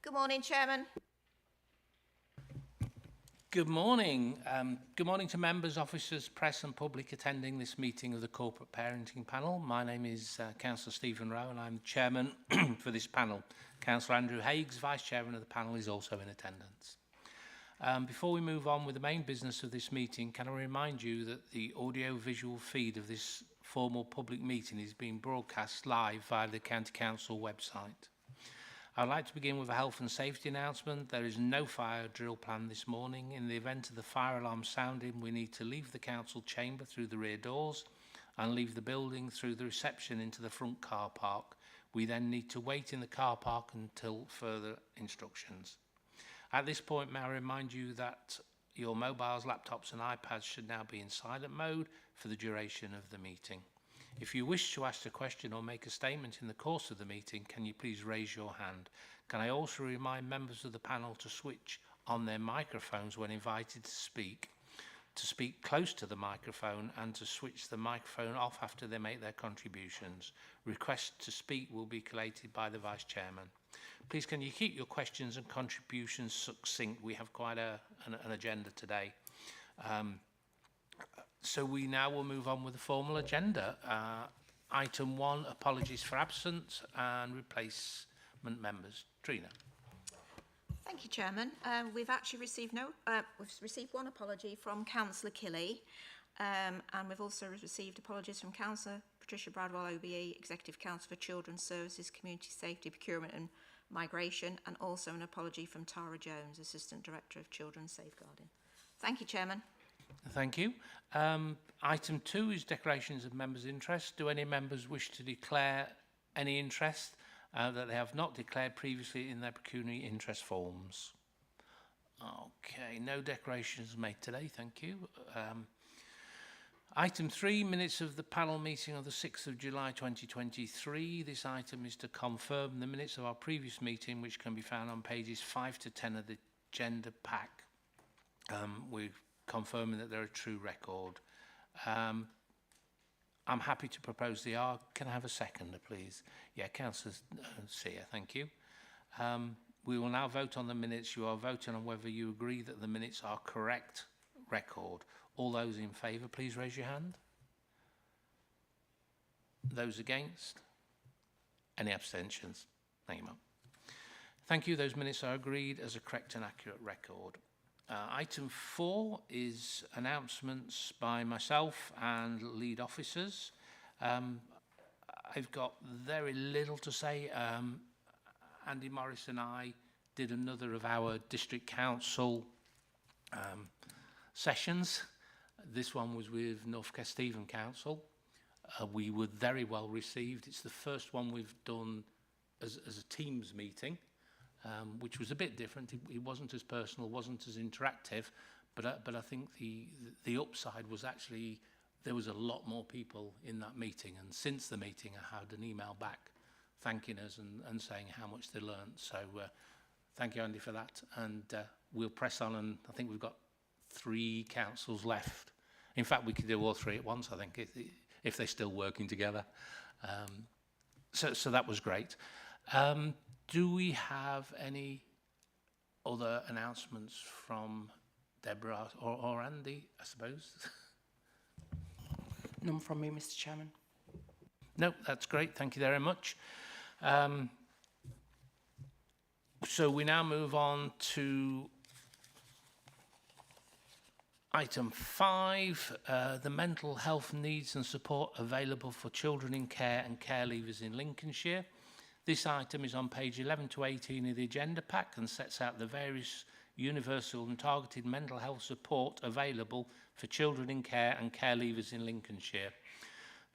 Good morning, Chairman. Good morning. Good morning to members, officers, press and public attending this meeting of the Corporate Parenting Panel. My name is Councillor Stephen Rowe and I'm Chairman for this panel. Councillor Andrew Haigh, Vice Chairman of the panel, is also in attendance. Before we move on with the main business of this meeting, can I remind you that the audio-visual feed of this formal public meeting is being broadcast live via the County Council website. I'd like to begin with a health and safety announcement. There is no fire drill planned this morning. In the event of the fire alarm sounding, we need to leave the council chamber through the rear doors and leave the building through the reception into the front car park. We then need to wait in the car park until further instructions. At this point, may I remind you that your mobiles, laptops and iPads should now be in silent mode for the duration of the meeting. If you wish to ask a question or make a statement in the course of the meeting, can you please raise your hand? Can I also remind members of the panel to switch on their microphones when invited to speak close to the microphone and to switch the microphone off after they make their contributions. Requests to speak will be collated by the Vice Chairman. Please can you keep your questions and contributions succinct? We have quite an agenda today. So we now will move on with the formal agenda. Item 1, apologies for absence and replacement members. Trina. Thank you, Chairman. We've actually received we've received one apology from Councillor Killy, and we've also received apologies from Councillor Patricia Bradwell, OBE, Executive Council for Children's Services, Community Safety, Procurement and Migration, and also an apology from Tara Jones, Assistant Director of Children's Safeguarding. Thank you, Chairman. Thank you. Item 2 is declarations of members' interest. Do any members wish to declare any interest that they have not declared previously in their pecuniary interest forms? Okay, no declarations made today, thank you. Item 3, minutes of the panel meeting of the 6th of July 2023. This item is to confirm the minutes of our previous meeting, which can be found on pages 5 to 10 of the agenda pack. We're confirming that they're a true record. I'm happy to propose they are. Can I have a seconder, please? Yeah, Councillor Sear, thank you. We will now vote on the minutes. You are voting on whether you agree that the minutes are correct record. All those in favour, please raise your hand. Those against? Any abstentions? Thank you, Mark. Thank you. Those minutes are agreed as a correct and accurate record. Item 4 is announcements by myself and lead officers. I've got very little to say. Andy Morris and I did another of our district council sessions. This one was with North Kesteven Council. We were very well received. It's the first one we've done as a Teams meeting. Which was a bit different. It wasn't as personal, wasn't as interactive, but I think the upside was actually there was a lot more people in that meeting, and since the meeting I had an email back thanking us and saying how much they learned. So thank you, Andy, for that, and we'll press on, and I think we've got 3 councils left. In fact, we could do all 3 at once, I think, if they're still working together. So that was great. Do we have any other announcements from Deborah or Andy, I suppose? None from me, Mr. Chairman. No, that's great. Thank you very much. So we now move on to item 5, the mental health needs and support available for children in care and care leavers in Lincolnshire. This item is on page 11 to 18 of the agenda pack and sets out the various universal and targeted mental health support available for children in care and care leavers in Lincolnshire.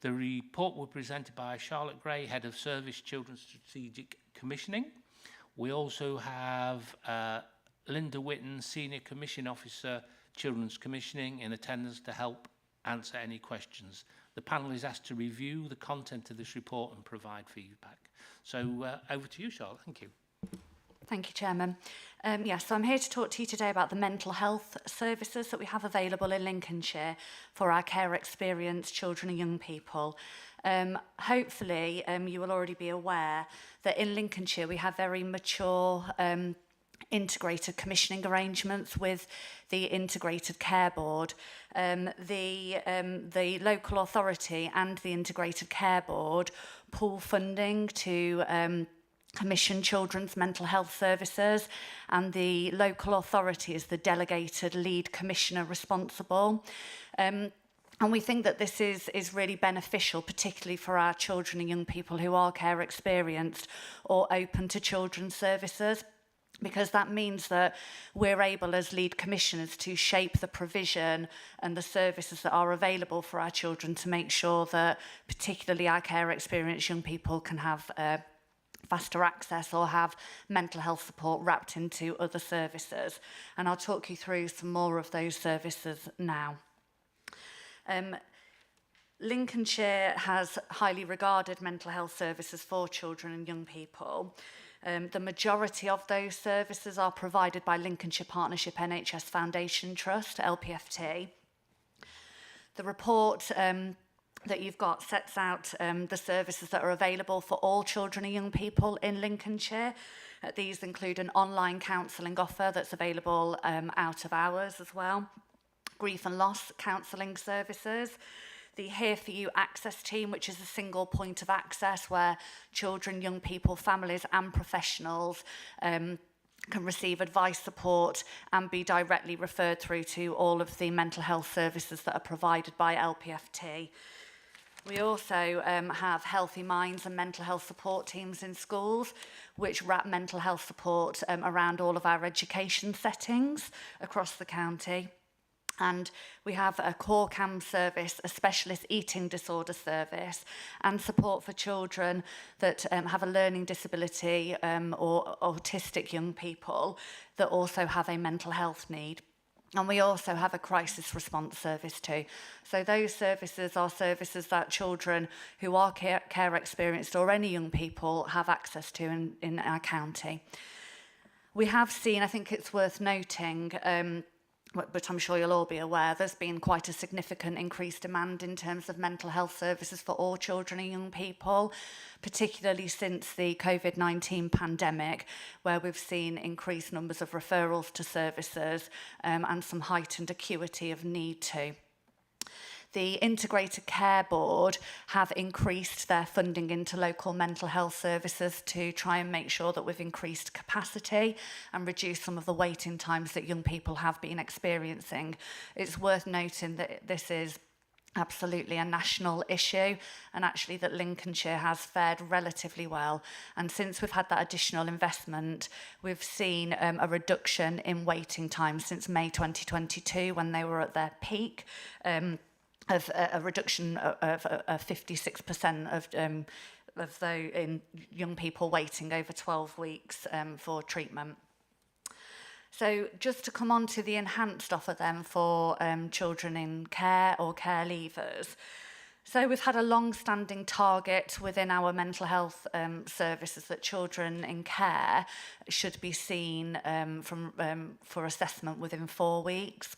The report was presented by Charlotte Gray, Head of Service Children's Strategic Commissioning. We also have Linda Whitten, Senior Commission Officer, Children's Commissioning, in attendance to help answer any questions. The panel is asked to review the content of this report and provide feedback. So over to you, Charlotte. Thank you. Thank you, Chairman. So I'm here to talk to you today about the mental health services that we have available in Lincolnshire for our care experienced children and young people. Hopefully, you will already be aware that in Lincolnshire we have very mature integrated commissioning arrangements with the Integrated Care Board. The local authority and the Integrated Care Board pool funding to commission children's mental health services, and the local authority is the delegated lead commissioner responsible. And we think that this is really beneficial, particularly for our children and young people who are care experienced or open to children's services, because that means that we're able as lead commissioners to shape the provision and the services that are available for our children to make sure that particularly our care experienced young people can have faster access or have mental health support wrapped into other services. And I'll talk you through some more of those services now. Lincolnshire has highly regarded mental health services for children and young people. The majority of those services are provided by Lincolnshire Partnership NHS Foundation Trust, LPFT. The report that you've got sets out the services that are available for all children and young people in Lincolnshire. These include an online counselling offer that's available out of hours as well, grief and loss counselling services, the Here For You access team, which is a single point of access where children, young people, families and professionals can receive advice, support and be directly referred through to all of the mental health services that are provided by LPFT. We also have Healthy Minds and mental health support teams in schools, which wrap mental health support around all of our education settings across the county. And we have a core CAM service, a specialist eating disorder service, and support for children that have a learning disability or autistic young people that also have a mental health need. And we also have a crisis response service too. So those services are services that children who are care experienced or any young people have access to in our county. We have seen, I think it's worth noting, but I'm sure you'll all be aware, there's been quite a significant increased demand in terms of mental health services for all children and young people, particularly since the COVID-19 pandemic, where we've seen increased numbers of referrals to services and some heightened acuity of need to. The Integrated Care Board have increased their funding into local mental health services to try and make sure that we've increased capacity and reduced some of the waiting times that young people have been experiencing. It's worth noting that this is absolutely a national issue, and actually that Lincolnshire has fared relatively well. And since we've had that additional investment, we've seen a reduction in waiting times since May 2022 when they were at their peak. Of a reduction of 56% of those in young people waiting over 12 weeks for treatment. So just to come on to the enhanced offer then for children in care or care leavers. So we've had a long-standing target within our mental health services that children in care should be seen for assessment within 4 weeks.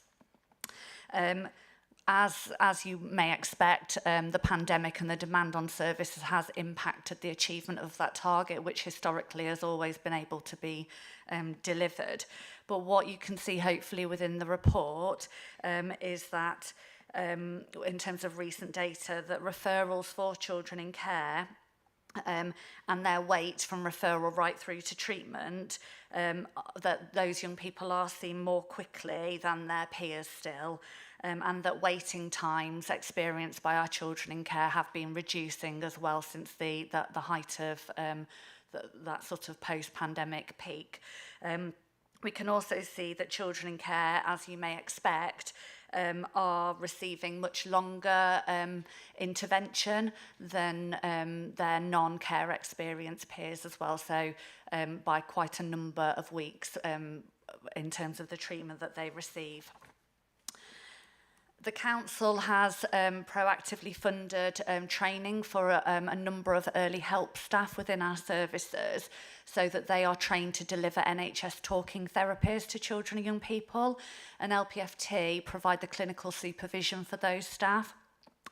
As you may expect, the pandemic and the demand on services has impacted the achievement of that target, which historically has always been able to be delivered. But what you can see hopefully within the report is that in terms of recent data, that referrals for children in care and their wait from referral right through to treatment, that those young people are seen more quickly than their peers still. And that waiting times experienced by our children in care have been reducing as well since the height of that sort of post-pandemic peak. We can also see that children in care, as you may expect, are receiving much longer intervention than their non-care experienced peers as well, so by quite a number of weeks in terms of the treatment that they receive. The council has proactively funded training for a number of early help staff within our services so that they are trained to deliver NHS talking therapies to children and young people, and LPFT provide the clinical supervision for those staff.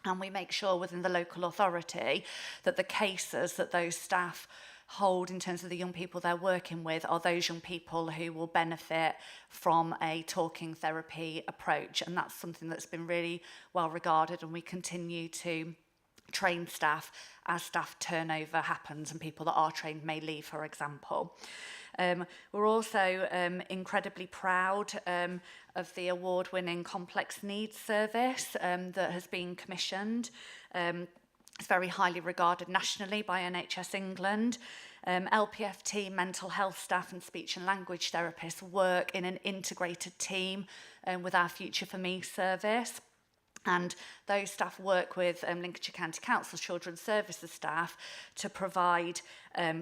and we make sure within the local authority that the cases that those staff hold in terms of the young people they're working with are those young people who will benefit from a talking therapy approach. And that's something that's been really well regarded, and we continue to train staff as staff turnover happens and people that are trained may leave, for example. We're also incredibly proud of the award-winning Complex Needs Service that has been commissioned. It's very highly regarded nationally by NHS England. LPFT, mental health staff and speech and language therapists work in an integrated team with our Future for Me service. And those staff work with Lincolnshire County Council's Children's Services staff to provide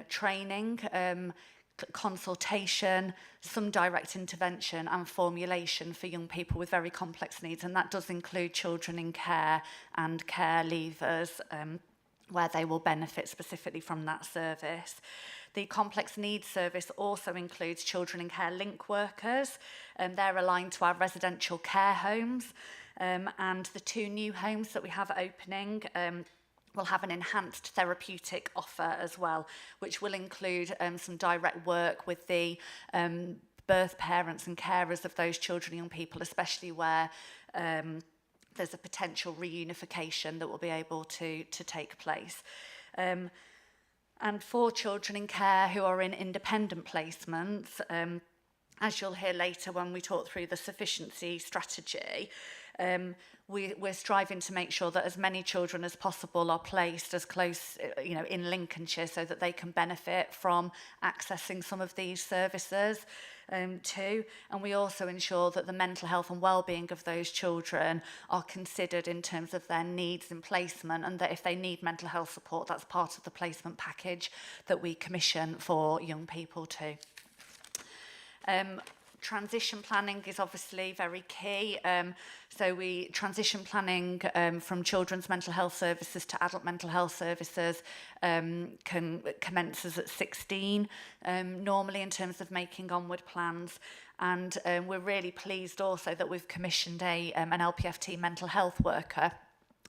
training, consultation, some direct intervention and formulation for young people with very complex needs. And that does include children in care and care leavers, where they will benefit specifically from that service. The Complex Needs Service also includes children in care link workers, and they're aligned to our residential care homes. And the 2 new homes that we have opening will have an enhanced therapeutic offer as well, which will include some direct work with the birth parents and carers of those children and young people, especially where there's a potential reunification that will be able to take place. And for children in care who are in independent placements, as you'll hear later when we talk through the sufficiency strategy, we're striving to make sure that as many children as possible are placed as close, in Lincolnshire, so that they can benefit from accessing some of these services too. And we also ensure that the mental health and well-being of those children are considered in terms of their needs in placement, and that if they need mental health support, that's part of the placement package that we commission for young people too. Transition planning is obviously very key. So we transition planning from children's mental health services to adult mental health services commences at 16 normally in terms of making onward plans. And we're really pleased also that we've commissioned an LPFT mental health worker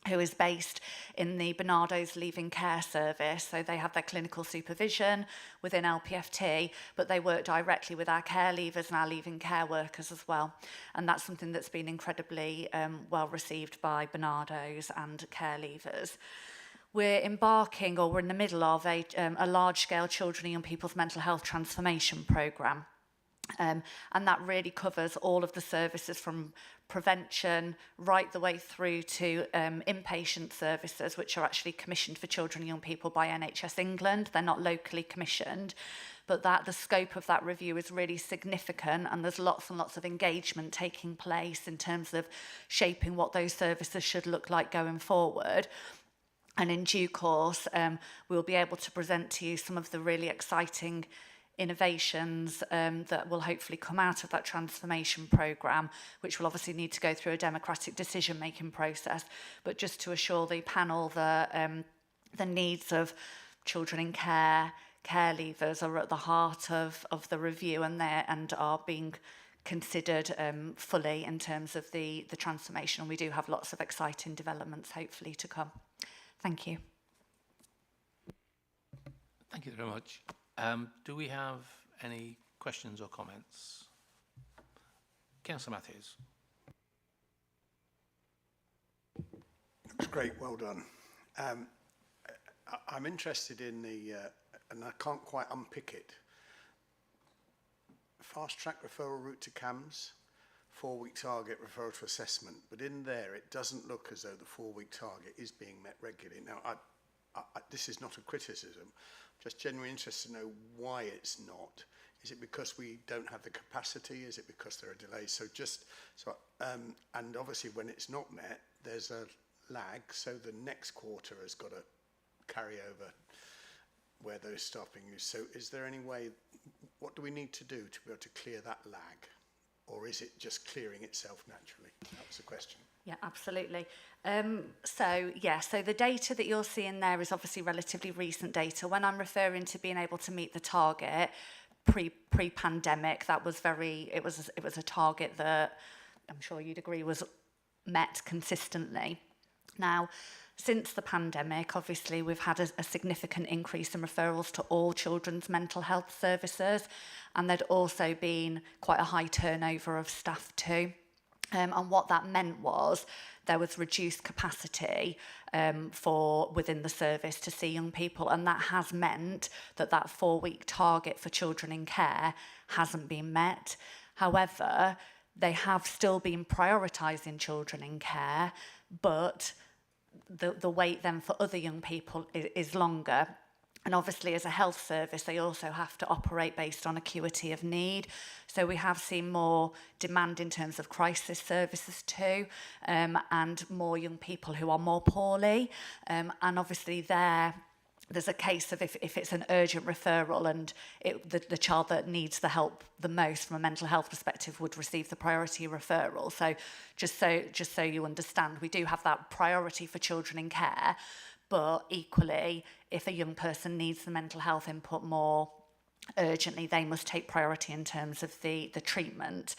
who is based in the Barnardo's Leaving Care Service. So they have their clinical supervision within LPFT, but they work directly with our care leavers and our leaving care workers as well. And that's something that's been incredibly well received by Barnardo's and care leavers. We're embarking, or we're in the middle of, a large-scale children and young people's mental health transformation programme. And that really covers all of the services from prevention right the way through to inpatient services, which are actually commissioned for children and young people by NHS England. They're not locally commissioned, but the scope of that review is really significant, and there's lots and lots of engagement taking place in terms of shaping what those services should look like going forward. And in due course, we'll be able to present to you some of the really exciting innovations that will hopefully come out of that transformation programme, which will obviously need to go through a democratic decision-making process. But just to assure the panel that the needs of children in care leavers are at the heart of the review, and are being considered fully in terms of the transformation. And we do have lots of exciting developments hopefully to come. Thank you. Thank you very much. Do we have any questions or comments? Councillor Matthews. Looks great, well done. I'm interested in and I can't quite unpick it, fast track referral route to CAMS, 4-week target referral to assessment, but in there it doesn't look as though the 4-week target is being met regularly. Now, this is not a criticism, just genuinely interested to know why it's not. Is it because we don't have the capacity? Is it because there are delays? And obviously when it's not met, there's a lag, so the next quarter has got to carry over where those staff being used. So is there any way, what do we need to do to be able to clear that lag? Or is it just clearing itself naturally? That was the question. Yeah, absolutely. So the data that you're seeing there is obviously relatively recent data. When I'm referring to being able to meet the target pre-pandemic, that was it was a target that I'm sure you'd agree was met consistently. Now, since the pandemic, obviously, we've had a significant increase in referrals to all children's mental health services, and there'd also been quite a high turnover of staff too. And what that meant was there was reduced capacity for within the service to see young people, and that has meant that 4-week target for children in care hasn't been met. However, they have still been prioritising children in care, but the wait then for other young people is longer. And obviously, as a health service, they also have to operate based on acuity of need. So we have seen more demand in terms of crisis services too, and more young people who are more poorly. And obviously there's a case of if it's an urgent referral and the child that needs the help the most from a mental health perspective would receive the priority referral. So just so you understand, we do have that priority for children in care, but equally, if a young person needs the mental health input more urgently, they must take priority in terms of the treatment.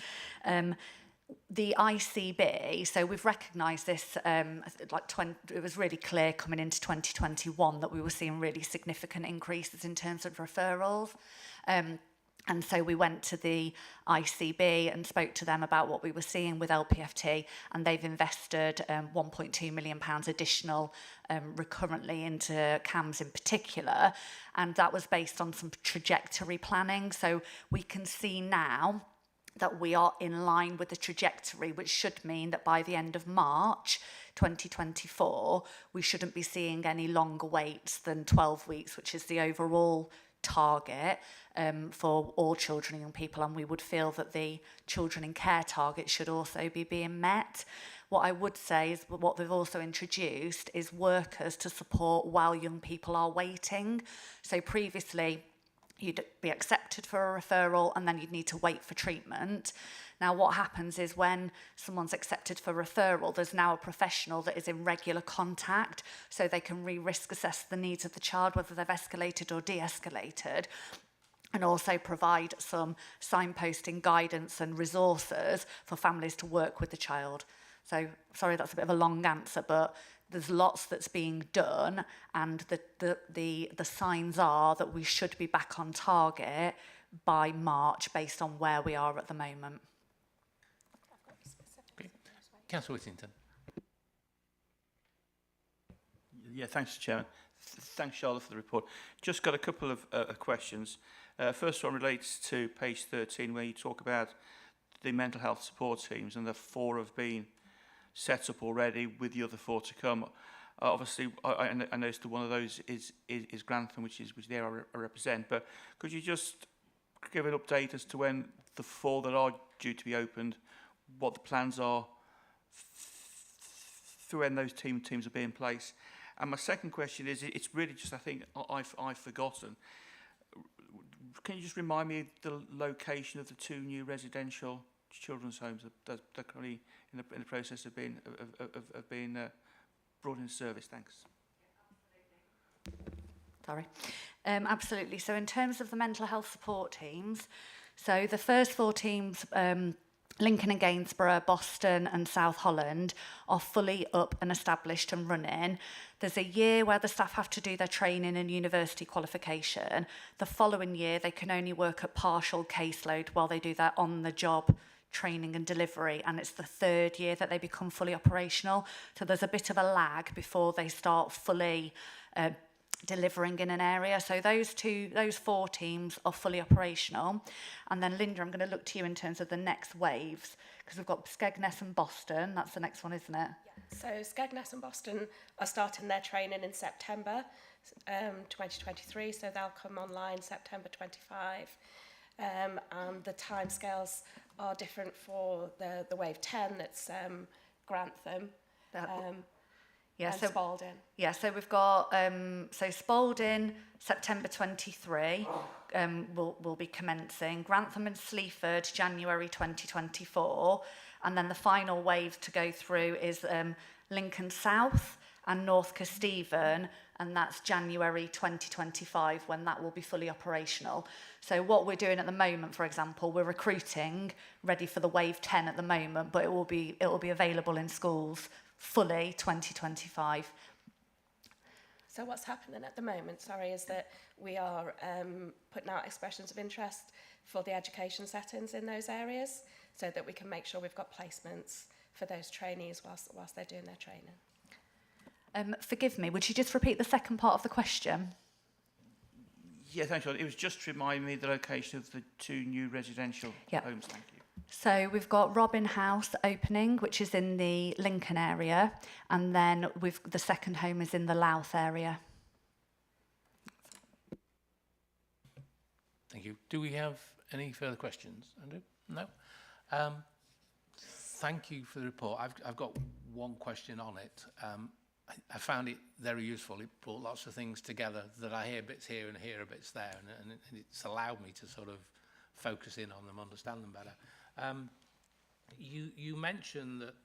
The ICB, so we've recognised this, it was really clear coming into 2021 that we were seeing really significant increases in terms of referrals. And so we went to the ICB and spoke to them about what we were seeing with LPFT, and they've invested £1.2 million additional recurrently into CAMS in particular, and that was based on some trajectory planning. So we can see now that we are in line with the trajectory, which should mean that by the end of March 2024, we shouldn't be seeing any longer waits than 12 weeks, which is the overall target for all children and young people, and we would feel that the children in care target should also be being met. What I would say is what they've also introduced is workers to support while young people are waiting. So previously, you'd be accepted for a referral and then you'd need to wait for treatment. Now, what happens is when someone's accepted for referral, there's now a professional that is in regular contact, so they can risk assess the needs of the child, whether they've escalated or de-escalated, and also provide some signposting guidance and resources for families to work with the child. So, sorry, that's a bit of a long answer, but there's lots that's being done, and the signs are that we should be back on target by March based on where we are at the moment. Okay. Councillor Whittington. Yeah, thanks, Chairman. Thanks, Charlotte, for the report. Just got a couple of questions. First one relates to page 13, where you talk about the mental health support teams, and the 4 have been set up already with the other 4 to come. Obviously, I noticed that one of those is Grantham, which the area I represent. But could you just give an update as to when the 4 that are due to be opened, what the plans are for when those teams will be in place? And my second question is, it's really just, I think I've forgotten. Can you just remind me the location of the 2 new residential children's homes that are currently in the process of being brought into service? Thanks. Sorry. Absolutely. So in terms of the mental health support teams, so the first 4 teams, Lincoln and Gainsborough, Boston and South Holland, are fully up and established and running. There's a year where the staff have to do their training and university qualification. The following year, they can only work at partial caseload while they do their on-the-job training and delivery, and it's the 3rd year that they become fully operational. So there's a bit of a lag before they start fully delivering in an area. So those 4 teams are fully operational. And then Linda, I'm going to look to you in terms of the next waves, because we've got Skegness and Boston. That's the next one, isn't it? Yeah. So Skegness and Boston are starting their training in September 2023, so they'll come online September 25. And the timescales are different for the wave 10, that's Grantham. And Spalding. Yeah, so we've got so Spalding, September 23, will be commencing. Grantham and Sleaford, January 2024, and then the final wave to go through is Lincoln South and North Kesteven, and that's January 2025 when that will be fully operational. So what we're doing at the moment, for example, we're recruiting ready for the wave 10 at the moment, but it will be available in schools fully 2025. So what's happening at the moment, sorry, is that we are putting out expressions of interest for the education settings in those areas so that we can make sure we've got placements for those trainees whilst they're doing their training. Forgive me, would you just repeat the second part of the question? Yeah, thanks, Charlotte. It was just to remind me the location of the 2 new residential homes. Thank you. So we've got Robin House opening, which is in the Lincoln area, and then the second home is in the Louth area. Thank you. Do we have any further questions, Andrew? No? Thank you for the report. I've got one question on it. I found it very useful. It brought lots of things together that I hear bits here and hear bits there, and it's allowed me to sort of focus in on them, understand them better. You mentioned that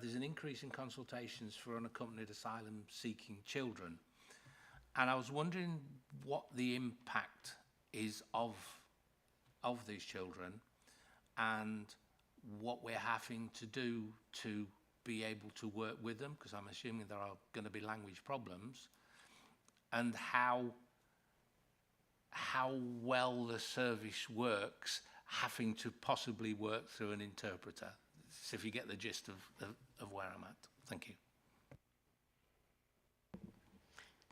there's an increase in consultations for unaccompanied asylum-seeking children, and I was wondering what the impact is of these children and what we're having to do to be able to work with them, because I'm assuming there are going to be language problems, and how well the service works having to possibly work through an interpreter. So if you get the gist of where I'm at. Thank you.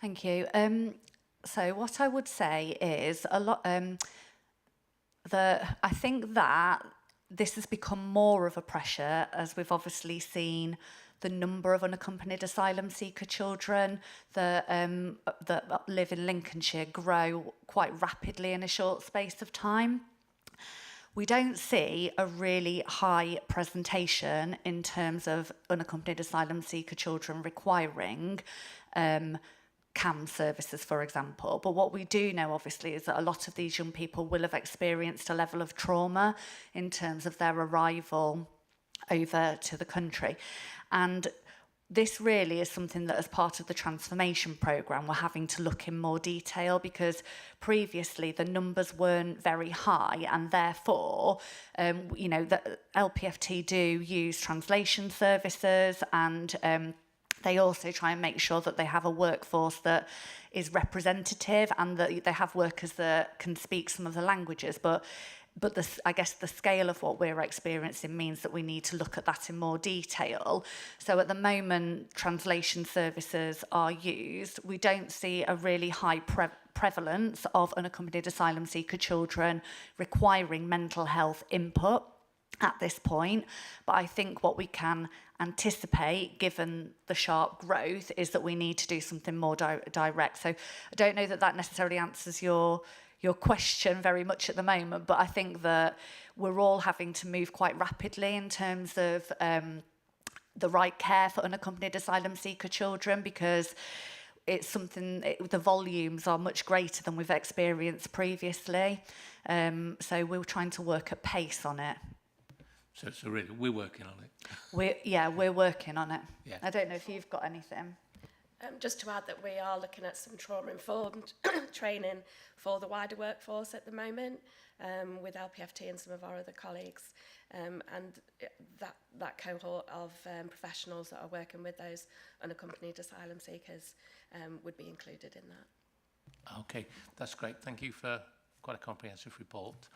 Thank you. So what I would say is I think that this has become more of a pressure as we've obviously seen the number of unaccompanied asylum seeker children that live in Lincolnshire grow quite rapidly in a short space of time. We don't see a really high presentation in terms of unaccompanied asylum seeker children requiring CAM services, for example. But what we do know, obviously, is that a lot of these young people will have experienced a level of trauma in terms of their arrival over to the country. And this really is something that, as part of the transformation programme, we're having to look in more detail, because previously the numbers weren't very high, and therefore, the LPFT do use translation services, and they also try and make sure that they have a workforce that is representative and that they have workers that can speak some of the languages. But I guess the scale of what we're experiencing means that we need to look at that in more detail. So at the moment, translation services are used. We don't see a really high prevalence of unaccompanied asylum seeker children requiring mental health input at this point. But I think what we can anticipate, given the sharp growth, is that we need to do something more direct. So I don't know that necessarily answers your question very much at the moment, but I think that we're all having to move quite rapidly in terms of the right care for unaccompanied asylum seeker children, because it's something, the volumes are much greater than we've experienced previously. So we're trying to work at pace on it. So really, we're working on it. We're working on it. Yeah. I don't know if you've got anything. Just to add that we are looking at some trauma-informed training for the wider workforce at the moment, with LPFT and some of our other colleagues, and that cohort of professionals that are working with those unaccompanied asylum seekers would be included in that. Okay, that's great. Thank you for quite a comprehensive report.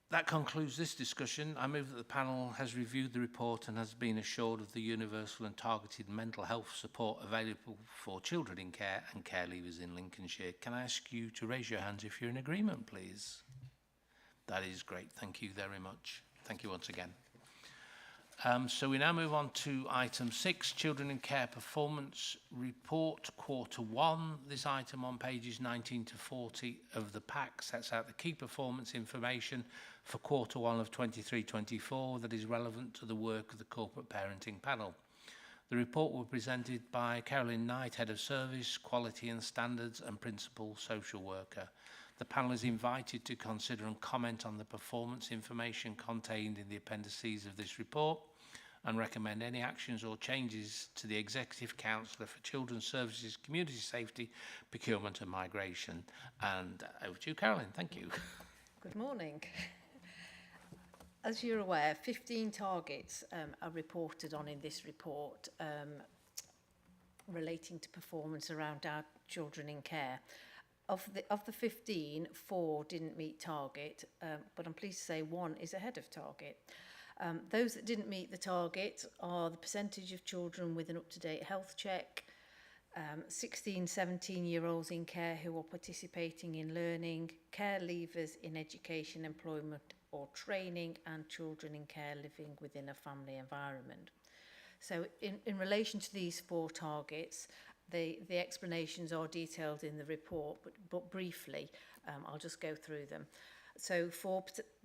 That concludes this discussion. I move that the panel has reviewed the report and has been assured of the universal and targeted mental health support available for children in care and care leavers in Lincolnshire. Can I ask you to raise your hands if you're in agreement, please? That is great. Thank you very much. Thank you once again. So we now move on to item 6, Children in Care Performance Report, Quarter 1. This item on pages 19 to 40 of the pack sets out the key performance information for Quarter 1 of 23-24 that is relevant to the work of the Corporate Parenting Panel. The report was presented by Carolyn Knight, Head of Service, Quality and Standards and Principal Social Worker. The panel is invited to consider and comment on the performance information contained in the appendices of this report and recommend any actions or changes to the Executive Councillor for Children's Services, Community Safety, Procurement and Migration. And over to you, Carolyn. Thank you. Good morning. As you're aware, 15 targets are reported on in this report relating to performance around our children in care. Of the 15, 4 didn't meet target, but I'm pleased to say 1 is ahead of target. Those that didn't meet the target are the percentage of children with an up-to-date health check, 16, 17-year-olds in care who are participating in learning, care leavers in education, employment or training, and children in care living within a family environment. So in relation to these 4 targets, the explanations are detailed in the report, but briefly, I'll just go through them. So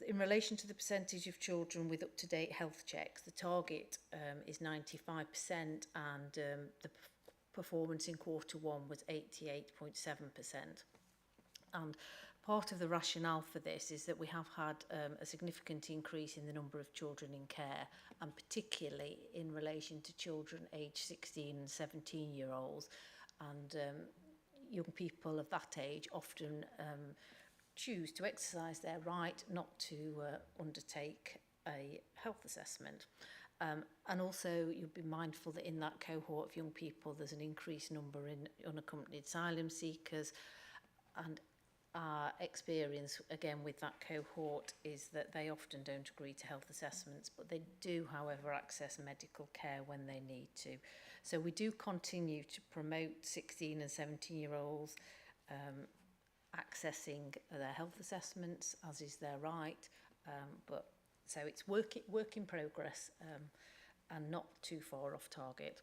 in relation to the percentage of children with up-to-date health checks, the target is 95%, and the performance in Q1 was 88.7%. And part of the rationale for this is that we have had a significant increase in the number of children in care, and particularly in relation to children aged 16 and 17-year-olds. And young people of that age often choose to exercise their right not to undertake a health assessment. And also you'll be mindful that in that cohort of young people there's an increased number in unaccompanied asylum seekers, and our experience again with that cohort is that they often don't agree to health assessments, but they do however access medical care when they need to. So we do continue to promote 16 and 17-year-olds accessing their health assessments, as is their right, but so it's work in progress and not too far off target.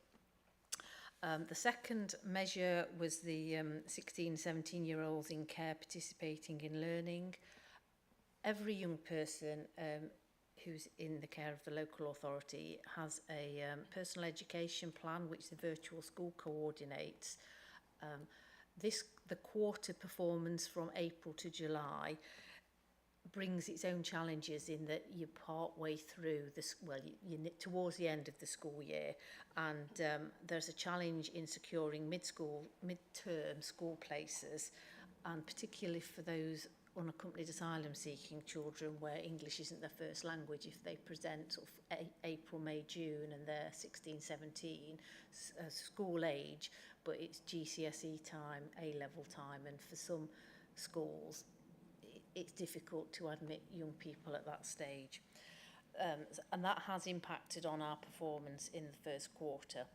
The second measure was the 16, 17-year-olds in care participating in learning. Every young person who's in the care of the local authority has a personal education plan which the virtual school coordinates. The quarter performance from April to July brings its own challenges in that you're part way through this, you're towards the end of the school year, and there's a challenge in securing mid-term school places, and particularly for those unaccompanied asylum seeking children where English isn't their first language. If they present sort of April, May, June and they're 16, 17, school age, but it's GCSE time, A-level time, and for some schools it's difficult to admit young people at that stage. And that has impacted on our performance in the first quarter.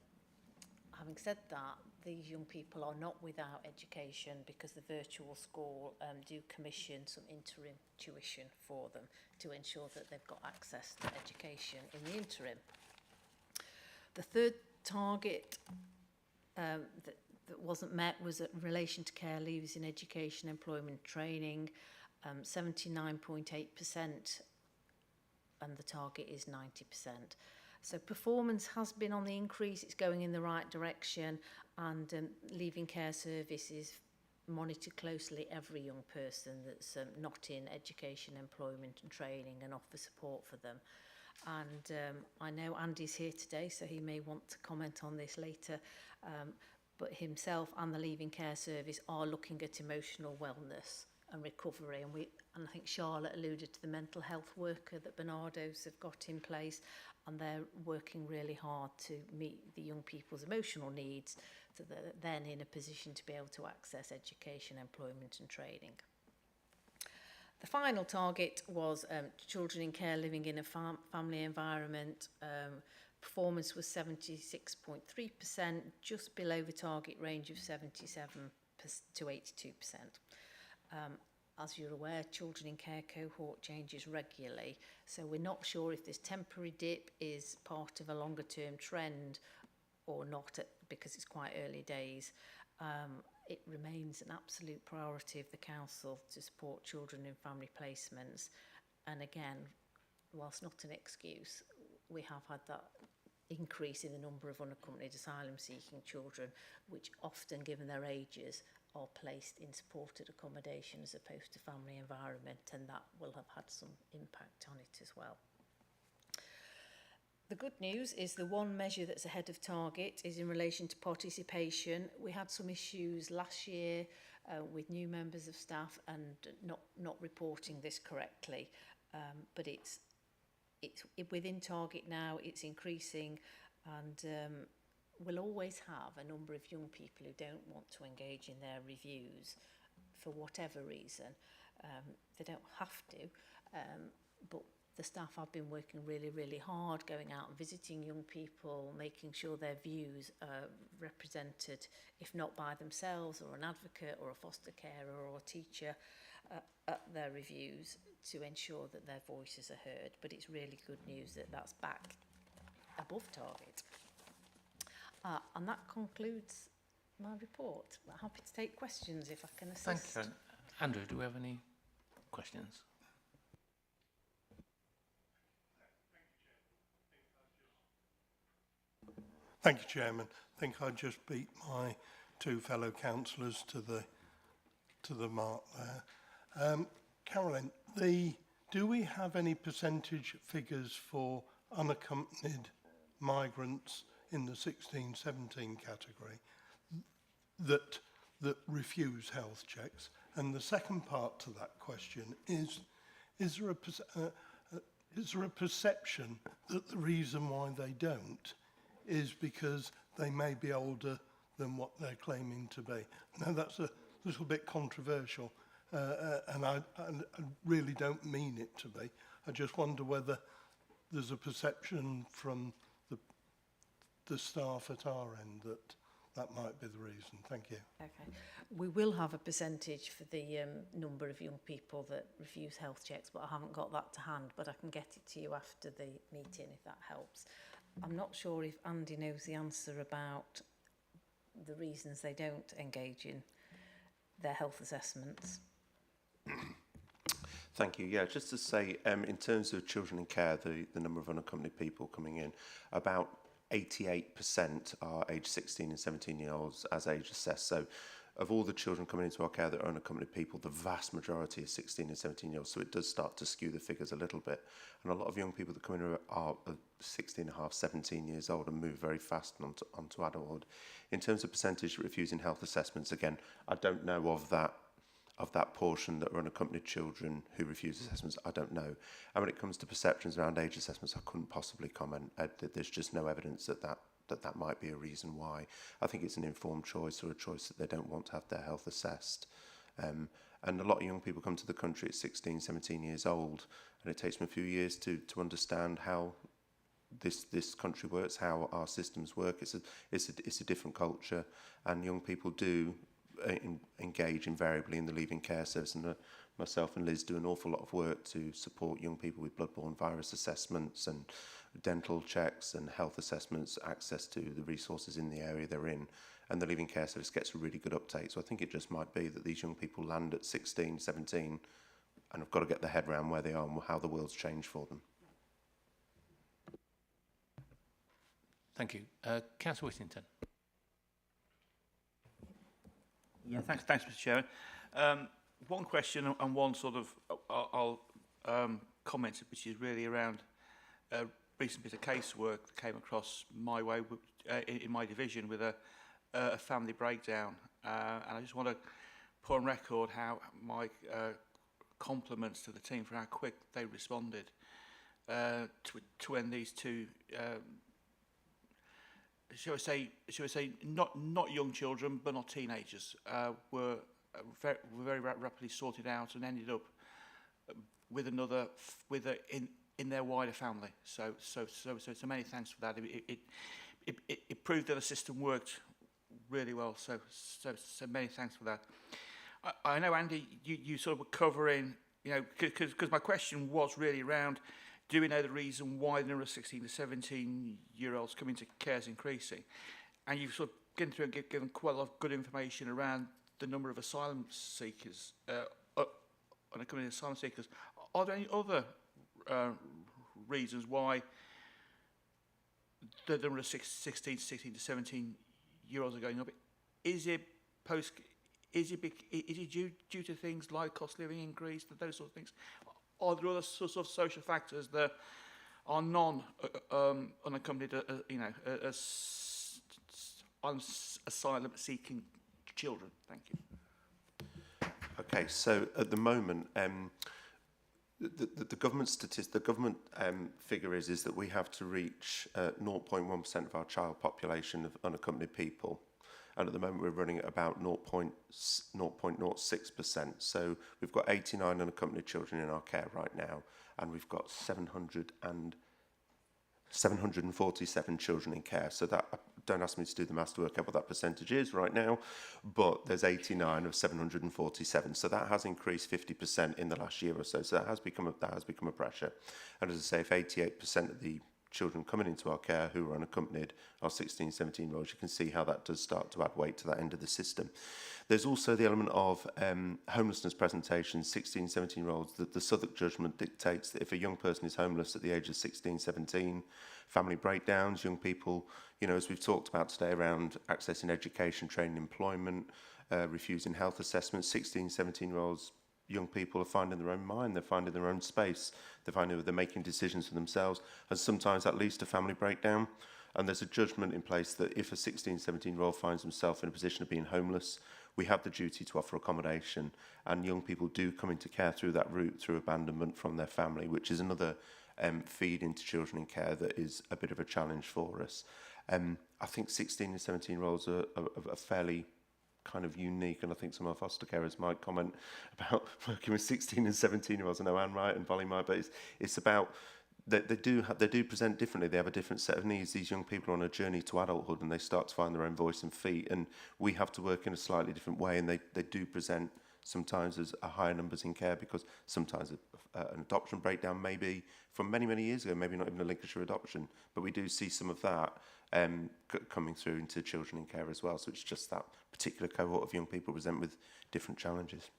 Having said that, these young people are not without education because the virtual school do commission some interim tuition for them to ensure that they've got access to education in the interim. The third target that wasn't met was in relation to care leavers in education, employment, training, 79.8%, and the target is 90%. So performance has been on the increase, it's going in the right direction, and leaving care services monitor closely every young person that's not in education, employment and training, and offer support for them. And I know Andy's here today, so he may want to comment on this later, but himself and the Leaving Care Service are looking at emotional wellness and recovery, and I think Charlotte alluded to the mental health worker that Bernardo's have got in place, and they're working really hard to meet the young people's emotional needs so that they're then in a position to be able to access education, employment and training. The final target was children in care living in a family environment. Performance was 76.3%, just below the target range of 77 to 82%. As you're aware, children in care cohort changes regularly, so we're not sure if this temporary dip is part of a longer term trend or not, because it's quite early days. It remains an absolute priority of the council to support children in family placements, and again, whilst not an excuse, we have had that increase in the number of unaccompanied asylum seeking children, which often, given their ages, are placed in supported accommodation as opposed to family environment, and that will have had some impact on it as well. The good news is the one measure that's ahead of target is in relation to participation. We had some issues last year with new members of staff and not reporting this correctly, but it's within target now, it's increasing, and we'll always have a number of young people who don't want to engage in their reviews for whatever reason. They don't have to, but the staff have been working really, really hard, going out and visiting young people, making sure their views are represented, if not by themselves or an advocate or a foster carer or a teacher, at their reviews to ensure that their voices are heard. But it's really good news that that's back above target. And that concludes my report. I'm happy to take questions if I can assist. Thank you. Andrew, do we have any questions? Thank you, Chairman. I think I just beat my two fellow councillors to the mark there. Carolyn, do we have any percentage figures for unaccompanied migrants in the 16-17 category that refuse health checks? And the second part to that question is there a perception that the reason why they don't is because they may be older than what they're claiming to be? Now, that's a little bit controversial, and I really don't mean it to be. I just wonder whether there's a perception from the staff at our end that might be the reason. Thank you. Okay. We will have a percentage for the number of young people that refuse health checks, but I haven't got that to hand, but I can get it to you after the meeting if that helps. I'm not sure if Andy knows the answer about the reasons they don't engage in their health assessments. Thank you. Yeah, just to say, in terms of children in care, the number of unaccompanied people coming in, about 88% are aged 16 and 17-year-olds as age assessed. So of all the children coming into our care that are unaccompanied people, the vast majority is 16 and 17-year-olds. So it does start to skew the figures a little bit. And a lot of young people that come in are 16 and a half, 17 years old and move very fast onto adulthood. In terms of percentage refusing health assessments, again, I don't know of that portion that are unaccompanied children who refuse assessments. I don't know. And when it comes to perceptions around age assessments, I couldn't possibly comment. There's just no evidence that might be a reason why. I think it's an informed choice, or a choice that they don't want to have their health assessed. And a lot of young people come to the country at 16, 17 years old, and it takes them a few years to understand how this country works, how our systems work. It's a different culture, and young people do engage invariably in the leaving care service, and myself and Liz do an awful lot of work to support young people with bloodborne virus assessments and dental checks and health assessments, access to the resources in the area they're in, and the leaving care service gets a really good uptake. So I think it just might be that these young people land at 16, 17 and have got to get their head around where they are and how the world's changed for them. Thank you. Councillor Whittington. Yeah, thanks, Mr. Chairman. One question and one sort of I'll comment, which is really around a recent bit of casework that came across my way in my division with a family breakdown, and I just want to put on record how my compliments to the team for how quick they responded to when these two. Shall I say, not young children, but not teenagers, were very rapidly sorted out and ended up with in their wider family. So many thanks for that. It proved that the system worked really well. So many thanks for that. I know, Andy, you sort of were covering, because my question was really around, do we know the reason why the number of 16 to 17-year-olds coming to care is increasing? And you've sort of given quite a lot of good information around the number of asylum seekers, unaccompanied asylum seekers. Are there any other reasons why the number of 16 to 17-year-olds are going up? Is it Is it due to things like cost of living increase, those sort of things? Are there other sorts of social factors that are unaccompanied, asylum-seeking children? Thank you. Okay, so at the moment, the government figure is that we have to reach 0.1% of our child population of unaccompanied people, and at the moment we're running at about 0.06%. So we've got 89 unaccompanied children in our care right now, and we've got 747 children in care. So that, don't ask me to do the maths to work out what that percentage is right now, but there's 89 of 747. So that has increased 50% in the last year or so. So that has become a pressure. And as I say, if 88% of the children coming into our care who are unaccompanied are 16, 17-year-olds, you can see how that does start to add weight to that end of the system. There's also the element of homelessness presentation, 16, 17-year-olds. The Southwark judgment dictates that if a young person is homeless at the age of 16, 17, family breakdowns, young people, as we've talked about today around accessing education, training, employment, refusing health assessments, 16, 17-year-olds, young people are finding their own mind, they're finding their own space, they're making decisions for themselves, and sometimes that leads to family breakdown. And there's a judgment in place that if a 16, 17-year-old finds himself in a position of being homeless, we have the duty to offer accommodation, and young people do come into care through that route, through abandonment from their family, which is another feed into children in care that is a bit of a challenge for us. I think 16 and 17-year-olds are fairly kind of unique, and I think some of our foster carers might comment about working with 16 and 17-year-olds. I know Anne might and Polly might, but it's about they do present differently. They have a different set of needs. These young people are on a journey to adulthood, and they start to find their own voice and feet, and we have to work in a slightly different way, and they do present sometimes as a higher numbers in care, because sometimes an adoption breakdown maybe from many, many years ago, maybe not even a Lincolnshire adoption, but we do see some of that coming through into children in care as well. So it's just that particular cohort of young people present with different challenges.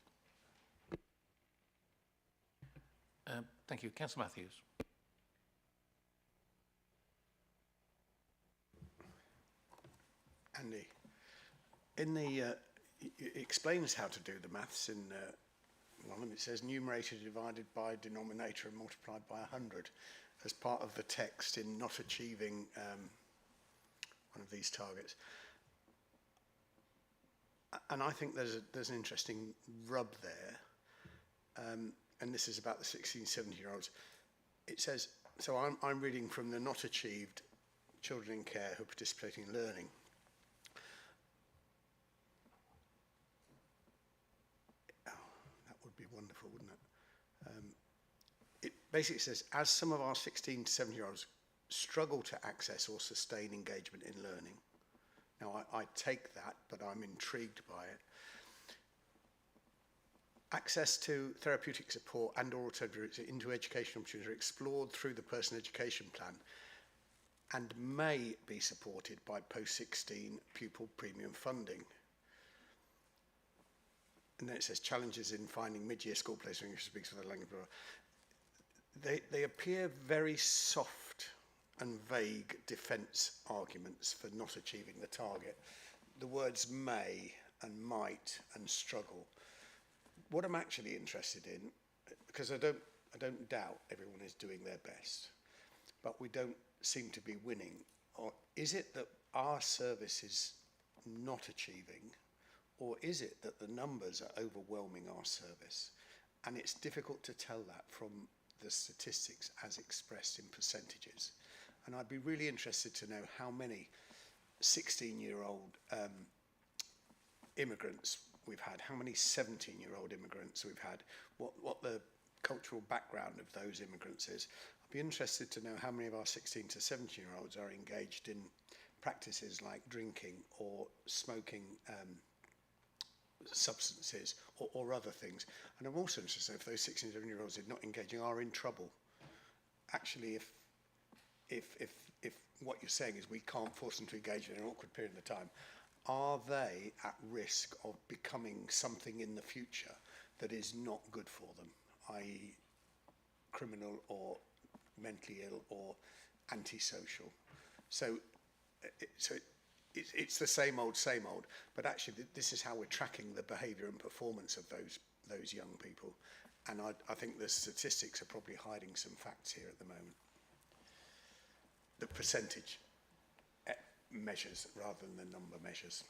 Thank you. Councillor Matthews. Andy, it explains how to do the maths in one of them. It says numerator divided by denominator and multiplied by 100 as part of the text in not achieving one of these targets. And I think there's an interesting rub there, and this is about the 16, 17-year-olds. It says, so I'm reading from the not achieved children in care who are participating in learning. Be wonderful, wouldn't it? It basically says, as some of our 16 to 17-year-olds struggle to access or sustain engagement in learning. Now, I take that, but I'm intrigued by it. Access to therapeutic support and or alternative routes into education opportunities are explored through the personal education plan and may be supported by post-16 pupil premium funding. And then it says challenges in finding mid-year school place for English speakers for their language. They appear very soft and vague defence arguments for not achieving the target. The words may and might and struggle. What I'm actually interested in, because I don't doubt everyone is doing their best, but we don't seem to be winning. Or is it that our service is not achieving? Or is it that the numbers are overwhelming our service? And it's difficult to tell that from the statistics as expressed in percentages. And I'd be really interested to know how many 16-year-old immigrants we've had, how many 17-year-old immigrants we've had, what the cultural background of those immigrants is. I'd be interested to know how many of our 16 to 17-year-olds are engaged in practices like drinking or smoking substances or other things. And I'm also interested if those 16 to 17-year-olds not engaging are in trouble. Actually, if what you're saying is we can't force them to engage in an awkward period of time, are they at risk of becoming something in the future that is not good for them, i.e. criminal or mentally ill or antisocial? So it's the same old, but actually this is how we're tracking the behaviour and performance of those young people. And I think the statistics are probably hiding some facts here at the moment. The percentage measures rather than the number measures.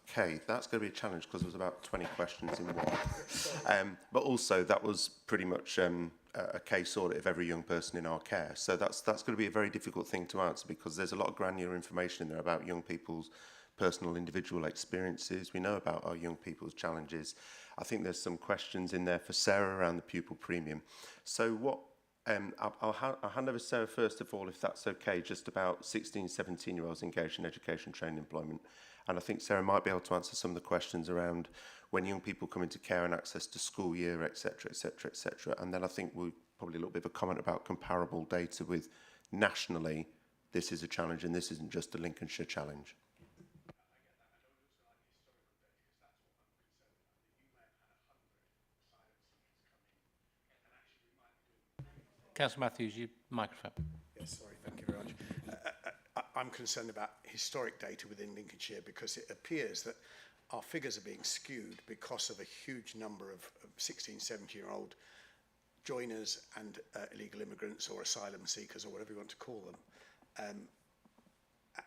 Okay, that's going to be a challenge because there was about 20 questions in one. But also that was pretty much a case audit of every young person in our care. So that's going to be a very difficult thing to answer because there's a lot of granular information in there about young people's personal individual experiences. We know about our young people's challenges. I think there's some questions in there for Sarah around the pupil premium. So what I'll hand over to Sarah first of all, if that's okay, just about 16, 17-year-olds engaged in education, training, employment. And I think Sarah might be able to answer some of the questions around when young people come into care and access to school year, etc., etc., etc. And then I think we'll probably a little bit of a comment about comparable data with nationally, this is a challenge and this isn't just a Lincolnshire challenge. Councillor Matthews, your microphone. Yes, sorry, thank you very much. I'm concerned about historic data within Lincolnshire because it appears that our figures are being skewed because of a huge number of 16, 17-year-old joiners and illegal immigrants or asylum seekers or whatever you want to call them.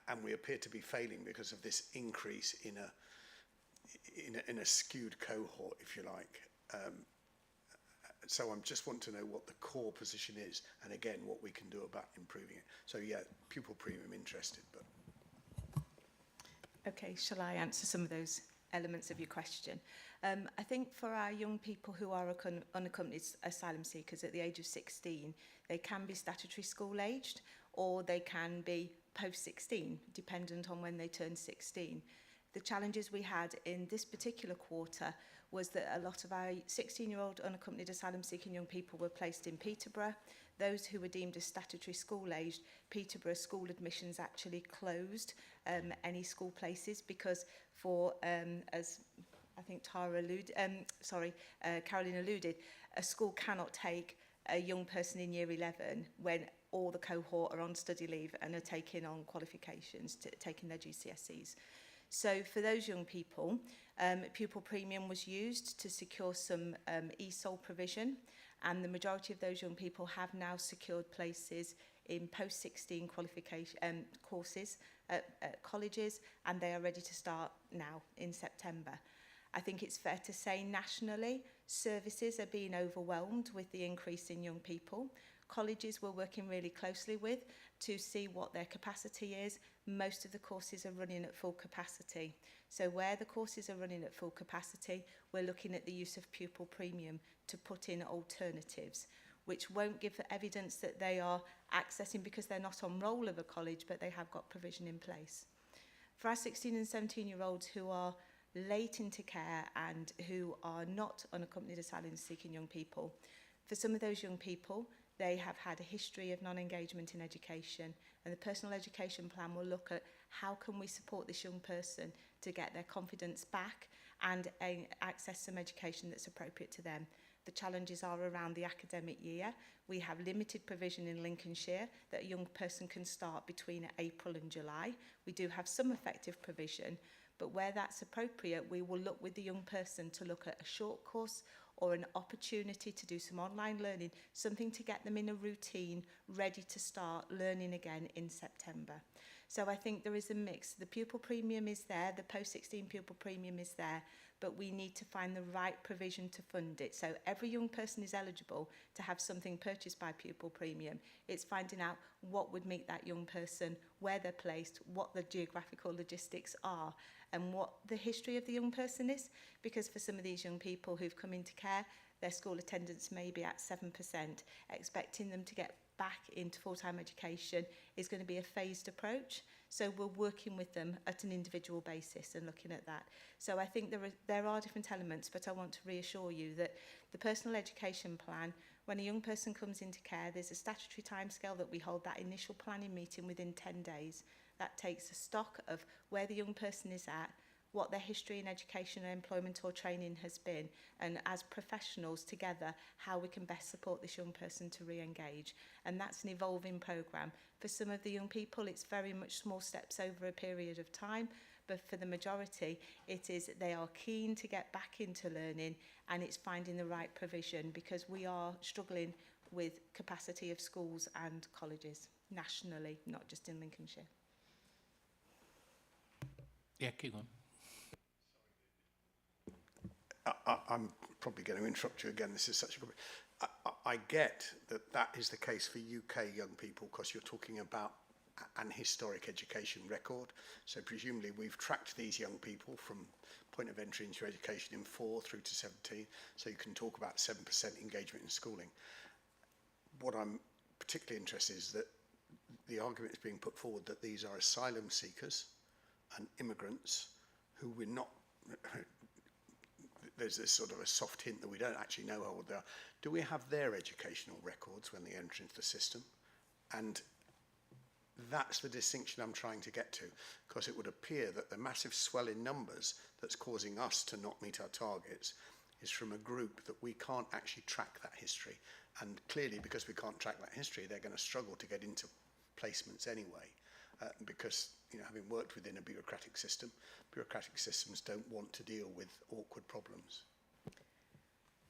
And we appear to be failing because of this increase in a skewed cohort, if you like. So I just want to know what the core position is and again what we can do about improving it. So yeah, pupil premium interested, but okay, shall I answer some of those elements of your question? I think for our young people who are unaccompanied asylum seekers at the age of 16, they can be statutory school aged or they can be post 16, dependent on when they turn 16. The challenges we had in this particular quarter was that a lot of our 16-year-old unaccompanied asylum-seeking young people were placed in Peterborough. Those who were deemed as statutory school-aged, Peterborough school admissions actually closed any school places because for, as I think Caroline alluded, a school cannot take a young person in year 11 when all the cohort are on study leave and are taking on qualifications, taking their GCSEs. So for those young people, pupil premium was used to secure some ESOL provision, and the majority of those young people have now secured places in post-16 qualification courses at colleges, and they are ready to start now in September. I think it's fair to say nationally, services are being overwhelmed with the increase in young people. Colleges we're working really closely with to see what their capacity is. Most of the courses are running at full capacity. So where the courses are running at full capacity, we're looking at the use of pupil premium to put in alternatives, which won't give evidence that they are accessing because they're not on roll of a college, but they have got provision in place. For our 16 and 17-year-olds who are late into care and who are not unaccompanied asylum-seeking young people, for some of those young people, they have had a history of non-engagement in education, and the personal education plan will look at how can we support this young person to get their confidence back and access some education that's appropriate to them. The challenges are around the academic year. We have limited provision in Lincolnshire that a young person can start between April and July. We do have some effective provision, but where that's appropriate, we will look with the young person to look at a short course or an opportunity to do some online learning, something to get them in a routine, ready to start learning again in September. So I think there is a mix. The pupil premium is there, the post-16 pupil premium is there, but we need to find the right provision to fund it. So every young person is eligible to have something purchased by pupil premium. It's finding out what would meet that young person, where they're placed, what the geographical logistics are, and what the history of the young person is. Because for some of these young people who've come into care, their school attendance may be at 7%. Expecting them to get back into full-time education is going to be a phased approach. So we're working with them at an individual basis and looking at that. So I think there are different elements, but I want to reassure you that the personal education plan, when a young person comes into care, there's a statutory timescale that we hold that initial planning meeting within 10 days. That takes a stock of where the young person is at, what their history in education or employment or training has been, and as professionals together, how we can best support this young person to re-engage. And that's an evolving programme. For some of the young people, it's very much small steps over a period of time, but for the majority, it is they are keen to get back into learning, and it's finding the right provision, because we are struggling with capacity of schools and colleges nationally, not just in Lincolnshire. Yeah, keep going. I'm probably going to interrupt you again. This is such a good... I get that that is the case for UK young people, because you're talking about an historic education record. So presumably we've tracked these young people from point of entry into education in 4 through to 17. So you can talk about 7% engagement in schooling. What I'm particularly interested is that the argument is being put forward that these are asylum seekers and immigrants who we're not... There's this sort of a soft hint that we don't actually know how old they are. Do we have their educational records when they enter into the system? And that's the distinction I'm trying to get to, because it would appear that the massive swell in numbers that's causing us to not meet our targets is from a group that we can't actually track that history. And clearly, because we can't track that history, they're going to struggle to get into placements anyway, because, you know, having worked within a bureaucratic system, bureaucratic systems don't want to deal with awkward problems.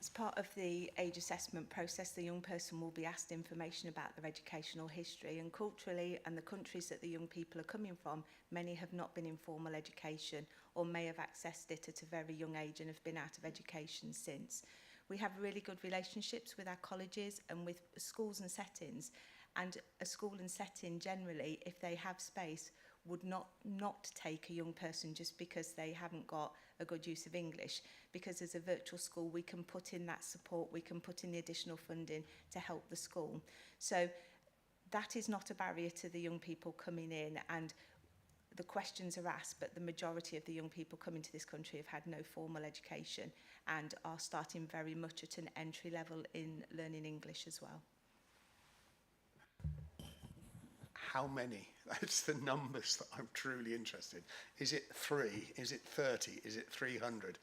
As part of the age assessment process, the young person will be asked information about their educational history, and culturally, and the countries that the young people are coming from, many have not been in formal education or may have accessed it at a very young age and have been out of education since. We have really good relationships with our colleges and with schools and settings, and a school and setting generally, if they have space, would not take a young person just because they haven't got a good use of English, because as a virtual school we can put in that support, we can put in the additional funding to help the school. So that is not a barrier to the young people coming in, and the questions are asked, but the majority of the young people coming to this country have had no formal education and are starting very much at an entry level in learning English as well. How many? That's the numbers that I'm truly interested in. Is it 3? Is it 30? Is it 300?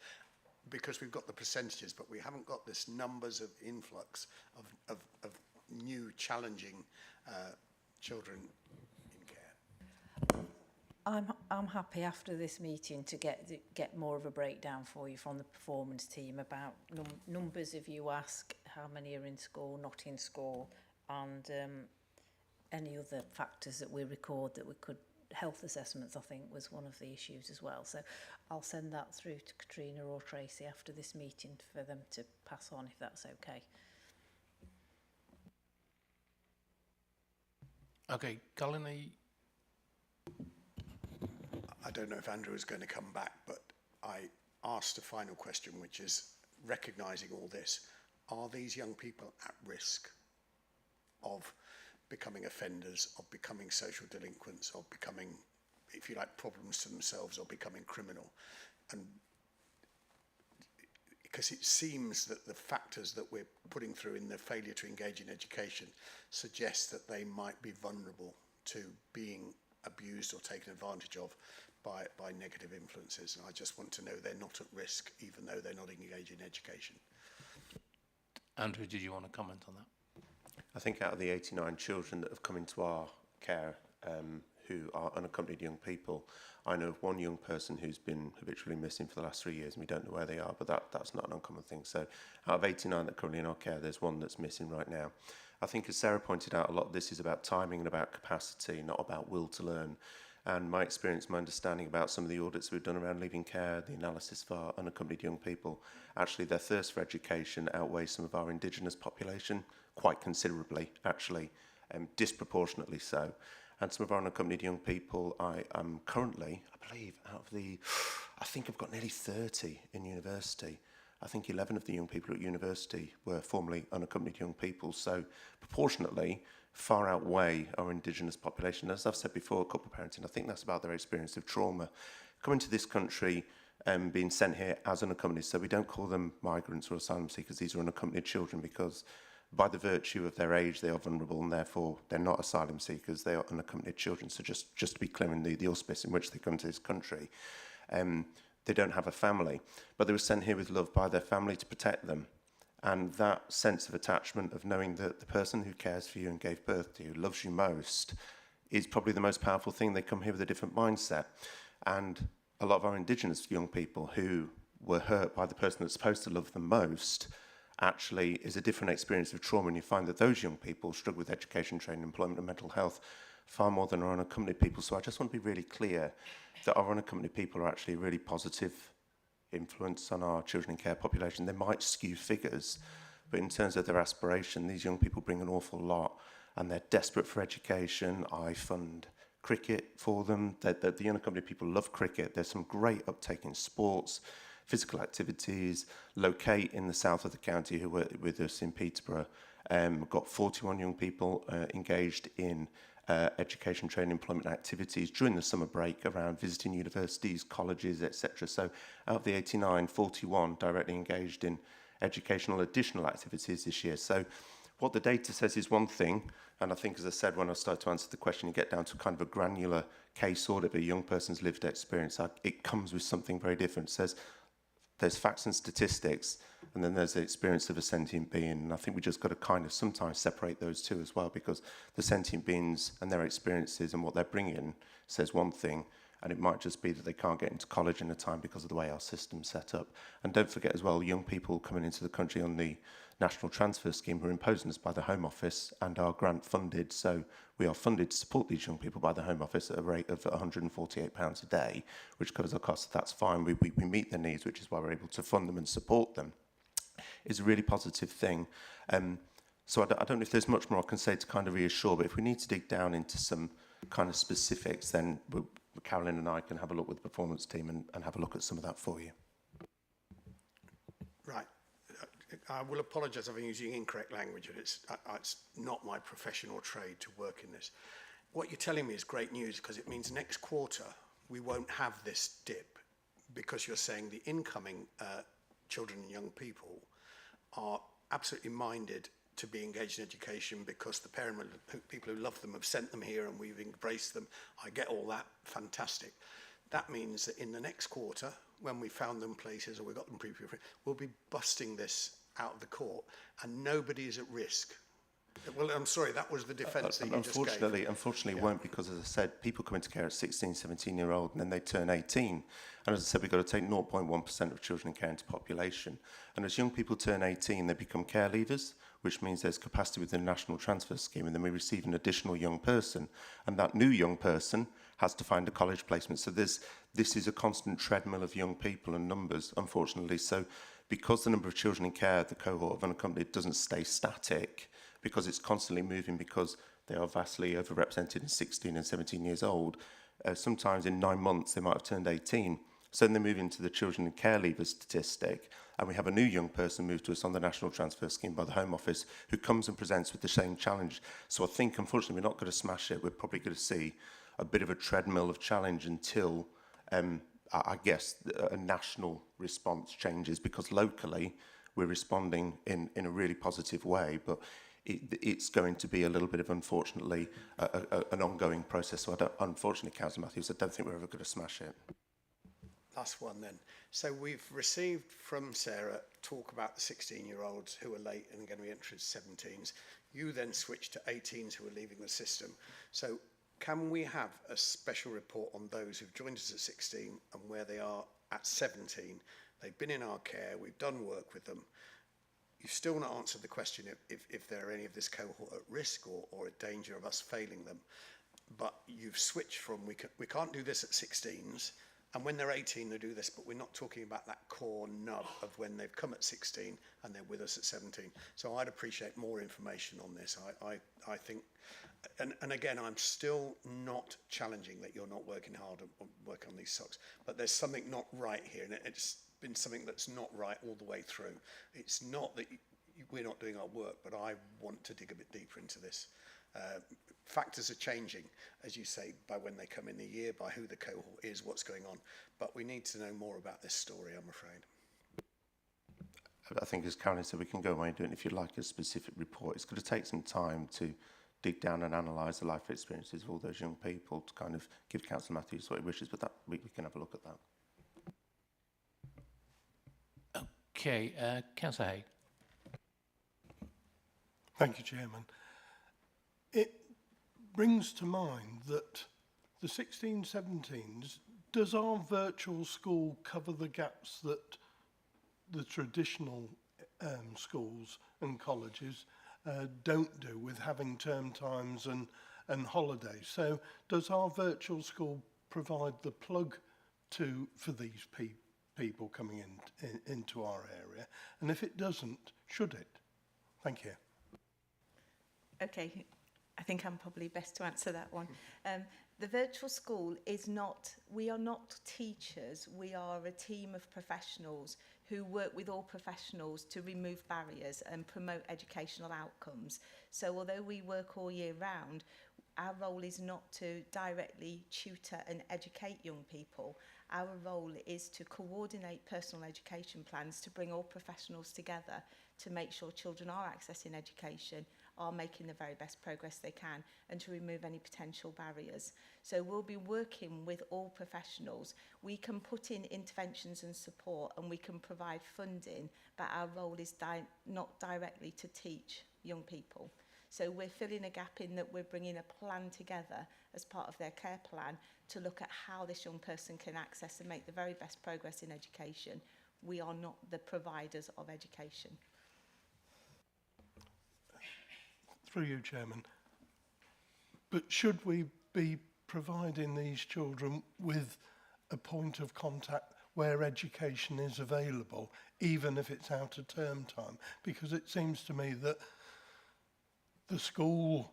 Because we've got the percentages, but we haven't got this numbers of influx of new challenging children in care. I'm happy after this meeting to get more of a breakdown for you from the performance team about numbers if you ask, how many are in school, not in school, and any other factors that we record that we could... Health assessments, I think, was one of the issues as well. So I'll send that through to Katrina or Tracy after this meeting for them to pass on, if that's okay. Okay, Colin, I don't know if Andrew is going to come back, but I asked a final question, which is, recognising all this, are these young people at risk of becoming offenders, of becoming social delinquents, of becoming, if you like, problems to themselves, or becoming criminal? And because it seems that the factors that we're putting through in the failure to engage in education suggest that they might be vulnerable to being abused or taken advantage of by negative influences. And I just want to know they're not at risk, even though they're not engaged in education. Andrew, did you want to comment on that? I think out of the 89 children that have come into our care who are unaccompanied young people, I know of one young person who's been habitually missing for the last 3 years, and we don't know where they are, but that's not an uncommon thing. So out of 89 that are currently in our care, there's one that's missing right now. I think, as Sarah pointed out, a lot of this is about timing and about capacity, not about will to learn. And my experience, my understanding about some of the audits we've done around leaving care, the analysis of our unaccompanied young people, actually their thirst for education outweighs some of our Indigenous population quite considerably, actually, disproportionately so. And some of our unaccompanied young people, I am currently, I believe, out of the, I think I've got nearly 30 in university. I think 11 of the young people at university were formerly unaccompanied young people. So proportionately, far outweigh our Indigenous population. As I've said before, couple parenting, I think that's about their experience of trauma. Coming to this country, being sent here as unaccompanied, so we don't call them migrants or asylum seekers, these are unaccompanied children, because by the virtue of their age, they are vulnerable, and therefore they're not asylum seekers, they are unaccompanied children. So just to be clear in the auspice in which they come to this country, they don't have a family, but they were sent here with love by their family to protect them. And that sense of attachment, of knowing that the person who cares for you and gave birth to you loves you most, is probably the most powerful thing. They come here with a different mindset. And a lot of our Indigenous young people who were hurt by the person that's supposed to love them most actually is a different experience of trauma, and you find that those young people struggle with education, training, employment and mental health far more than our unaccompanied people. So I just want to be really clear that our unaccompanied people are actually a really positive influence on our children in care population. They might skew figures, but in terms of their aspiration, these young people bring an awful lot, and they're desperate for education. I fund cricket for them. The unaccompanied people love cricket. There's some great uptake in sports, physical activities. Locate in the south of the county, who were with us in Peterborough, got 41 young people engaged in education, training, employment activities during the summer break around visiting universities, colleges, etc. So out of the 89, 41 directly engaged in educational additional activities this year. So what the data says is one thing, and I think, as I said, when I start to answer the question, you get down to kind of a granular case audit of a young person's lived experience. It comes with something very different. It says there's facts and statistics, and then there's the experience of a sentient being. And I think we just got to kind of sometimes separate those two as well, because the sentient beings and their experiences and what they're bringing says one thing, and it might just be that they can't get into college in a time because of the way our system's set up. And don't forget as well, young people coming into the country on the National Transfer Scheme were imposed on us by the Home Office and are grant funded. So we are funded to support these young people by the Home Office at a rate of £148 a day, which covers our costs. That's fine. We meet their needs, which is why we're able to fund them and support them. It's a really positive thing. So I don't know if there's much more I can say to kind of reassure, but if we need to dig down into some kind of specifics, then Carolyn and I can have a look with the performance team and have a look at some of that for you. Right. I will apologise if I'm using incorrect language, and it's not my professional trade to work in this. What you're telling me is great news, because it means next quarter we won't have this dip, because you're saying the incoming children and young people are absolutely minded to be engaged in education because the people who love them have sent them here and we've embraced them. I get all that, fantastic. That means that in the next quarter, when we found them places or we got them pre-approved, we'll be busting this out of the court and nobody is at risk. Well, I'm sorry, that was the defence that you just gave. Unfortunately, it won't, because, as I said, people come into care at 16, 17-year-old, and then they turn 18. And as I said, we've got to take 0.1% of children in care into population. And as young people turn 18, they become care leavers, which means there's capacity within the National Transfer Scheme, and then we receive an additional young person. And that new young person has to find a college placement. So this is a constant treadmill of young people and numbers, unfortunately. So because the number of children in care, the cohort of unaccompanied, doesn't stay static, because it's constantly moving, because they are vastly overrepresented in 16 and 17 years old. Sometimes in 9 months, they might have turned 18. So then they move into the children in care leavers statistic, and we have a new young person moved to us on the National Transfer Scheme by the Home Office who comes and presents with the same challenge. So I think, unfortunately, we're not going to smash it. We're probably going to see a bit of a treadmill of challenge until, I guess, a national response changes, because locally we're responding in a really positive way, but it's going to be a little bit of, unfortunately, an ongoing process. So unfortunately, Councillor Matthews, I don't think we're ever going to smash it. Last one then. So we've received from Sarah talk about the 16-year-olds who are late and are going to be entering 17s. You then switched to 18s who are leaving the system. So can we have a special report on those who've joined us at 16 and where they are at 17? They've been in our care, we've done work with them. You've still not answered the question if there are any of this cohort at risk or at danger of us failing them. But you've switched from we can't do this at 16s, and when they're 18 they do this, but we're not talking about that core nub of when they've come at 16 and they're with us at 17. So I'd appreciate more information on this. I think, and again, I'm still not challenging that you're not working hard on work on these socks, but there's something not right here, and it's been something that's not right all the way through. It's not that we're not doing our work, but I want to dig a bit deeper into this. Factors are changing, as you say, by when they come in the year, by who the cohort is, what's going on. But we need to know more about this story, I'm afraid. I think, as Caroline said, we can go away and do it. If you'd like a specific report, it's going to take some time to dig down and analyse the life experiences of all those young people to kind of give Councillor Matthews what he wishes, but that we can have a look at that. Okay, Councillor Hay. Thank you, Chairman. It brings to mind that the 16-17s, does our virtual school cover the gaps that the traditional schools and colleges don't do, with having term times and holidays? So does our virtual school provide the plug for these people coming into our area? And if it doesn't, should it? Thank you. Okay, I think I'm probably best to answer that one. The virtual school is not, we are not teachers, we are a team of professionals who work with all professionals to remove barriers and promote educational outcomes. So although we work all year round, our role is not to directly tutor and educate young people. Our role is to coordinate personal education plans to bring all professionals together to make sure children are accessing education, are making the very best progress they can, and to remove any potential barriers. So we'll be working with all professionals. We can put in interventions and support, and we can provide funding, but our role is not directly to teach young people. So we're filling a gap in that we're bringing a plan together as part of their care plan to look at how this young person can access and make the very best progress in education. We are not the providers of education. Through you, Chairman. But should we be providing these children with a point of contact where education is available, even if it's out of term time? Because it seems to me that the school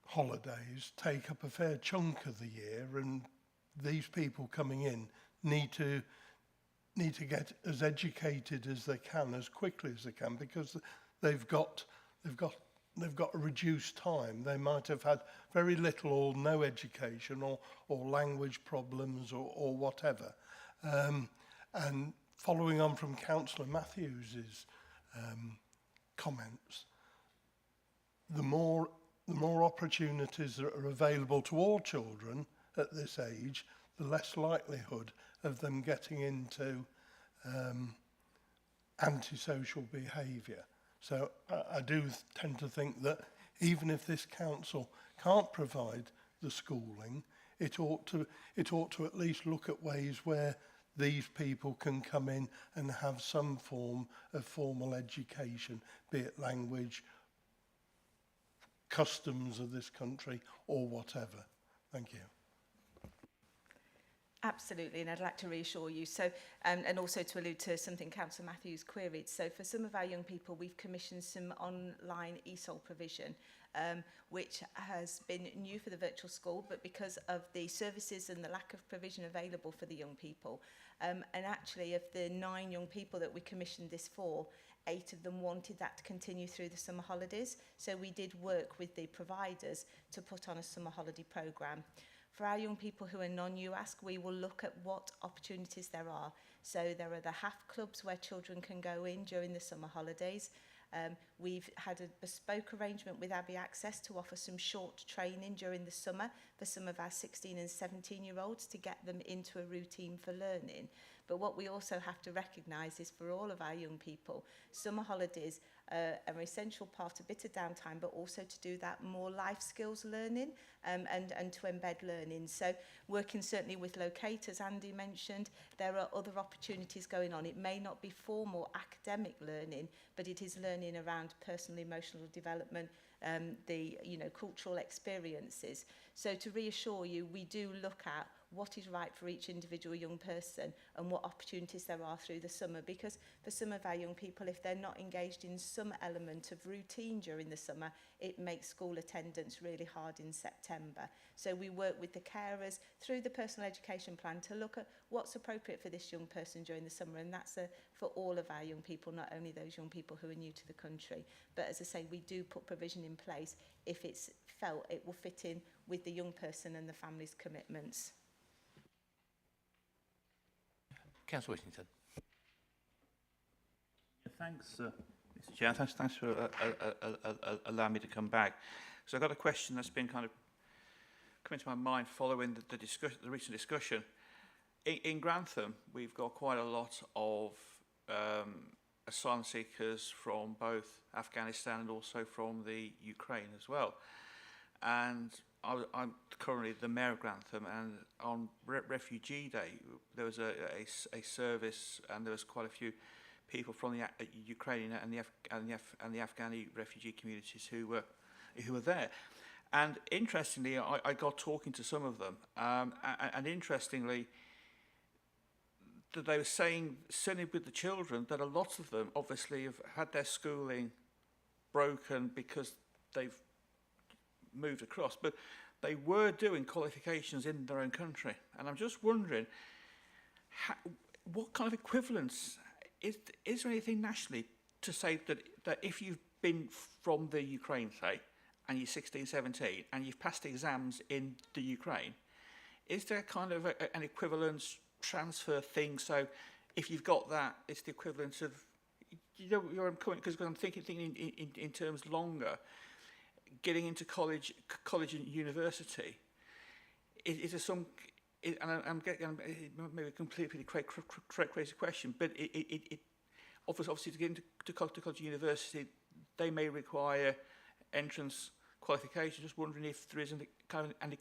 holidays take up a fair chunk of the year, and these people coming in need to get as educated as they can, as quickly as they can, because they've got a reduced time. They might have had very little or no education, or language problems, or whatever. And following on from Councillor Matthews's comments, the more opportunities that are available to all children at this age, the less likelihood of them getting into antisocial behaviour. So I do tend to think that even if this council can't provide the schooling, it ought to at least look at ways where these people can come in and have some form of formal education, be it language, customs of this country, or whatever. Thank you. Absolutely, and I'd like to reassure you. So, and also to allude to something Councillor Matthews queried. So, for some of our young people, we've commissioned some online ESOL provision, which has been new for the virtual school, but because of the services and the lack of provision available for the young people, and actually of the 9 young people that we commissioned this for, 8 of them wanted that to continue through the summer holidays. So we did work with the providers to put on a summer holiday programme. For our young people who are non-UASC, we will look at what opportunities there are. So there are the HAF clubs where children can go in during the summer holidays. We've had a bespoke arrangement with Abbey Access to offer some short training during the summer for some of our 16 and 17-year-olds to get them into a routine for learning. But what we also have to recognise is for all of our young people, summer holidays are an essential part, a bit of downtime, but also to do that more life skills learning and to embed learning. So working certainly with locators, Andy mentioned, there are other opportunities going on. It may not be formal academic learning, but it is learning around personal emotional development, the cultural experiences. So to reassure you, we do look at what is right for each individual young person and what opportunities there are through the summer, because for some of our young people, if they're not engaged in some element of routine during the summer, it makes school attendance really hard in September. So we work with the carers through the personal education plan to look at what's appropriate for this young person during the summer, and that's for all of our young people, not only those young people who are new to the country. But as I say, we do put provision in place if it's felt it will fit in with the young person and the family's commitments. Councillor Whittington. Thanks, Mr. Chair. Thanks for allowing me to come back. So I've got a question that's been kind of come into my mind following the recent discussion. In Grantham, we've got quite a lot of asylum seekers from both Afghanistan and also from the Ukraine as well. And I'm currently the Mayor of Grantham, and on Refugee Day there was a service, and there was quite a few people from the Ukrainian and the Afghani refugee communities who were there. And interestingly, I got talking to some of them, and interestingly, that they were saying, certainly with the children, that a lot of them obviously have had their schooling broken because they've moved across, but they were doing qualifications in their own country. And I'm just wondering, what kind of equivalence, is there anything nationally to say that if you've been from the Ukraine, say, and you're 16, 17, and you've passed exams in the Ukraine, is there kind of an equivalence transfer thing? So if you've got that, it's the equivalent of, you know, where I'm coming, because I'm thinking in terms longer, getting into college and university. Is there some, and I'm getting maybe a completely crazy question, but it obviously to get into college and university, they may require entrance qualification. Just wondering if there is kind of an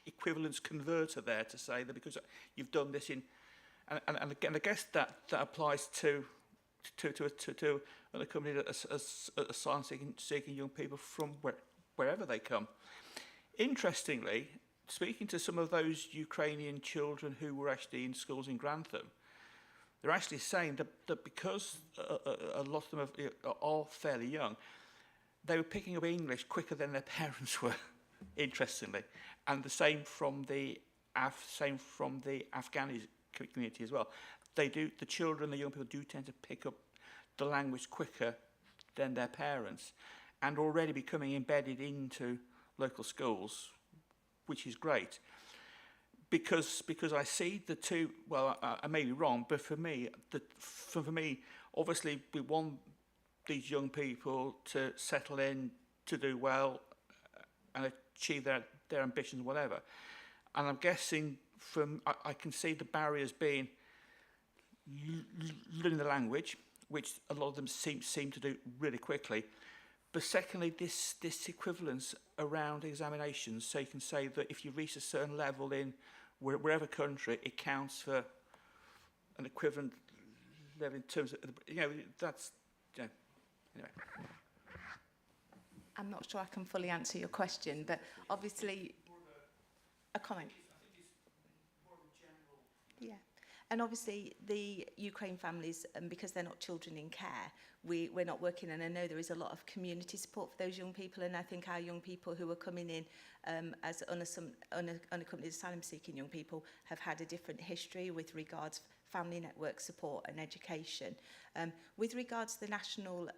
equivalence converter there to say that because you've done this in, and again, I guess that applies to a company that asylum seeking young people from wherever they come. Interestingly, speaking to some of those Ukrainian children who were actually in schools in Grantham, they're actually saying that because a lot of them are fairly young, they were picking up English quicker than their parents were, interestingly. And the same from the Afghani community as well. The children, the young people do tend to pick up the language quicker than their parents, and already becoming embedded into local schools, which is great. Because I see the two, well, I may be wrong, but for me, obviously we want these young people to settle in, to do well, and achieve their ambitions, whatever. And I'm guessing I can see the barriers being learning the language, which a lot of them seem to do really quickly. But secondly, this equivalence around examinations, so you can say that if you reach a certain level in wherever country, it counts for an equivalent level in terms of, that's, anyway. I'm not sure I can fully answer your question, but obviously, a comment. Yeah. And obviously the Ukraine families, because they're not children in care, we're not working, and I know there is a lot of community support for those young people, and I think our young people who are coming in as unaccompanied asylum seeking young people have had a different history with regards family network support and education. With regards to the national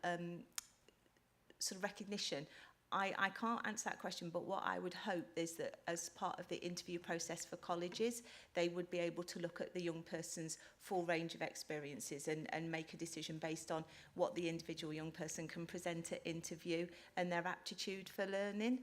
sort of recognition, I can't answer that question, but what I would hope is that as part of the interview process for colleges, they would be able to look at the young person's full range of experiences and make a decision based on what the individual young person can present at interview and their aptitude for learning.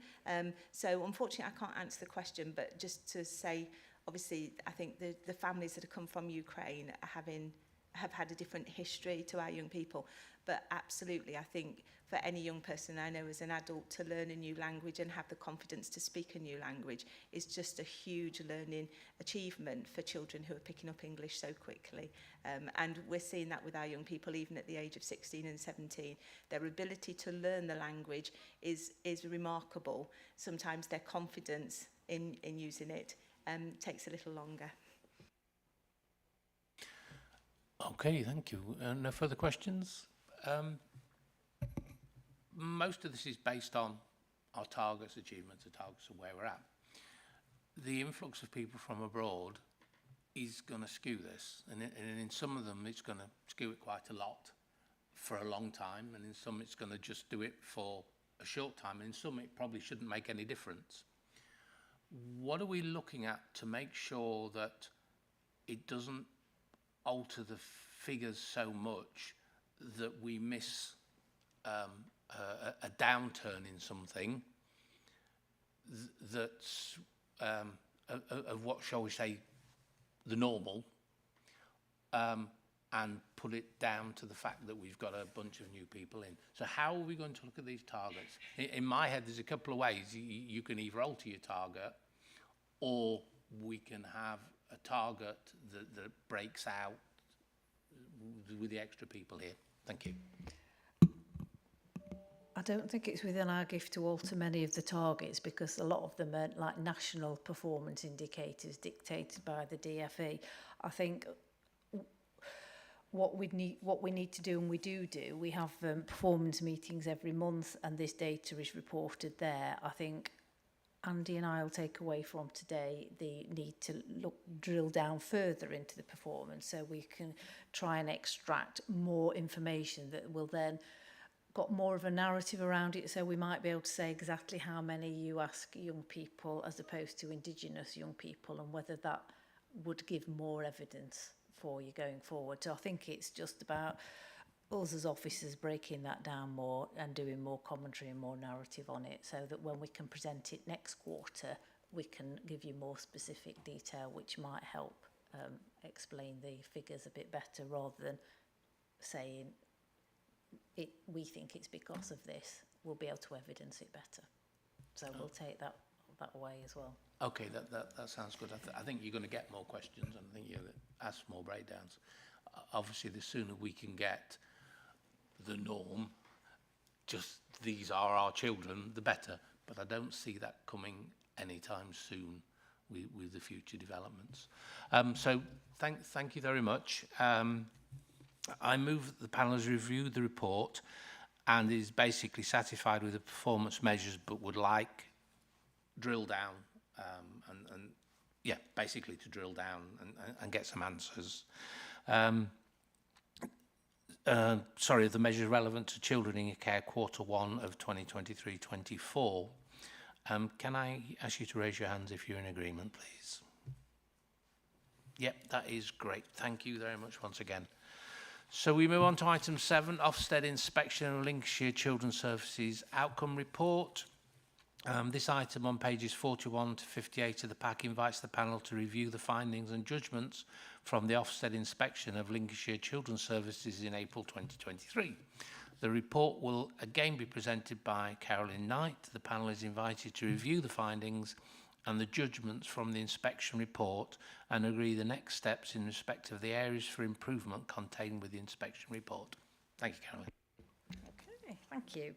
So unfortunately, I can't answer the question, but just to say, obviously, I think the families that have come from Ukraine have had a different history to our young people. But absolutely, I think for any young person I know as an adult to learn a new language and have the confidence to speak a new language is just a huge learning achievement for children who are picking up English so quickly. And we're seeing that with our young people, even at the age of 16 and 17. Their ability to learn the language is remarkable. Sometimes their confidence in using it takes a little longer. Okay, thank you. No further questions? Most of this is based on our targets, achievements, the targets of where we're at. The influx of people from abroad is going to skew this, and in some of them it's going to skew it quite a lot for a long time, and in some it's going to just do it for a short time, and in some it probably shouldn't make any difference. What are we looking at to make sure that it doesn't alter the figures so much that we miss a downturn in something that's of what, shall we say, the normal, and put it down to the fact that we've got a bunch of new people in. So how are we going to look at these targets? In my head, there's a couple of ways. You can either alter your target, or we can have a target that breaks out with the extra people here. Thank you. I don't think it's within our gift to alter many of the targets, because a lot of them are like national performance indicators dictated by the DFE. I think what we need to do, and we do, we have performance meetings every month, and this data is reported there. I think Andy and I will take away from today the need to drill down further into the performance, so we can try and extract more information that will then got more of a narrative around it, so we might be able to say exactly how many you ask young people as opposed to Indigenous young people, and whether that would give more evidence for you going forward. So I think it's just about us as officers breaking that down more and doing more commentary and more narrative on it, so that when we can present it next quarter, we can give you more specific detail, which might help explain the figures a bit better, rather than saying we think it's because of this. We'll be able to evidence it better. So we'll take that away as well. Okay, that sounds good. I think you're going to get more questions, and I think you'll ask more breakdowns. Obviously, the sooner we can get the norm, just these are our children, the better. But I don't see that coming anytime soon with the future developments. So thank you very much. I move that the panel has reviewed the report and is basically satisfied with the performance measures, but would like drill down and yeah, basically to drill down and get some answers. Sorry, the measures relevant to children in care Q1 of 2023-24. Can I ask you to raise your hands if you're in agreement, please? Yep, that is great. Thank you very much once again. So we move on to item 7, Ofsted Inspection of Lincolnshire Children's Services Outcome Report. This item on pages 41 to 58 of the pack invites the panel to review the findings and judgments from the Ofsted Inspection of Lincolnshire Children's Services in April 2023. The report will again be presented by Carolyn Knight. The panel is invited to review the findings and the judgments from the inspection report and agree the next steps in respect of the areas for improvement contained with the inspection report. Thank you, Carolyn. Okay, thank you.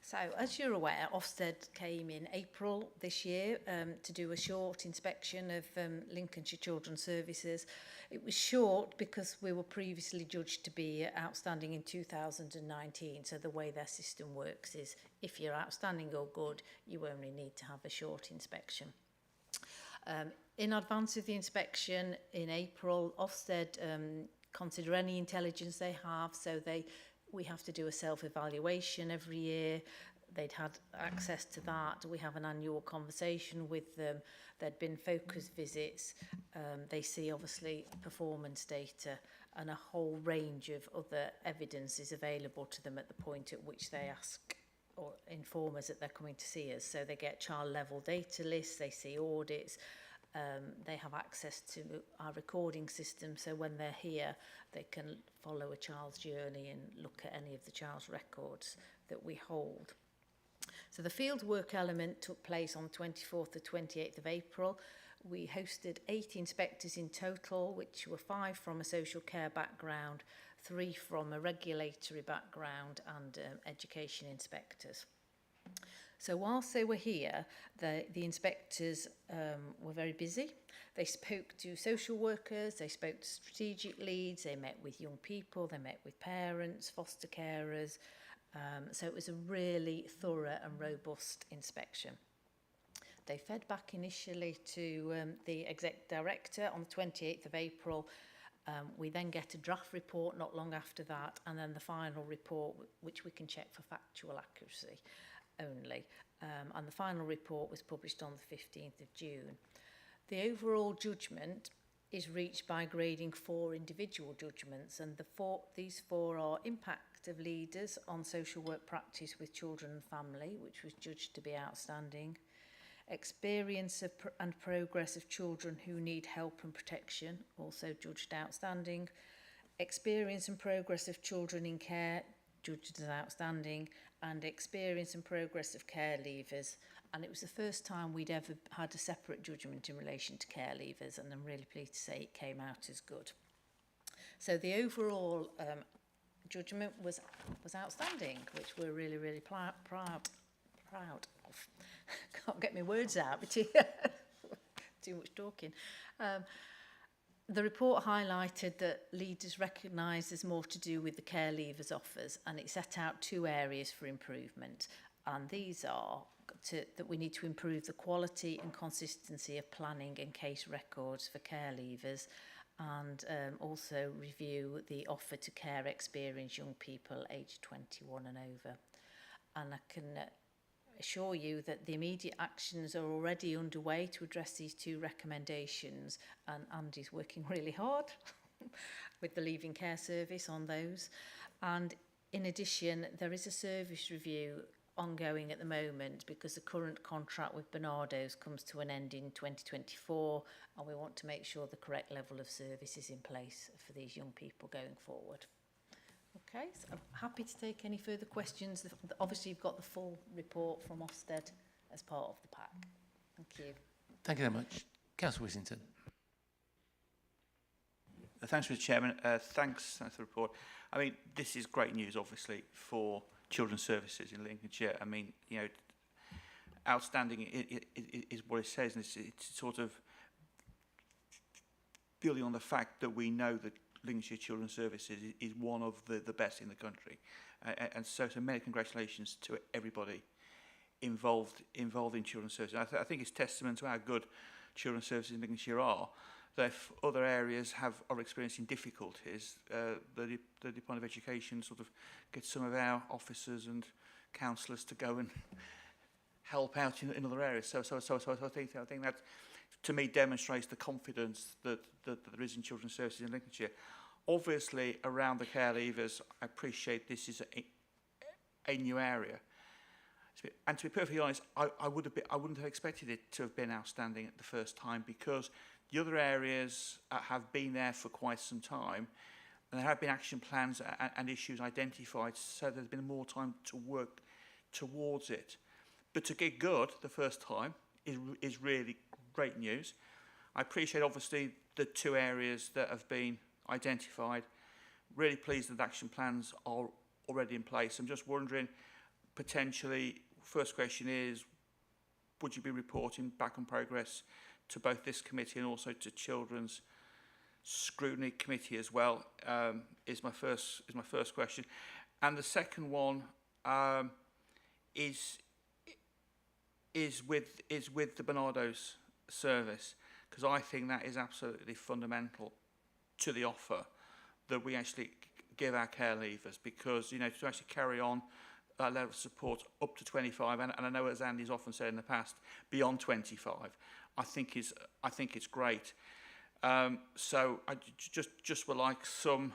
So, as you're aware, Ofsted came in April this year to do a short inspection of Lincolnshire Children's Services. It was short because we were previously judged to be outstanding in 2019. So the way their system works is if you're outstanding or good, you only need to have a short inspection. In advance of the inspection in April, Ofsted consider any intelligence they have, so we have to do a self-evaluation every year. They'd had access to that. We have an annual conversation with them. There'd been focus visits. They see, obviously, performance data, and a whole range of other evidence is available to them at the point at which they ask or inform us that they're coming to see us. So they get child-level data lists, they see audits, they have access to our recording system, so when they're here they can follow a child's journey and look at any of the child's records that we hold. So the field work element took place on the 24th to 28th of April. We hosted 8 inspectors in total, which were 5 from a social care background, 3 from a regulatory background, and education inspectors. So whilst they were here, the inspectors were very busy. They spoke to social workers, they spoke to strategic leads, they met with young people, they met with parents, foster carers. So it was a really thorough and robust inspection. They fed back initially to the exec director on the 28th of April. We then get a draft report not long after that, and then the final report, which we can check for factual accuracy only. And the final report was published on the 15th of June. The overall judgment is reached by grading 4 individual judgments, and these 4 are impact of leaders on social work practice with children and family, which was judged to be outstanding, experience of and progress of children who need help and protection, also judged outstanding, experience and progress of children in care judged as outstanding, and experience and progress of care leavers. And it was the first time we'd ever had a separate judgment in relation to care leavers, and I'm really pleased to say it came out as good. So the overall judgment was outstanding, which we're really, really proud of. Can't get my words out, but too much talking. The report highlighted that leaders recognise there's more to do with the care leavers offers, and it set out 2 areas for improvement. And these are that we need to improve the quality and consistency of planning and case records for care leavers, and also review the offer to care experienced young people aged 21 and over. And I can assure you that the immediate actions are already underway to address these 2 recommendations, and Andy's working really hard with the Leaving Care Service on those. And in addition, there is a service review ongoing at the moment because the current contract with Bernardo's comes to an end in 2024, and we want to make sure the correct level of service is in place for these young people going forward. Okay, so I'm happy to take any further questions. Obviously, you've got the full report from Ofsted as part of the pack. Thank you. Thank you very much. Councillor Whittington. Thanks, Mr. Chairman. Thanks for the report. I mean, this is great news, obviously, for children's services in Lincolnshire. I mean, you know, outstanding is what it says, and it's sort of building on the fact that we know that Lincolnshire Children's Services is one of the best in the country, and so many congratulations to everybody involved in children's services. I think it's testament to how good children's services in Lincolnshire are, that if other areas are experiencing difficulties, the Department of Education sort of gets some of our officers and counsellors to go and help out in other areas. So I think that, to me, demonstrates the confidence that there is in children's services in Lincolnshire. Obviously, around the care leavers, I appreciate this is a new area. And to be perfectly honest, I wouldn't have expected it to have been outstanding at the first time, because the other areas have been there for quite some time, and there have been action plans and issues identified, so there's been more time to work towards it. But to get good the first time is really great news. I appreciate, obviously, the 2 areas that have been identified. Really pleased that action plans are already in place. I'm just wondering, potentially, first question is, would you be reporting back on progress to both this committee and also to Children's Scrutiny Committee as well? Is my first question. And the second one is with the Bernardo's service, because I think that is absolutely fundamental to the offer that we actually give our care leavers, because, you know, to actually carry on that level of support up to 25, and I know, as Andy's often said in the past, beyond 25, I think it's great. So I just would like some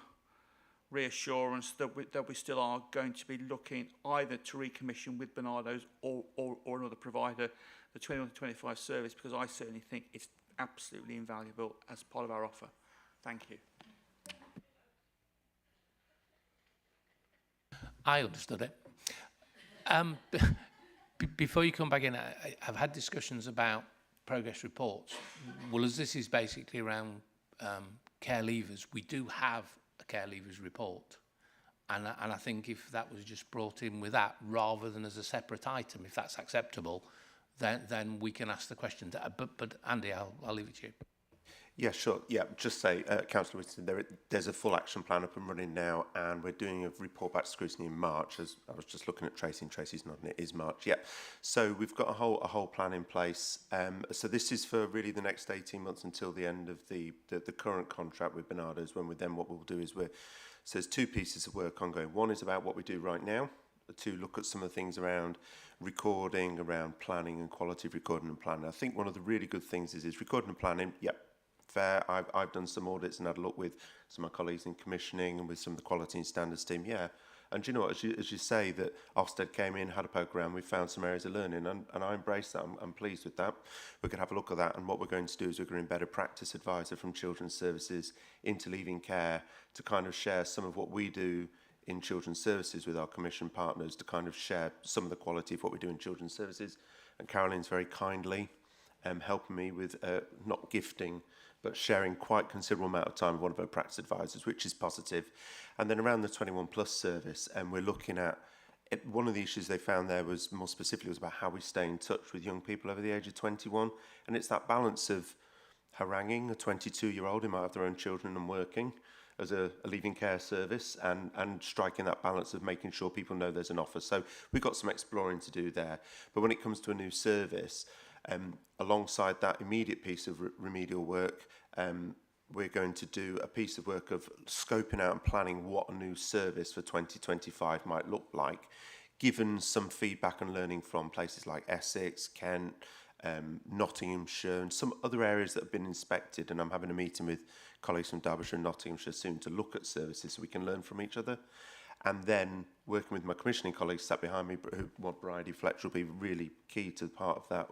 reassurance that we still are going to be looking either to recommission with Bernardo's or another provider the 21-25 service, because I certainly think it's absolutely invaluable as part of our offer. Thank you. I understood it. Before you come back in, I've had discussions about progress reports. Well, as this is basically around care leavers, we do have a care leavers report. And I think if that was just brought in with that, rather than as a separate item, if that's acceptable, then we can ask the question. But Andy, I'll leave it to you. Yeah, sure. Yeah, just say, Councillor Whittington, there's a full action plan up and running now, and we're doing a report back to scrutiny in March. As I was just looking at Tracy, and Tracy's nodding, it is March. Yeah. So we've got a whole plan in place. So this is for really the next 18 months until the end of the current contract with Bernardo's. What we'll do is so there's 2 pieces of work ongoing. One is about what we do right now, to look at some of the things around recording, around planning and quality of recording and planning. I think one of the really good things is recording and planning. Yep. Fair. I've done some audits and had a look with some of my colleagues in commissioning and with some of the quality and standards team. Yeah, And do you know what, as you say, that Ofsted came in, had a poke around, we found some areas of learning, and I embrace that. I'm pleased with that. We're going to have a look at that, and what we're going to do is we're going to embed a practice advisor from Children's Services into Leaving Care to kind of share some of what we do in Children's Services with our commission partners, to kind of share some of the quality of what we do in Children's Services. And Caroline's very kindly helping me with not gifting, but sharing quite considerable amount of time with one of our practice advisors, which is positive. And then around the 21 plus service, and we're looking at one of the issues they found there was more specifically was about how we stay in touch with young people over the age of 21. And it's that balance of haranguing a 22-year-old who might have their own children and working as a Leaving Care service, and striking that balance of making sure people know there's an offer. So we've got some exploring to do there. But when it comes to a new service, alongside that immediate piece of remedial work, we're going to do a piece of work of scoping out and planning what a new service for 2025 might look like, given some feedback and learning from places like Essex, Kent, Nottinghamshire, and some other areas that have been inspected. And I'm having a meeting with colleagues from Derbyshire and Nottinghamshire soon to look at services so we can learn from each other. And then working with my commissioning colleagues sat behind me, who want Bridie Fletcher will be really key to part of that,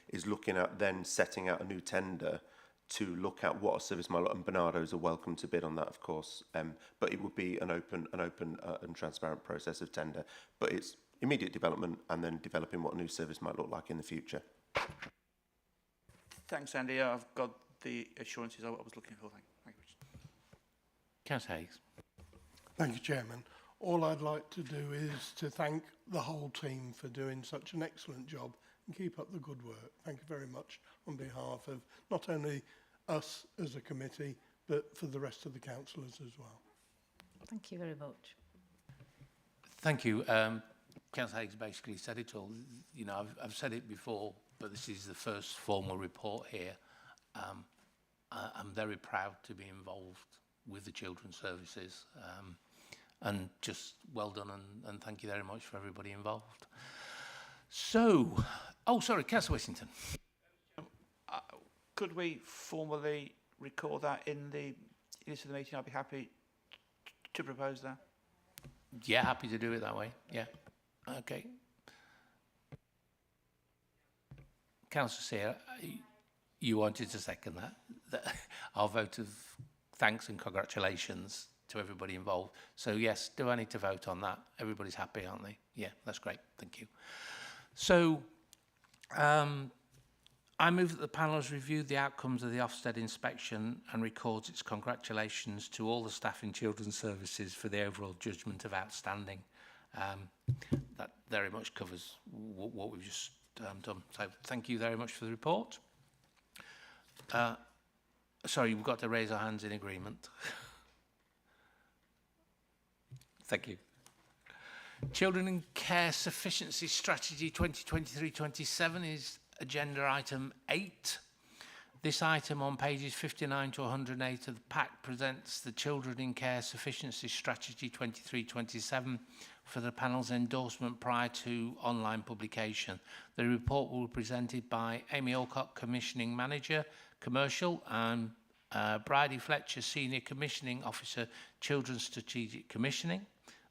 is looking at then setting out a new tender to look at what a service might look, and Bernardo's are welcome to bid on that, of course. But it would be an open and transparent process of tender. But it's immediate development and then developing what a new service might look like in the future. Thanks, Andy. I've got the assurances I was looking for. Thank you. Councillor Hayes. Thank you, Chairman. All I'd like to do is to thank the whole team for doing such an excellent job and keep up the good work. Thank you very much on behalf of not only us as a committee, but for the rest of the councillors as well. Thank you very much. Thank you. Councillor Hayes basically said it all. You know, I've said it before, but this is the first formal report here. I'm very proud to be involved with the Children's Services, and just well done, and thank you very much for everybody involved. So, sorry, Councillor Whittington. Could we formally record that in the minutes of the meeting? I'd be happy to propose that. Yeah, happy to do it that way. Yeah. Okay. Councillor Sear, you wanted to second that. Our vote of thanks and congratulations to everybody involved. So yes, do I need to vote on that? Everybody's happy, aren't they? Yeah, that's great. Thank you. So I move that the panel has reviewed the outcomes of the Ofsted inspection and records its congratulations to all the staff in Children's Services for the overall judgment of outstanding. That very much covers what we've just done. So thank you very much for the report. Sorry, we've got to raise our hands in agreement. Thank you. Children in Care Sufficiency Strategy 2023-27 is agenda item 8. This item on pages 59 to 108 of the pack presents the Children in Care Sufficiency Strategy 23-27 for the panel's endorsement prior to online publication. The report will be presented by Amy Alcott, Commissioning Manager, Commercial, and Bridie Fletcher, Senior Commissioning Officer, Children's Strategic Commissioning.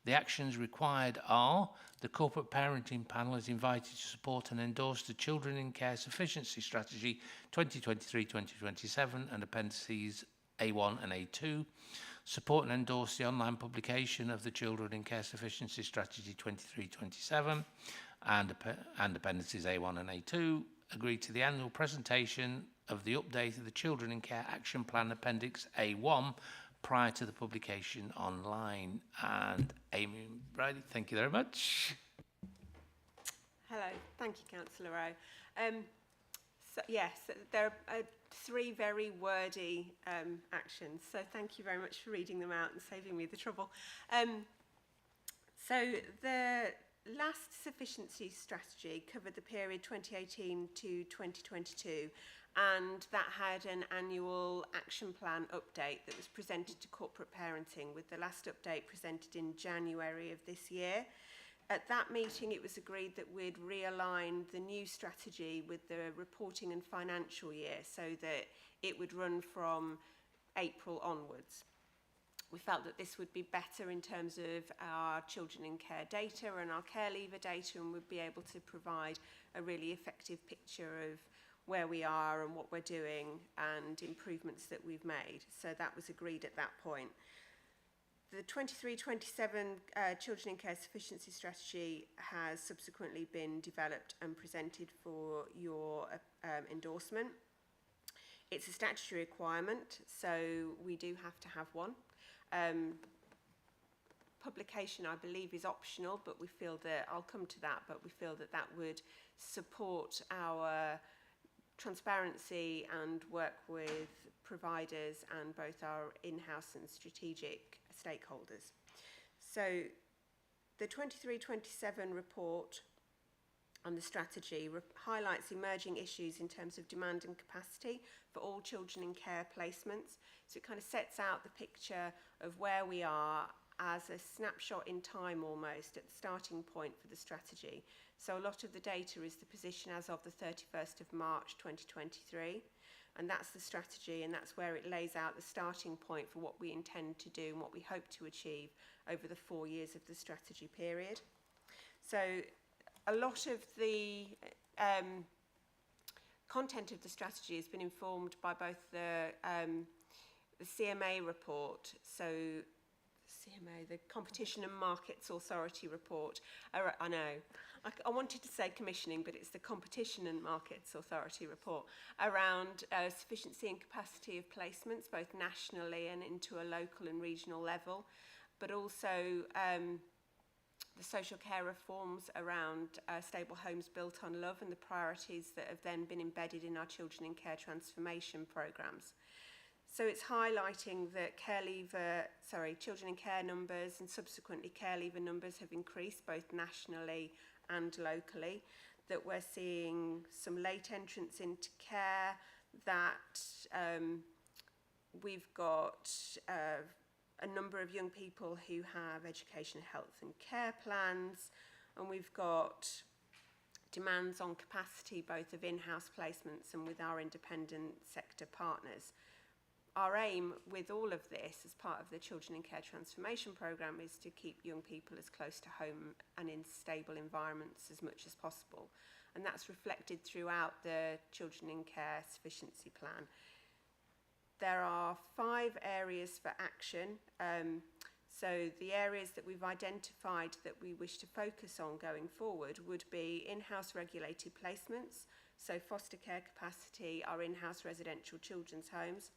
The actions required are: the Corporate Parenting Panel is invited to support and endorse the Children in Care Sufficiency Strategy 2023-2027 and appendices A1 and A2. Support and endorse the online publication of the Children in Care Sufficiency Strategy 23-27 and appendices A1 and A2. Agree to the annual presentation of the update of the Children in Care Action Plan Appendix A1 prior to the publication online. And Amy and Bridie, thank you very much. Hello, thank you, Councillor Rowe. So, yes, there are 3 very wordy actions, so thank you very much for reading them out and saving me the trouble. So the last sufficiency strategy covered the period 2018 to 2022, and that had an annual action plan update that was presented to corporate parenting, with the last update presented in January of this year. At that meeting, it was agreed that we'd realign the new strategy with the reporting and financial year so that it would run from April onwards. we felt that this would be better in terms of our children in care data and our care leaver data, and would be able to provide a really effective picture of where we are and what we're doing and improvements that we've made. So that was agreed at that point. The 23-27 Children in Care Sufficiency Strategy has subsequently been developed and presented for your endorsement. It's a statutory requirement, so we do have to have one. Publication, I believe, is optional, but we feel that, I'll come to that, but we feel that that would support our transparency and work with providers and both our in-house and strategic stakeholders. So the 23-27 report on the strategy highlights emerging issues in terms of demand and capacity for all children in care placements. So it kind of sets out the picture of where we are as a snapshot in time almost at the starting point for the strategy. So a lot of the data is the position as of the 31st of March 2023, and that's the strategy, and that's where it lays out the starting point for what we intend to do and what we hope to achieve over the 4 years of the strategy period. So a lot of the content of the strategy has been informed by both the CMA report, so CMA, the Competition and Markets Authority report. I know, I wanted to say commissioning, but it's the Competition and Markets Authority report around sufficiency and capacity of placements, both nationally and into a local and regional level, but also the social care reforms around stable homes built on love and the priorities that have then been embedded in our children in care transformation programmes. So it's highlighting that children in care numbers and subsequently care leaver numbers have increased both nationally and locally, that we're seeing some late entrance into care, that we've got a number of young people who have education, health and care plans, and we've got demands on capacity both of in-house placements and with our independent sector partners. Our aim with all of this as part of the Children in Care Transformation Programme is to keep young people as close to home and in stable environments as much as possible. And that's reflected throughout the Children in Care Sufficiency Plan. There are 5 areas for action. So the areas that we've identified that we wish to focus on going forward would be in-house regulated placements, so foster care capacity, our in-house residential children's homes,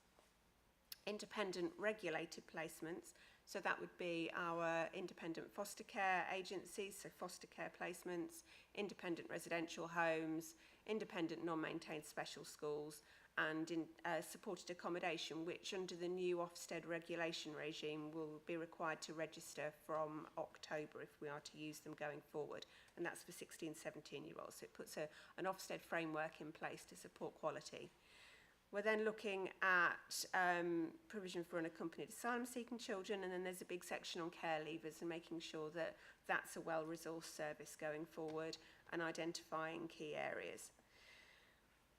independent regulated placements, so that would be our independent foster care agencies, so foster care placements, independent residential homes, independent non-maintained special schools, and in supported accommodation, which under the new Ofsted regulation regime will be required to register from October if we are to use them going forward, and that's for 16, 17-year-olds. So it puts an Ofsted framework in place to support quality. We're then looking at provision for unaccompanied asylum-seeking children, and then there's a big section on care leavers and making sure that that's a well-resourced service going forward and identifying key areas.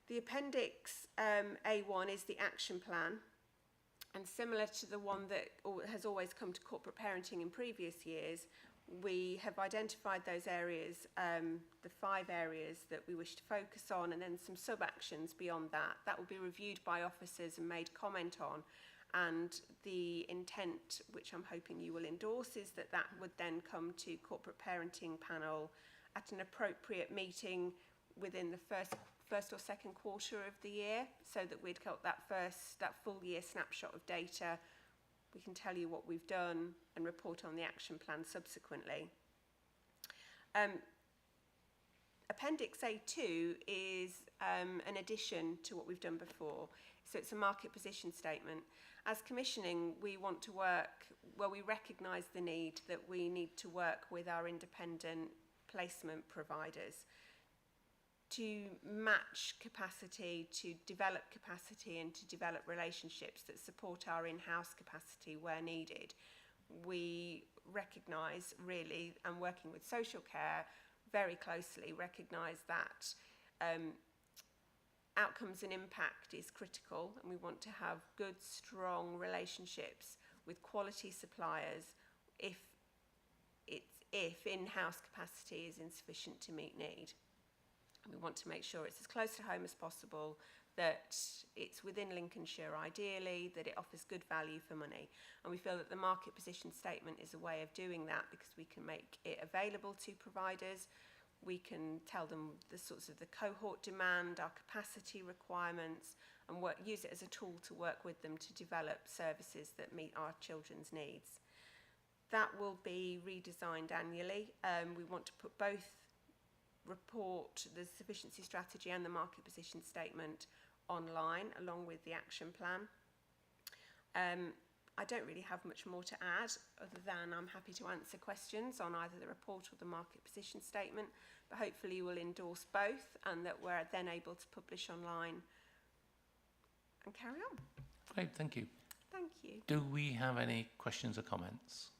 The Appendix A1 is the action plan, and similar to the one that has always come to corporate parenting in previous years, we have identified those areas, the 5 areas that we wish to focus on, and then some sub-actions beyond that. That will be reviewed by officers and made comment on, and the intent, which I'm hoping you will endorse, is that that would then come to corporate parenting panel at an appropriate meeting within the first or second quarter of the year, so that we'd got that full year snapshot of data. We can tell you what we've done and report on the action plan subsequently. Appendix A2 is an addition to what we've done before. So it's a market position statement. As commissioning, we want to work, well, we recognise the need that we need to work with our independent placement providers to match capacity, to develop capacity and to develop relationships that support our in-house capacity where needed. We recognise really, and working with social care very closely, recognise that outcomes and impact is critical, and we want to have good, strong relationships with quality suppliers if in-house capacity is insufficient to meet need. And we want to make sure it's as close to home as possible, that it's within Lincolnshire ideally, that it offers good value for money. And we feel that the market position statement is a way of doing that, because we can make it available to providers. We can tell them the sorts of the cohort demand, our capacity requirements, and use it as a tool to work with them to develop services that meet our children's needs. That will be redesigned annually. We want to put both report, the sufficiency strategy and the market position statement online along with the action plan. I don't really have much more to add other than I'm happy to answer questions on either the report or the market position statement, but hopefully you will endorse both and that we're then able to publish online and carry on. Great, thank you. Thank you. Do we have any questions or comments?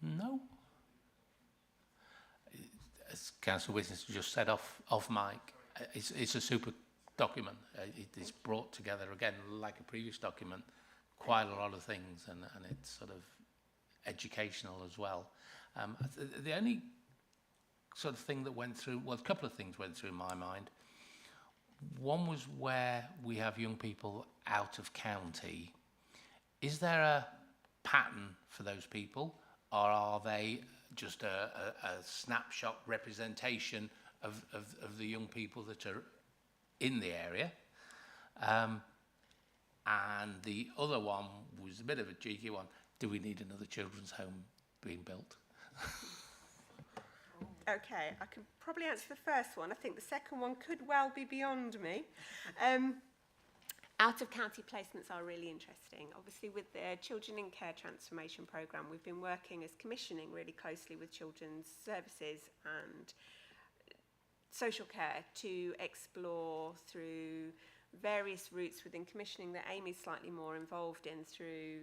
No? As Councillor Witness just said off mic, it's a super document. It's brought together, again, like a previous document, quite a lot of things, and it's sort of educational as well. The only sort of thing that went through, well, a couple of things went through my mind. One was where we have young people out of county. Is there a pattern for those people, or are they just a snapshot representation of the young people that are in the area? And the other one was a bit of a cheeky one. Do we need another children's home being built? Okay, I can probably answer the first one. I think the second one could well be beyond me. Out-of-county placements are really interesting. Obviously, with the Children in Care Transformation Programme, we've been working as commissioning really closely with children's services and social care to explore through various routes within commissioning that Amy's slightly more involved in through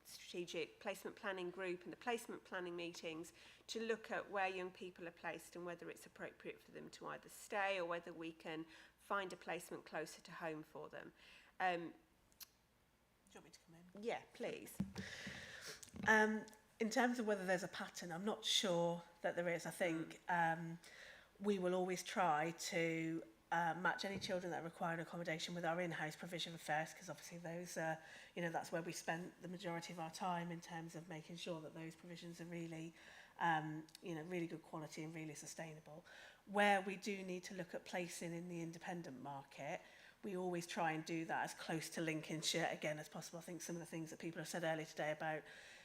strategic placement planning group and the placement planning meetings, to look at where young people are placed and whether it's appropriate for them to either stay or whether we can find a placement closer to home for them. Do you want me to come in? Yeah, please. In terms of whether there's a pattern, I'm not sure that there is. I think we will always try to match any children that require an accommodation with our in-house provision first, because obviously those are, that's where we spend the majority of our time in terms of making sure that those provisions are really, really good quality and really sustainable. Where we do need to look at placing in the independent market, we always try and do that as close to Lincolnshire again as possible. I think some of the things that people have said earlier today about,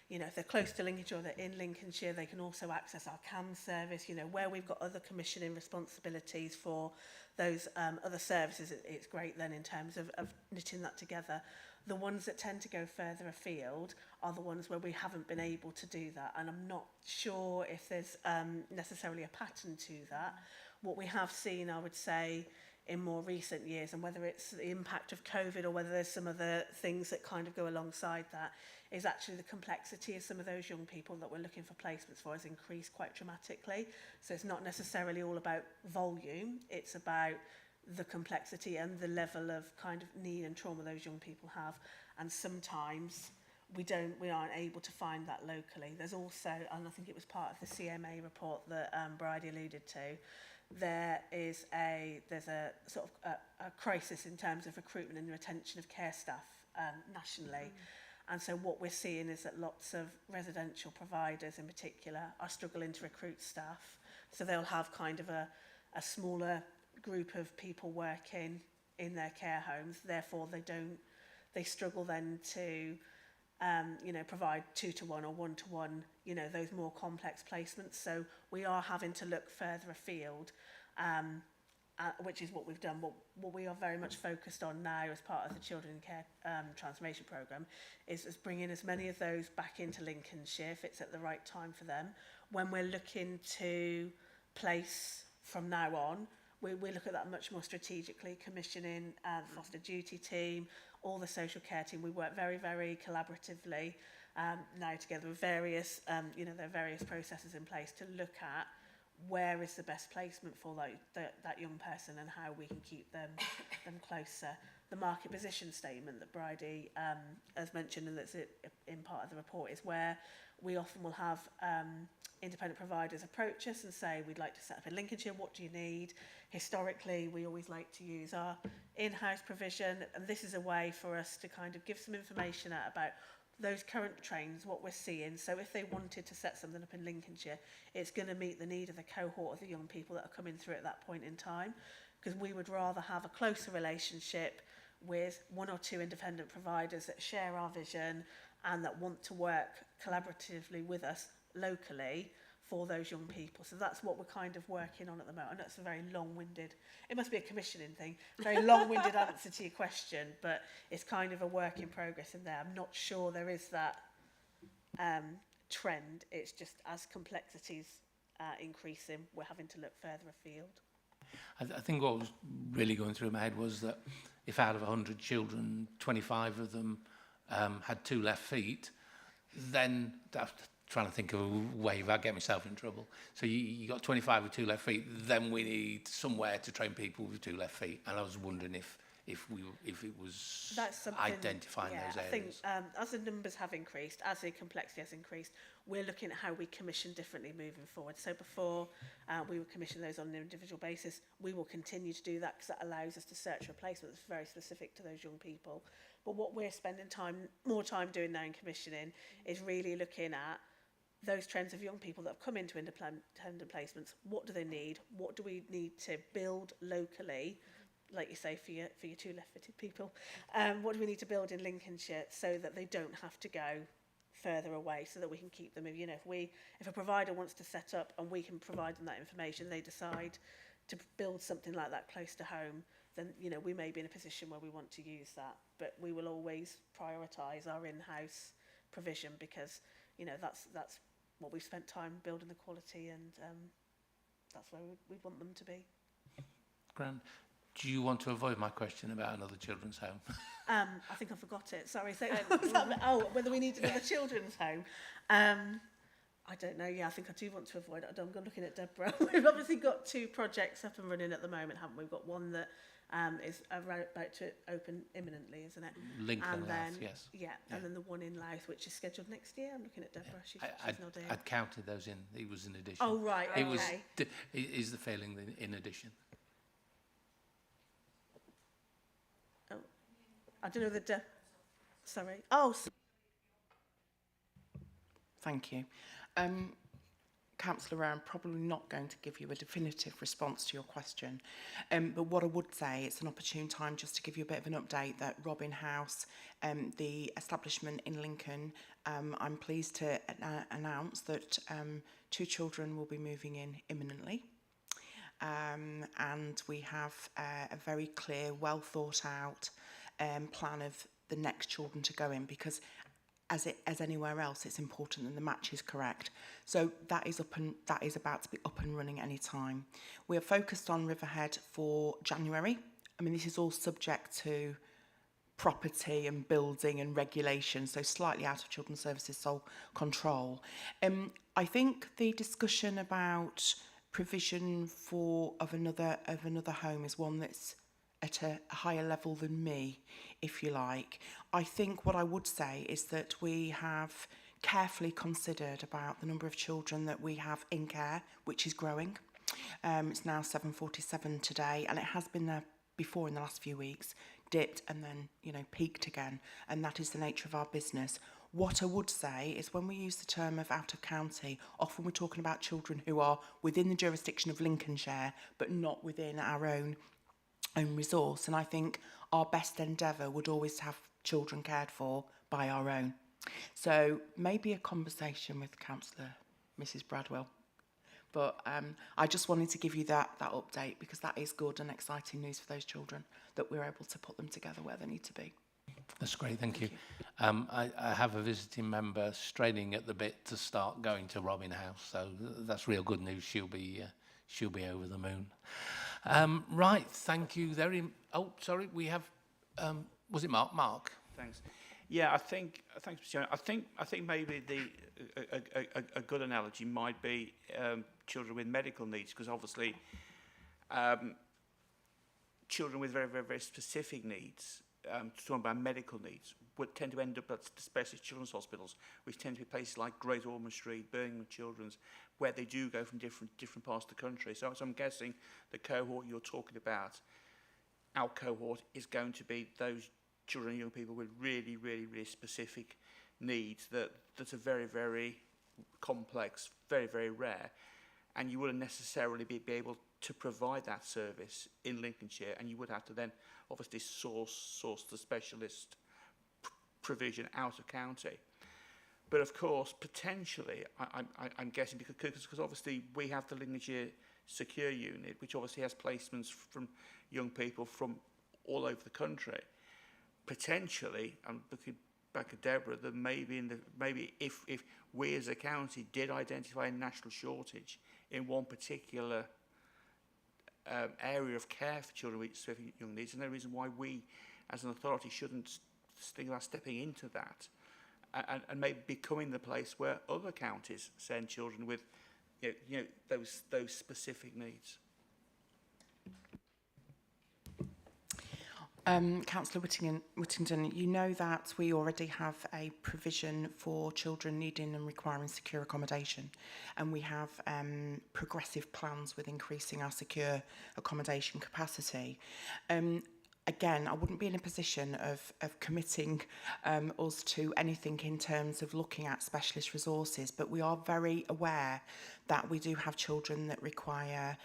if they're close to Lincolnshire or they're in Lincolnshire, they can also access our CAMS service. Where we've got other commissioning responsibilities for those other services, it's great then in terms of knitting that together. The ones that tend to go further afield are the ones where we haven't been able to do that, and I'm not sure if there's necessarily a pattern to that. What we have seen, I would say, in more recent years, and whether it's the impact of COVID or whether there's some other things that kind of go alongside that, is actually the complexity of some of those young people that we're looking for placements for has increased quite dramatically. So it's not necessarily all about volume, it's about the complexity and the level of kind of need and trauma those young people have. And sometimes we aren't able to find that locally. There's also, and I think it was part of the CMA report that Bridie alluded to, there's a sort of a crisis in terms of recruitment and retention of care staff nationally. And so what we're seeing is that lots of residential providers in particular are struggling to recruit staff. So they'll have kind of a smaller group of people working in their care homes. Therefore, they struggle then to provide 2-to-1 or 1-to-1, those more complex placements. So we are having to look further afield, which is what we've done. What we are very much focused on now as part of the Children in Care Transformation Programme is bringing as many of those back into Lincolnshire if it's at the right time for them. When we're looking to place from now on, we look at that much more strategically, commissioning the foster duty team, all the social care team. We work very, very collaboratively now together with various, there are various processes in place to look at where is the best placement for that young person and how we can keep them closer. the market position statement that Bridie has mentioned, and that's in part of the report, is where we often will have independent providers approach us and say, we'd like to set up in Lincolnshire, what do you need? Historically, we always like to use our in-house provision, and this is a way for us to kind of give some information out about those current trends, what we're seeing. So if they wanted to set something up in Lincolnshire, it's going to meet the need of the cohort of the young people that are coming through at that point in time, because we would rather have a closer relationship with one or two independent providers that share our vision and that want to work collaboratively with us locally for those young people. So that's what we're kind of working on at the moment. And that's a very long-winded, it must be a commissioning thing, very long-winded answer to your question, but it's kind of a work in progress in there. I'm not sure there is that trend. It's just as complexities increasing, we're having to look further afield. I think what was really going through my head was that if out of 100 children, 25 of them had 2 left feet, then that's trying to think of a way without getting myself in trouble. So you got 25 with 2 left feet, then we need somewhere to train people with 2 left feet. And I was wondering if it was identifying those areas. I think as the numbers have increased, as the complexity has increased, we're looking at how we commission differently moving forward. So before we would commission those on an individual basis, we will continue to do that because that allows us to search replacements very specific to those young people. But what we're spending more time doing now in commissioning is really looking at those trends of young people that have come into independent placements. What do they need? What do we need to build locally? Like you say, for your 2 left-footed people, what do we need to build in Lincolnshire so that they don't have to go further away, so that we can keep them? You know, if a provider wants to set up and we can provide them that information, they decide to build something like that close to home, then we may be in a position where we want to use that. But we will always prioritise our in-house provision because that's what we've spent time building the quality, and that's where we want them to be. Grand. Do you want to avoid my question about another children's home? I think I forgot it. Sorry. So, whether we need another children's home. I don't know. Yeah, I think I do want to avoid it. I'm looking at Deborah. We've obviously got 2 projects up and running at the moment, haven't we? We've got one that is about to open imminently, isn't it? Lincoln and Louth, yes. Yeah, and then the one in Louth, which is scheduled next year. I'm looking at Deborah. She's nodding. I'd counted those in. It was in addition. Oh, right. Okay. Is the feeling in addition? I don't know the... Sorry. Oh, thank you. Councillor Rowe, I'm probably not going to give you a definitive response to your question, but what I would say, it's an opportune time just to give you a bit of an update that Robin House, the establishment in Lincoln, I'm pleased to announce that 2 children will be moving in imminently. And we have a very clear, well thought out plan of the next children to go in, because as anywhere else, it's important that the match is correct. So that is about to be up and running any time. We are focused on Riverhead for January. I mean, this is all subject to property and building and regulation, so slightly out of Children's Services sole control. I think the discussion about provision of another home is one that's at a higher level than me, if you like. I think what I would say is that we have carefully considered about the number of children that we have in care, which is growing. It's now 747 today, and it has been there before in the last few weeks, dipped and then, peaked again, and that is the nature of our business. What I would say is when we use the term of out of county, often we're talking about children who are within the jurisdiction of Lincolnshire, but not within our own resource. And I think our best endeavour would always have children cared for by our own. So maybe a conversation with Councillor Mrs Bradwell. But I just wanted to give you that update, because that is good and exciting news for those children, that we're able to put them together where they need to be. That's great, thank you. I have a visiting member straining at the bit to start going to Robin House, so that's real good news. She'll be over the moon. Right, thank you very... Oh, sorry, we have... was it Mark? Mark? Thanks. Yeah, thanks, Mr. Chairman. I think maybe a good analogy might be children with medical needs, because obviously children with very, very, very specific needs, talking about medical needs, would tend to end up at the specialist children's hospitals, which tend to be places like Great Ormond Street, Birmingham Children's, where they do go from different parts of the country. So I'm guessing the cohort you're talking about, our cohort, is going to be those children and young people with really, really, really specific needs that are very, very complex, very, very rare, and you wouldn't necessarily be able to provide that service in Lincolnshire, and you would have to then obviously source the specialist provision out of county. But of course, potentially, I'm guessing, because obviously we have the Lincolnshire Secure Unit, which obviously has placements from young people from all over the country. Potentially, I'm looking back at Deborah, that maybe if we as a county did identify a national shortage in one particular area of care for children with specific young needs, there's no reason why we as an authority shouldn't think about stepping into that and maybe becoming the place where other counties send children with those specific needs. Councillor Whittington, you know that we already have a provision for children needing and requiring secure accommodation, and we have progressive plans with increasing our secure accommodation capacity. Again, I wouldn't be in a position of committing us to anything in terms of looking at specialist resources, but we are very aware that we do have children that require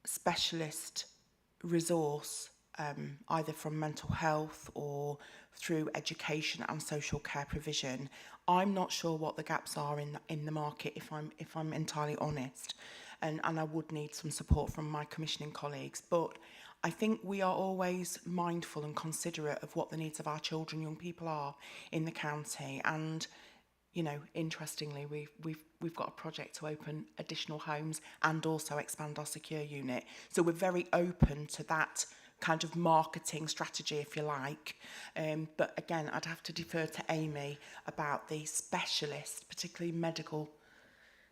specialist resource, either from mental health or through education and social care provision. I'm not sure what the gaps are in the market, if I'm entirely honest, and I would need some support from my commissioning colleagues. But I think we are always mindful and considerate of what the needs of our children, young people are in the county. And interestingly, we've got a project to open additional homes and also expand our secure unit. So we're very open to that kind of marketing strategy, if you like. But again, I'd have to defer to Amy about the specialists, particularly medical,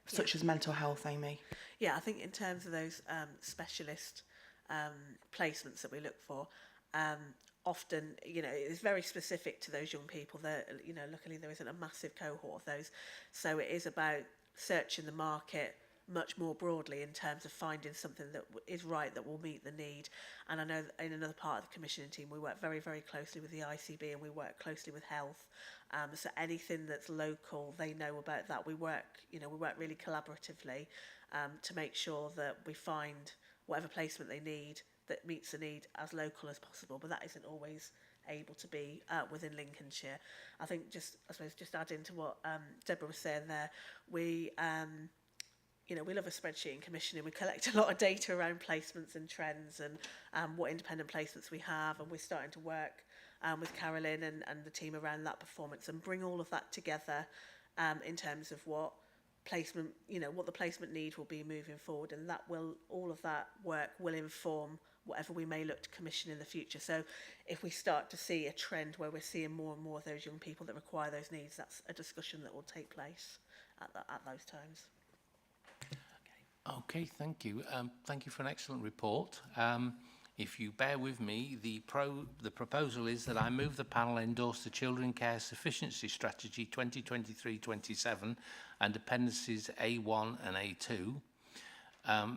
such as mental health, Amy. Yeah, I think in terms of those specialist placements that we look for, often, it's very specific to those young people. That, luckily there isn't a massive cohort of those. So it is about searching the market much more broadly in terms of finding something that is right, that will meet the need. And I know that in another part of the commissioning team, we work very, very closely with the ICB, and we work closely with health. So anything that's local, they know about that. We work really collaboratively to make sure that we find whatever placement they need that meets the need as local as possible, but that isn't always able to be within Lincolnshire. I think just adding to what Deborah was saying there, we love a spreadsheet in commissioning. We collect a lot of data around placements and trends and what independent placements we have, and we're starting to work with Carolyn and the team around that performance and bring all of that together in terms of what placement, what the placement need will be moving forward, and all of that work will inform whatever we may look to commission in the future. So if we start to see a trend where we're seeing more and more of those young people that require those needs, that's a discussion that will take place at those times. Okay, thank you. Thank you for an excellent report. If you bear with me, the proposal is that I move the panel endorse the Children Care Sufficiency Strategy 2023-27 and appendices A1 and A2.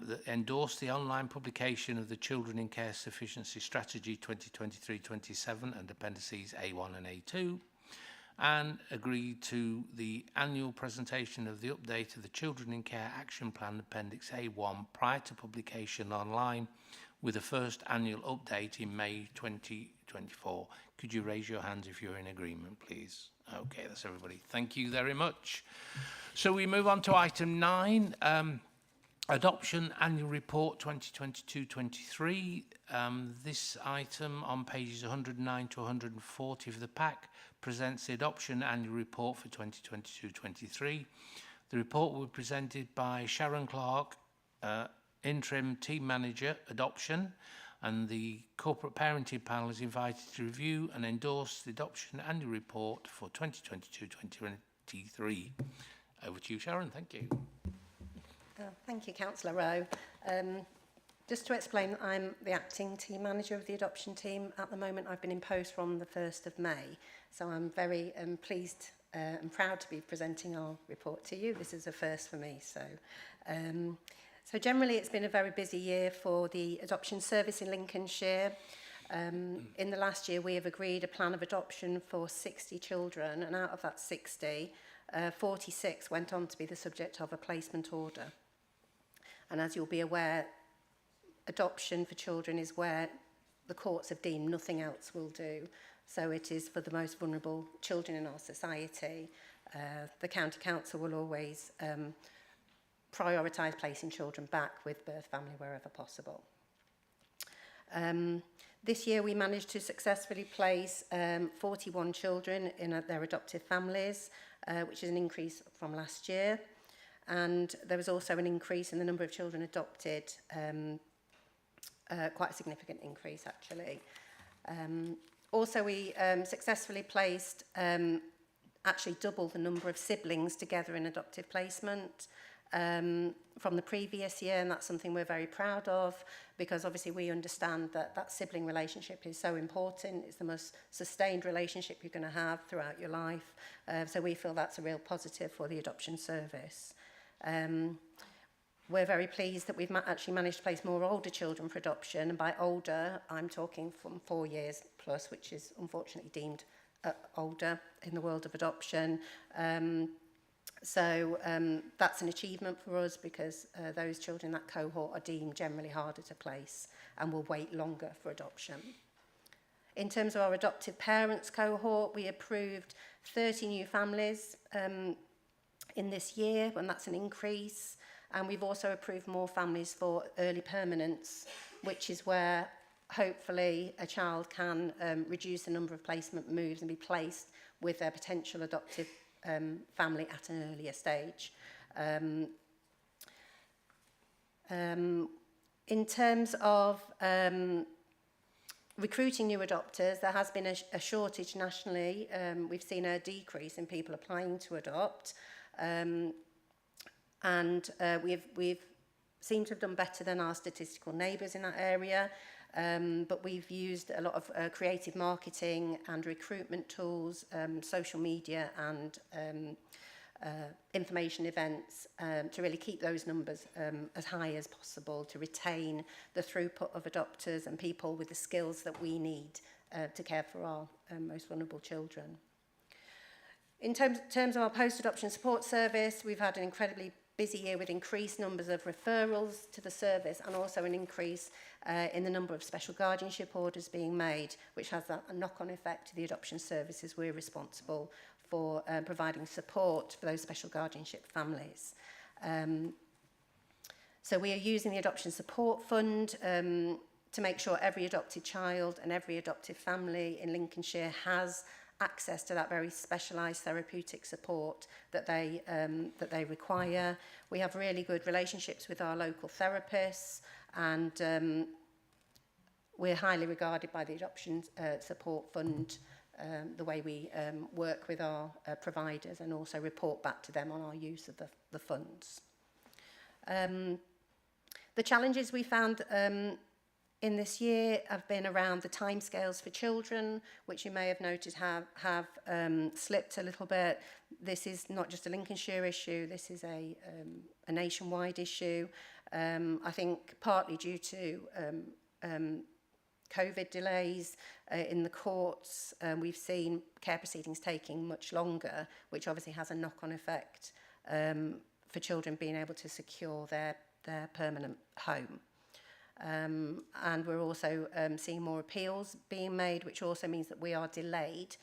That endorse the online publication of the Children in Care Sufficiency Strategy 2023-27 and appendices A1 and A2, and agree to the annual presentation of the update of the Children in Care Action Plan Appendix A1 prior to publication online, with the first annual update in May 2024. Could you raise your hands if you're in agreement, please? Okay, that's everybody. Thank you very much. So we move on to item 9. Adoption Annual Report 2022-23. This item on pages 109 to 140 of the pack presents the Adoption Annual Report for 2022-23. The report will be presented by Sharon Clark, Interim Team Manager, Adoption, and the Corporate Parenting Panel is invited to review and endorse the Adoption Annual Report for 2022-2023. Over to you, Sharon. Thank you. Thank you, Councillor Rowe. Just to explain, I'm the acting team manager of the adoption team. At the moment, I've been in post from the 1st of May, so I'm very pleased and proud to be presenting our report to you. This is a first for me. So generally, it's been a very busy year for the adoption service in Lincolnshire. In the last year, we have agreed a plan of adoption for 60 children, and out of that 60, 46 went on to be the subject of a placement order. And as you'll be aware, adoption for children is where the courts have deemed nothing else will do. So it is for the most vulnerable children in our society. The County Council will always prioritise placing children back with birth family wherever possible. This year we managed to successfully place 41 children in their adoptive families, which is an increase from last year. And there was also an increase in the number of children adopted, quite a significant increase actually. Also we successfully placed actually double the number of siblings together in adoptive placement from the previous year, and that's something we're very proud of, because obviously we understand that that sibling relationship is so important. It's the most sustained relationship you're going to have throughout your life, so we feel that's a real positive for the adoption service. We're very pleased that we've actually managed to place more older children for adoption, and by older I'm talking from 4 years plus, which is unfortunately deemed older in the world of adoption. So that's an achievement for us, because those children in that cohort are deemed generally harder to place and will wait longer for adoption. In terms of our adoptive parents cohort, we approved 30 new families in this year, and that's an increase. And we've also approved more families for early permanence, which is where hopefully a child can reduce the number of placement moves and be placed with their potential adoptive family at an earlier stage. In terms of recruiting new adopters, there has been a shortage nationally. We've seen a decrease in people applying to adopt. And we've seemed to have done better than our statistical neighbours in that area, but we've used a lot of creative marketing and recruitment tools, social media and information events to really keep those numbers as high as possible, to retain the throughput of adopters and people with the skills that we need to care for our most vulnerable children. In terms of our post-adoption support service, we've had an incredibly busy year with increased numbers of referrals to the service, and also an increase in the number of special guardianship orders being made, which has a knock-on effect to the adoption services we're responsible for providing support for those special guardianship families. So we are using the Adoption Support Fund to make sure every adopted child and every adoptive family in Lincolnshire has access to that very specialised therapeutic support that they require. We have really good relationships with our local therapists, and we're highly regarded by the Adoption Support Fund, the way we work with our providers and also report back to them on our use of the funds. The challenges we found in this year have been around the timescales for children, which you may have noted have slipped a little bit. This is not just a Lincolnshire issue, this is a nationwide issue. I think partly due to COVID delays in the courts, we've seen care proceedings taking much longer, which obviously has a knock-on effect for children being able to secure their permanent home. And we're also seeing more appeals being made, which also means that we are delayed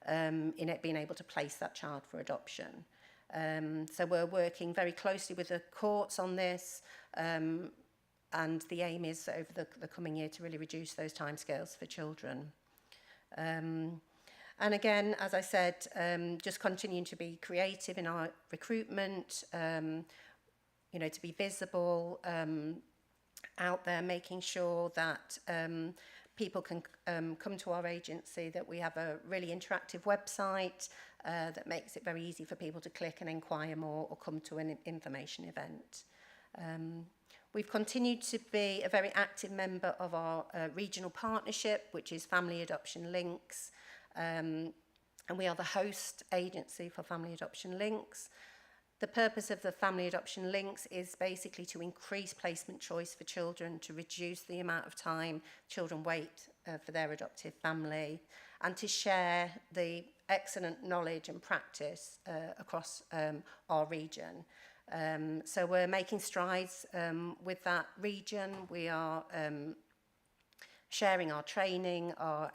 in it being able to place that child for adoption. So we're working very closely with the courts on this, and the aim is over the coming year to really reduce those timescales for children. And again, as I said, just continuing to be creative in our recruitment, you know, to be visible, out there, making sure that people can come to our agency, that we have a really interactive website that makes it very easy for people to click and inquire more or come to an information event. We've continued to be a very active member of our regional partnership, which is Family Adoption Links, and we are the host agency for Family Adoption Links. The purpose of the Family Adoption Links is basically to increase placement choice for children, to reduce the amount of time children wait for their adoptive family, and to share the excellent knowledge and practice across our region. So we're making strides with that region. We are sharing our training, our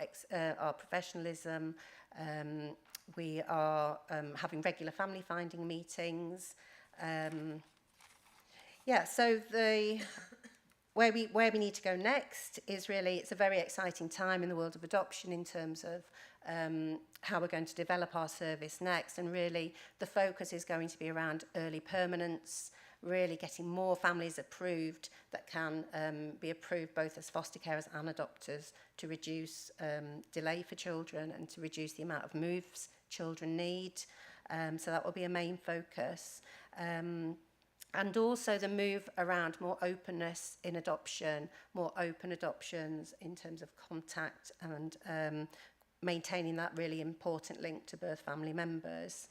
professionalism. We are having regular family finding meetings. So where we need to go next is really, it's a very exciting time in the world of adoption in terms of how we're going to develop our service next, and really the focus is going to be around early permanence, really getting more families approved that can be approved both as foster carers and adopters, to reduce delay for children and to reduce the amount of moves children need. So that will be a main focus. And also the move around more openness in adoption, more open adoptions in terms of contact, and maintaining that really important link to birth family members.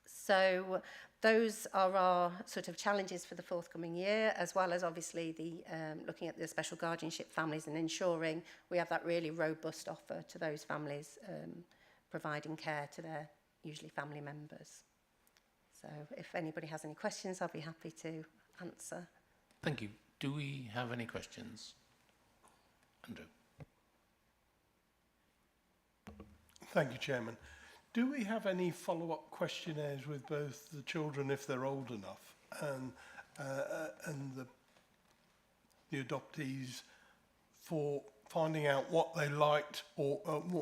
So those are our sort of challenges for the forthcoming year, as well as obviously the looking at the special guardianship families and ensuring we have that really robust offer to those families, providing care to their usually family members. So if anybody has any questions, I'll be happy to answer. Thank you. Do we have any questions? Andrew. Thank you, Chairman. Do we have any follow-up questionnaires with both the children, if they're old enough, and the adoptees, for finding out what they liked, or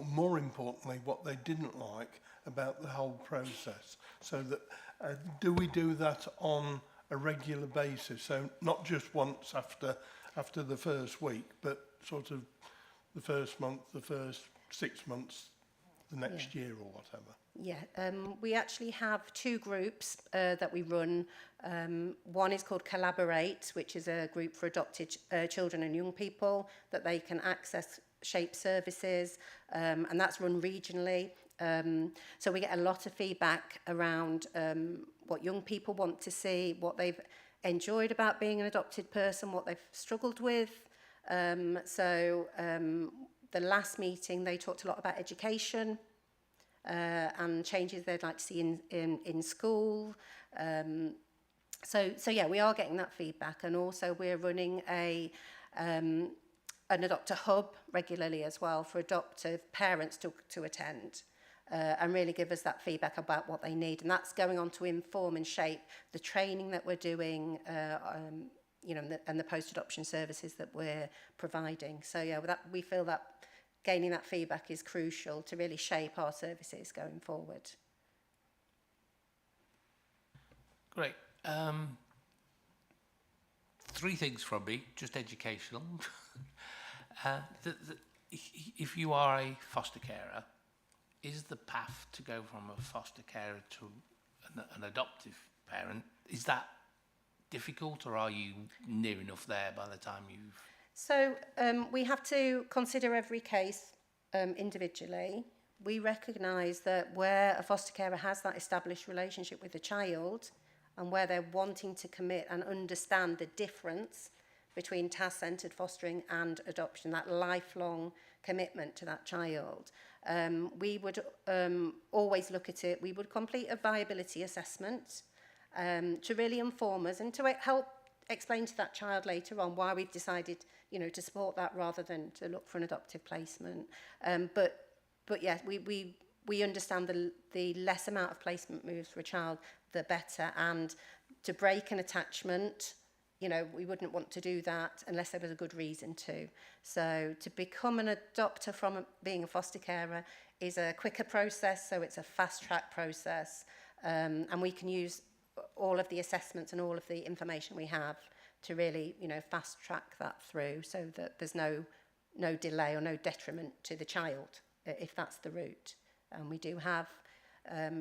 more importantly, what they didn't like about the whole process? So that do we do that on a regular basis? So not just once after the first week, but sort of the first month, the first 6 months, the next year or whatever. Yeah, we actually have two groups that we run. One is called Collaborate, which is a group for adopted children and young people that they can access SHAPE services, and that's run regionally. So we get a lot of feedback around what young people want to see, what they've enjoyed about being an adopted person, what they've struggled with. The last meeting, they talked a lot about education and changes they'd like to see in school. So yeah, we are getting that feedback, and also we're running an adopter hub regularly as well for adoptive parents to attend and really give us that feedback about what they need, and that's going on to inform and shape the training that we're doing. And the post-adoption services that we're providing. So yeah, we feel that gaining that feedback is crucial to really shape our services going forward. Great. 3 things from me, just educational. If you are a foster carer, is the path to go from a foster carer to an adoptive parent, is that difficult, or are you near enough there by the time you've... So we have to consider every case individually. We recognise that where a foster carer has that established relationship with the child, and where they're wanting to commit and understand the difference between task-centred fostering and adoption, that lifelong commitment to that child, we would always look at it. We would complete a viability assessment to really inform us and to help explain to that child later on why we've decided, to support that rather than to look for an adoptive placement. But yes, we understand the less amount of placement moves for a child, the better. And to break an attachment, we wouldn't want to do that unless there was a good reason to. So to become an adopter from being a foster carer is a quicker process, so it's a fast-track process. And we can use all of the assessments and all of the information we have to really, fast-track that through, so that there's no delay or no detriment to the child if that's the route. And we do have,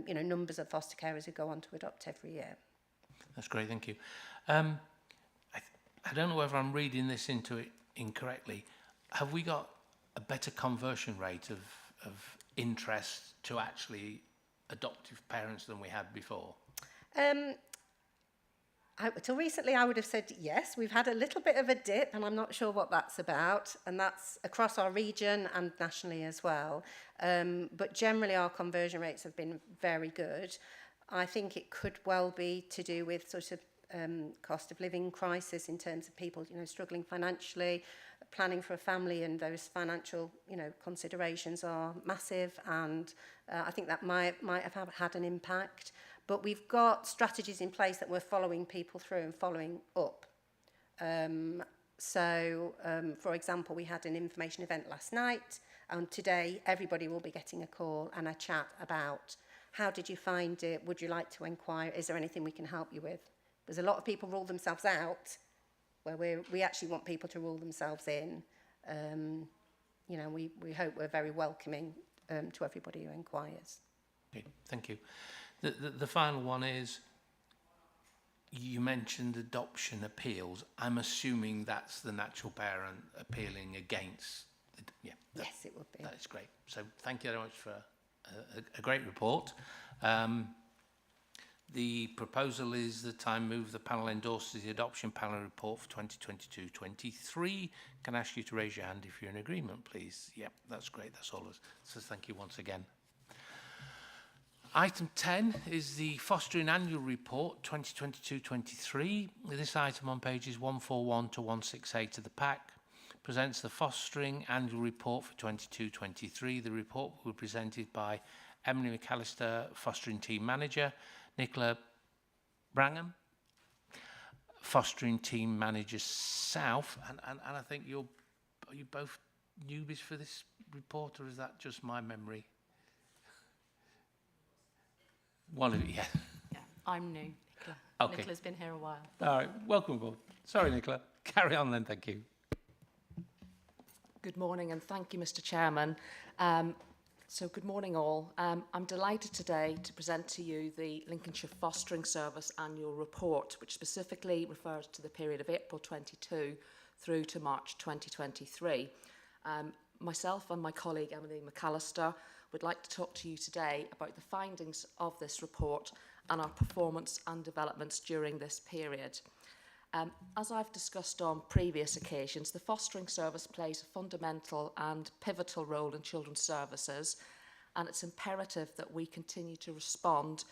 numbers of foster carers who go on to adopt every year. That's great, thank you. I don't know whether I'm reading this into it incorrectly. Have we got a better conversion rate of interest to actually adoptive parents than we had before? Till recently, I would have said yes. We've had a little bit of a dip, and I'm not sure what that's about, and that's across our region and nationally as well. But generally, our conversion rates have been very good. I think it could well be to do with sort of cost of living crisis in terms of people, struggling financially, planning for a family, and those financial, considerations are massive, and I think that might have had an impact. But we've got strategies in place that we're following people through and following up. For example, we had an information event last night, and today everybody will be getting a call and a chat about how did you find it, would you like to inquire, is there anything we can help you with? There's a lot of people rule themselves out, where we actually want people to rule themselves in. We hope we're very welcoming to everybody who inquires. Okay, thank you. The final one is, you mentioned adoption appeals. I'm assuming that's the natural parent appealing against. Yes, it would be. That's great. So thank you very much for a great report. The proposal is that I move the panel endorses the adoption panel report for 2022-23. Can I ask you to raise your hand if you're in agreement, please? Yep, that's great. That's all. So thank you once again. Item 10 is the Fostering Annual Report 2022-23. This item on pages 141 to 168 of the pack presents the Fostering Annual Report for 22-23. The report will be presented by Emily McAllister, Fostering Team Manager, Nicola Brangham, Fostering Team Manager South, and I think are you both newbies for this report, or is that just my memory? One of you, yeah. Yeah, I'm new, Nicola. Okay. Nicola's been here a while. All right, welcome aboard. Sorry, Nicola. Carry on then, thank you. Good morning, and thank you, Mr. Chairman. So good morning all. I'm delighted today to present to you the Lincolnshire Fostering Service Annual Report, which specifically refers to the period of April 22 through to March 2023. Myself and my colleague Emily McAllister would like to talk to you today about the findings of this report and our performance and developments during this period. As I've discussed on previous occasions, the fostering service plays a fundamental and pivotal role in children's services, and it's imperative that we continue to respond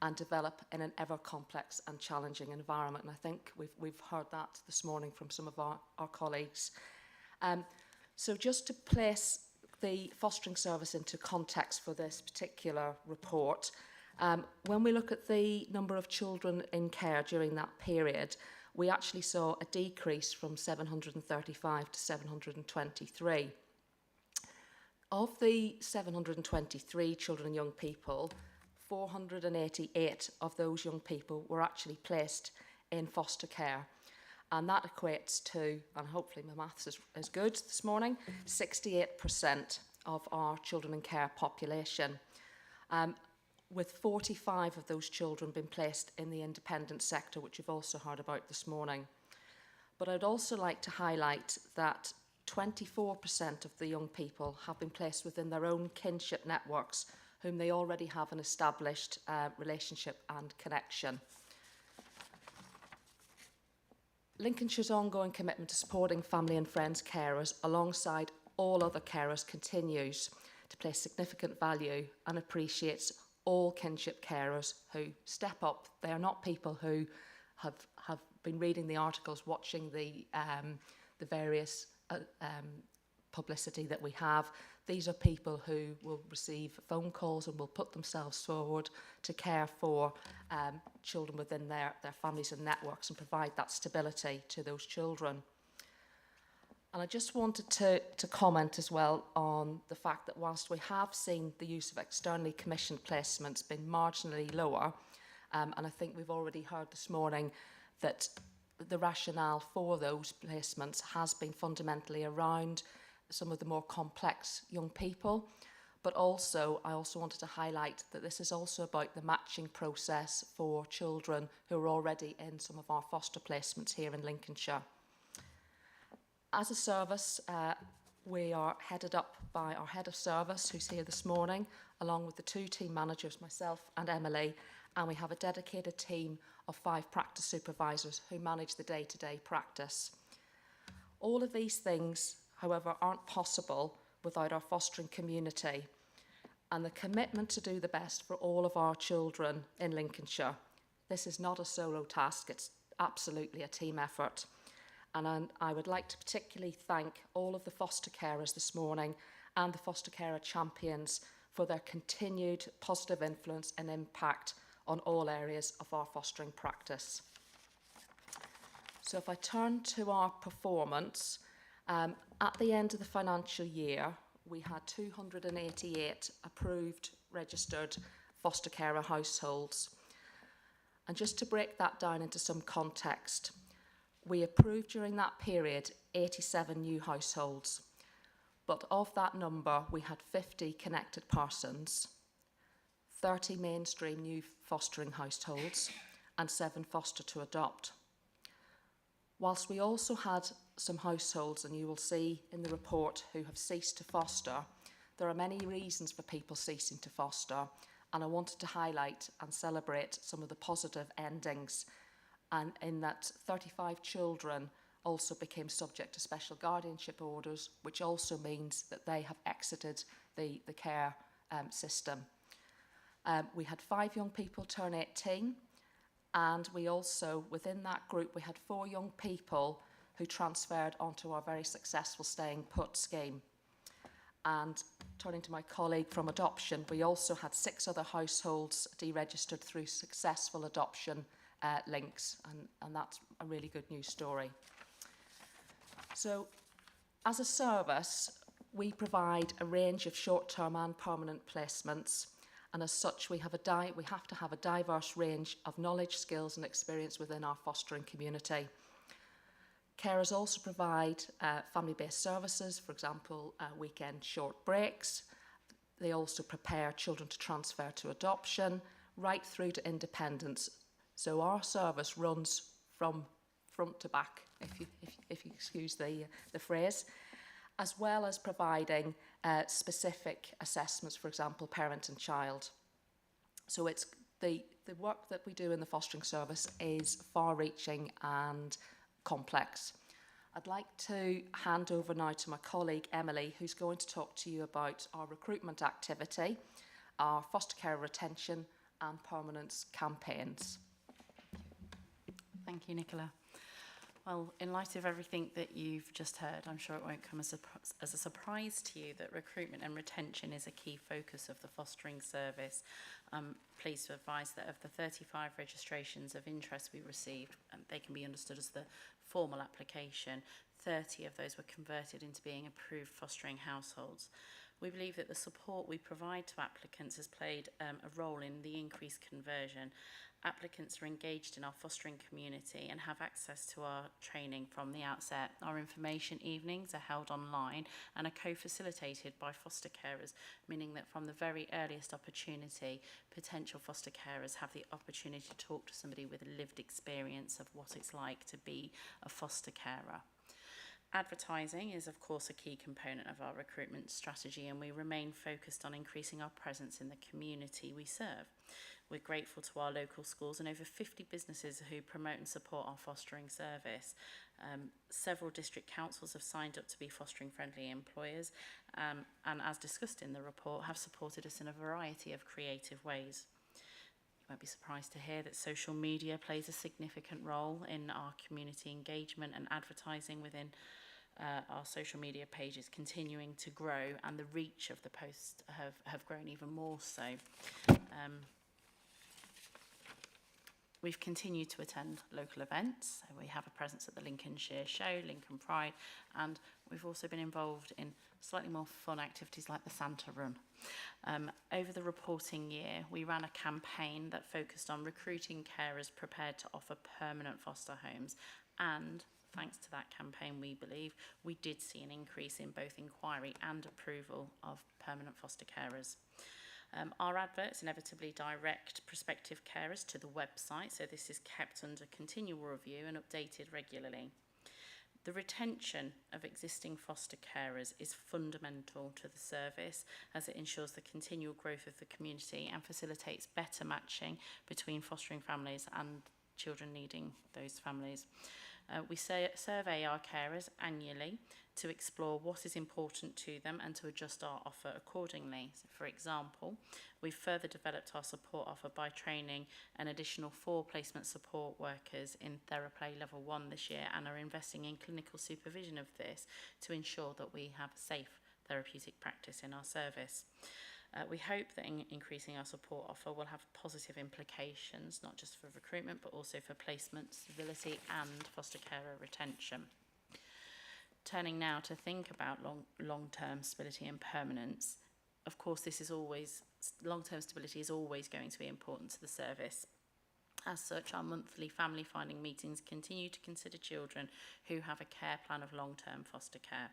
and develop in an ever complex and challenging environment. And I think we've heard that this morning from some of our colleagues. So just to place the fostering service into context for this particular report, when we look at the number of children in care during that period, we actually saw a decrease from 735 to 723. Of the 723 children and young people, 488 of those young people were actually placed in foster care. And that equates to, and hopefully my maths is good this morning, 68% of our children in care population. With 45 of those children being placed in the independent sector, which you've also heard about this morning. But I'd also like to highlight that 24% of the young people have been placed within their own kinship networks, whom they already have an established relationship and connection. Lincolnshire's ongoing commitment to supporting family and friends carers alongside all other carers continues to place significant value and appreciates all kinship carers who step up. They are not people who have been reading the articles, watching the various publicity that we have. These are people who will receive phone calls and will put themselves forward to care for children within their families and networks and provide that stability to those children. And I just wanted to comment as well on the fact that whilst we have seen the use of externally commissioned placements been marginally lower, and I think we've already heard this morning that the rationale for those placements has been fundamentally around some of the more complex young people. But also, I also wanted to highlight that this is also about the matching process for children who are already in some of our foster placements here in Lincolnshire. As a service, we are headed up by our head of service, who's here this morning, along with the 2 team managers, myself and Emily, and we have a dedicated team of 5 practice supervisors who manage the day-to-day practice. All of these things, however, aren't possible without our fostering community and the commitment to do the best for all of our children in Lincolnshire. This is not a solo task, it's absolutely a team effort. And I would like to particularly thank all of the foster carers this morning and the foster carer champions for their continued positive influence and impact on all areas of our fostering practice. So if I turn to our performance, at the end of the financial year, we had 288 approved registered foster carer households. And just to break that down into some context, we approved during that period 87 new households, but of that number we had 50 connected persons, 30 mainstream new fostering households and 7 foster to adopt. Whilst we also had some households, and you will see in the report, who have ceased to foster, there are many reasons for people ceasing to foster, and I wanted to highlight and celebrate some of the positive endings, and in that 35 children also became subject to special guardianship orders, which also means that they have exited the care system. We had 5 young people turn 18, and we also, within that group, we had 4 young people who transferred onto our very successful Staying Put scheme. And turning to my colleague from adoption, we also had 6 other households deregistered through successful adoption links, and that's a really good news story. So, as a service, we provide a range of short-term and permanent placements, and as such, we have to have a diverse range of knowledge, skills, and experience within our fostering community. Carers also provide family-based services, for example, weekend short breaks. They also prepare children to transfer to adoption, right through to independence. So our service runs from front to back, if you excuse the phrase, as well as providing specific assessments, for example, parent and child. So it's the work that we do in the fostering service is far-reaching and complex. I'd like to hand over now to my colleague Emily, who's going to talk to you about our recruitment activity, our foster care retention and permanence campaigns. Thank you, Nicola. Well, in light of everything that you've just heard, I'm sure it won't come as a surprise to you that recruitment and retention is a key focus of the fostering service. I'm pleased to advise that of the 35 registrations of interest we received, and they can be understood as the formal application, 30 of those were converted into being approved fostering households. We believe that the support we provide to applicants has played a role in the increased conversion. Applicants are engaged in our fostering community and have access to our training from the outset. Our information evenings are held online and are co-facilitated by foster carers, meaning that from the very earliest opportunity, potential foster carers have the opportunity to talk to somebody with a lived experience of what it's like to be a foster carer. Advertising is, of course, a key component of our recruitment strategy, and we remain focused on increasing our presence in the community we serve. We're grateful to our local schools and over 50 businesses who promote and support our fostering service. Several district councils have signed up to be fostering friendly employers, and as discussed in the report, have supported us in a variety of creative ways. You won't be surprised to hear that social media plays a significant role in our community engagement, and advertising within our social media pages continuing to grow, and the reach of the posts have grown even more so. We've continued to attend local events. We have a presence at the Lincolnshire Show, Lincoln Pride, and we've also been involved in slightly more fun activities like the Santa Run. Over the reporting year, we ran a campaign that focused on recruiting carers prepared to offer permanent foster homes, and thanks to that campaign, we believe, we did see an increase in both inquiry and approval of permanent foster carers. Our adverts inevitably direct prospective carers to the website, so this is kept under continual review and updated regularly. The retention of existing foster carers is fundamental to the service as it ensures the continual growth of the community and facilitates better matching between fostering families and children needing those families. We survey our carers annually to explore what is important to them and to adjust our offer accordingly. So for example, we've further developed our support offer by training an additional 4 placement support workers in Theraplay Level 1 this year and are investing in clinical supervision of this to ensure that we have safe therapeutic practice in our service. We hope that increasing our support offer will have positive implications, not just for recruitment, but also for placement, stability and foster carer retention. Turning now to think about long-term stability and permanence, of course, long-term stability is always going to be important to the service. As such, our monthly family finding meetings continue to consider children who have a care plan of long-term foster care.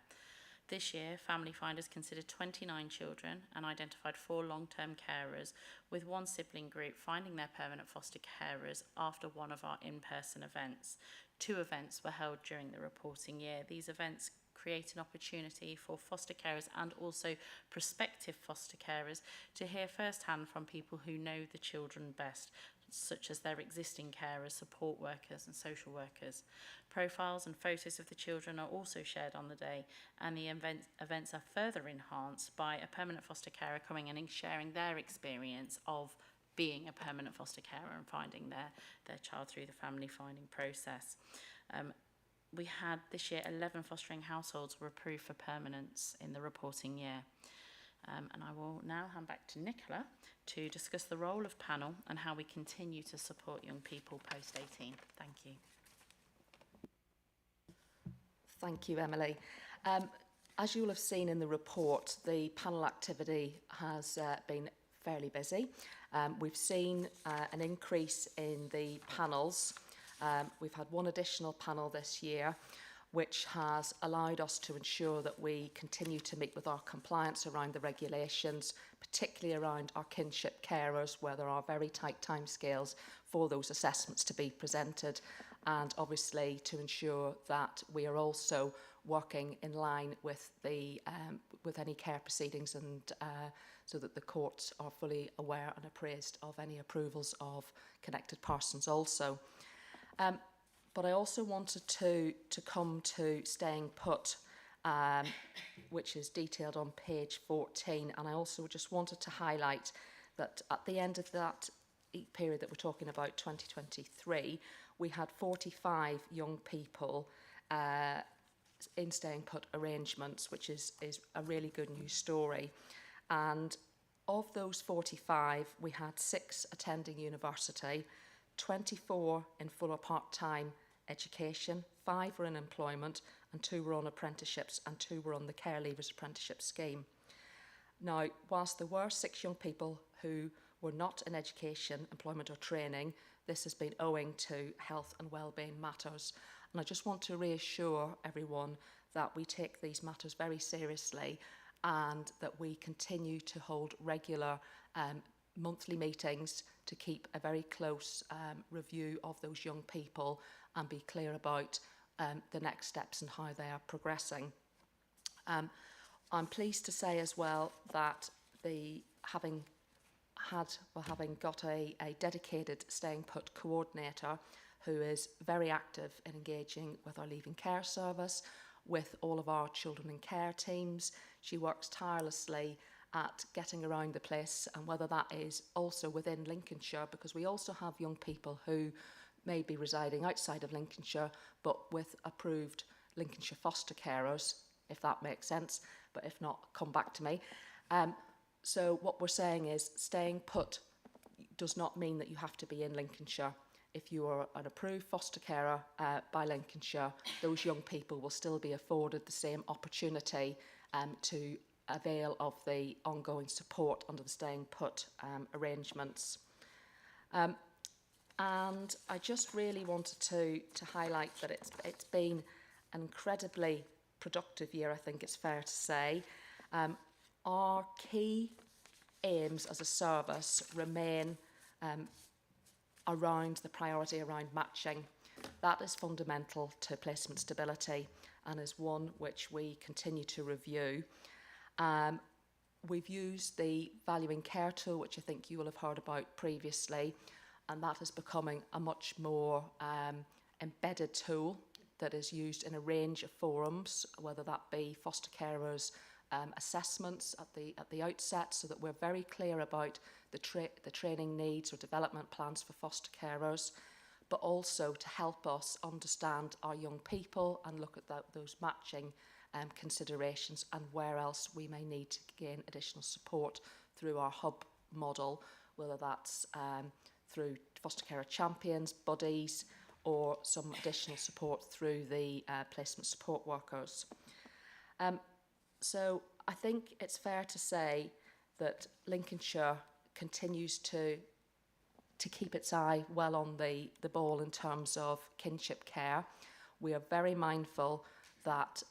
This year, Family Finders considered 29 children and identified 4 long-term carers, with 1 sibling group finding their permanent foster carers after one of our in-person events. 2 events were held during the reporting year. These events create an opportunity for foster carers and also prospective foster carers to hear firsthand from people who know the children best, such as their existing carers, support workers and social workers. Profiles and photos of the children are also shared on the day, and the events are further enhanced by a permanent foster carer coming in and sharing their experience of being a permanent foster carer and finding their child through the family finding process. We had this year 11 fostering households were approved for permanence in the reporting year. And I will now hand back to Nicola to discuss the role of panel and how we continue to support young people post-18. Thank you. Thank you, Emily. As you'll have seen in the report, the panel activity has been fairly busy. We've seen an increase in the panels. We've had 1 additional panel this year, which has allowed us to ensure that we continue to meet with our compliance around the regulations, particularly around our kinship carers, where there are very tight timescales for those assessments to be presented, and obviously to ensure that we are also working in line with the with any care proceedings, and so that the courts are fully aware and appraised of any approvals of connected persons also. But I also wanted to come to staying put, which is detailed on page 14. And I also just wanted to highlight that at the end of that period that we're talking about, 2023, we had 45 young people in staying put arrangements, which is a really good news story. And of those 45, we had 6 attending university, 24 in full or part-time education, 5 were in employment, and 2 were on apprenticeships, and 2 were on the Care Leavers Apprenticeship Scheme. Now, whilst there were 6 young people who were not in education, employment or training, this has been owing to health and wellbeing matters. And I just want to reassure everyone that we take these matters very seriously, and that we continue to hold regular monthly meetings to keep a very close review of those young people and be clear about the next steps and how they are progressing. I'm pleased to say as well that having got a dedicated staying put coordinator who is very active in engaging with our leaving care service, with all of our children in care teams. She works tirelessly at getting around the place, and whether that is also within Lincolnshire, because we also have young people who may be residing outside of Lincolnshire but with approved Lincolnshire foster carers, if that makes sense, but if not, come back to me. So what we're saying is staying put does not mean that you have to be in Lincolnshire. If you are an approved foster carer by Lincolnshire, those young people will still be afforded the same opportunity to avail of the ongoing support under the staying put arrangements. And I just really wanted to highlight that it's been an incredibly productive year, I think it's fair to say. Our key aims as a service remain around the priority around matching. That is fundamental to placement stability and is one which we continue to review. We've used the Valuing Care tool, which I think you will have heard about previously, and that is becoming a much more embedded tool that is used in a range of forums, whether that be foster carers' assessments at the outset, so that we're very clear about the training needs or development plans for foster carers, but also to help us understand our young people and look at those matching considerations and where else we may need to gain additional support through our hub model, whether that's through foster carer champions, buddies, or some additional support through the placement support workers. So I think it's fair to say that Lincolnshire continues to keep its eye well on the ball in terms of kinship care. We are very mindful that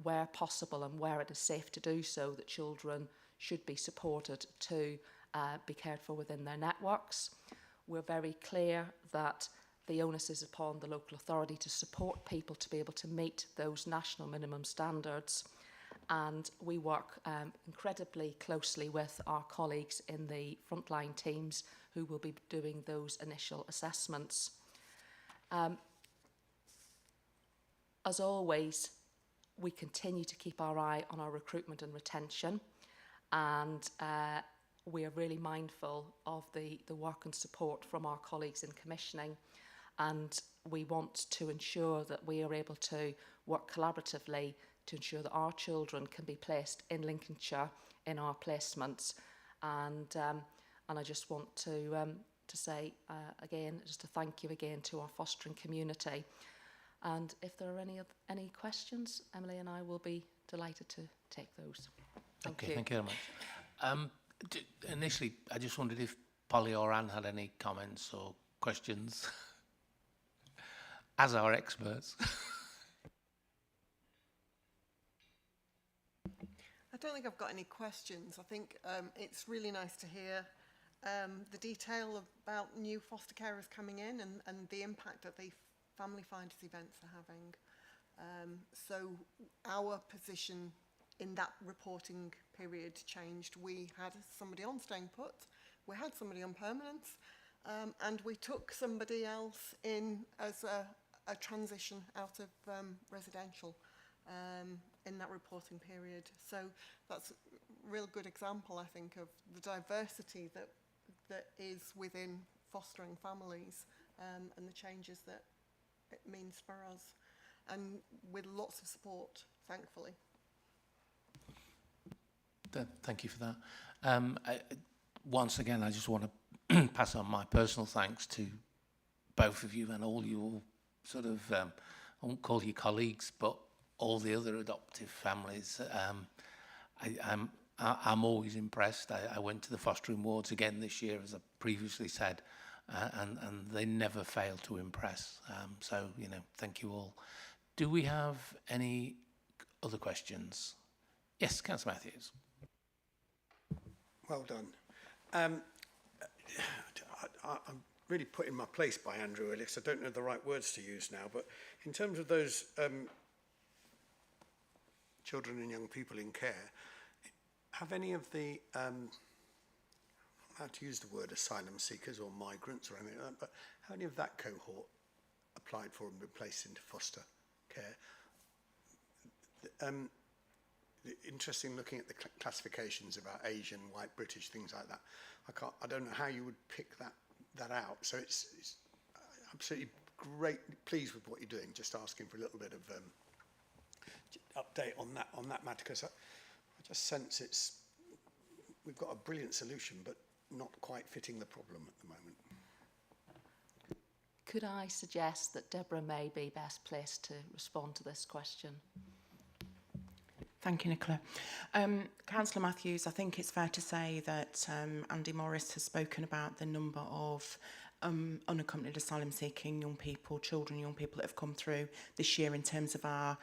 where possible and where it is safe to do so, that children should be supported to be cared for within their networks. We're very clear that the onus is upon the local authority to support people to be able to meet those national minimum standards. And we work incredibly closely with our colleagues in the frontline teams who will be doing those initial assessments. As always, we continue to keep our eye on our recruitment and retention, and we are really mindful of the work and support from our colleagues in commissioning, and we want to ensure that we are able to work collaboratively to ensure that our children can be placed in Lincolnshire in our placements. And I just want to say again, just to thank you again to our fostering community. And if there are any questions, Emily and I will be delighted to take those. Thank you. Thank you very much. Initially, I just wondered if Polly or Anne had any comments or questions as our experts. I don't think I've got any questions. I think it's really nice to hear the detail about new foster carers coming in and the impact that the family finders events are having. So our position in that reporting period changed. We had somebody on staying put, we had somebody on permanence, and we took somebody else in as a transition out of residential in that reporting period. So that's a real good example, I think, of the diversity that is within fostering families and the changes that it means for us, and with lots of support, thankfully. Thank you for that. Once again, I just want to pass on my personal thanks to both of you and all your sort of, I won't call you colleagues, but all the other adoptive families. I'm always impressed. I went to the fostering wards again this year, as I previously said, and they never fail to impress. So, you know, thank you all. Do we have any other questions? Yes, Councillor Matthews. Well done. I'm really put in my place by Andrew Ellis. I don't know the right words to use now, but in terms of those children and young people in care, have any of the, how to use the word asylum seekers or migrants or anything like that, but how many of that cohort applied for and been placed into foster care? Interesting looking at the classifications about Asian, white, British, things like that. I don't know how you would pick that out. So it's absolutely great, pleased with what you're doing. Just asking for a little bit of update on that matter, because I just sense we've got a brilliant solution, but not quite fitting the problem at the moment. Could I suggest that Deborah may be best placed to respond to this question? Thank you, Nicola. Councillor Matthews, I think it's fair to say that Andy Morris has spoken about the number of unaccompanied asylum-seeking young people, children, young people that have come through this year in terms of our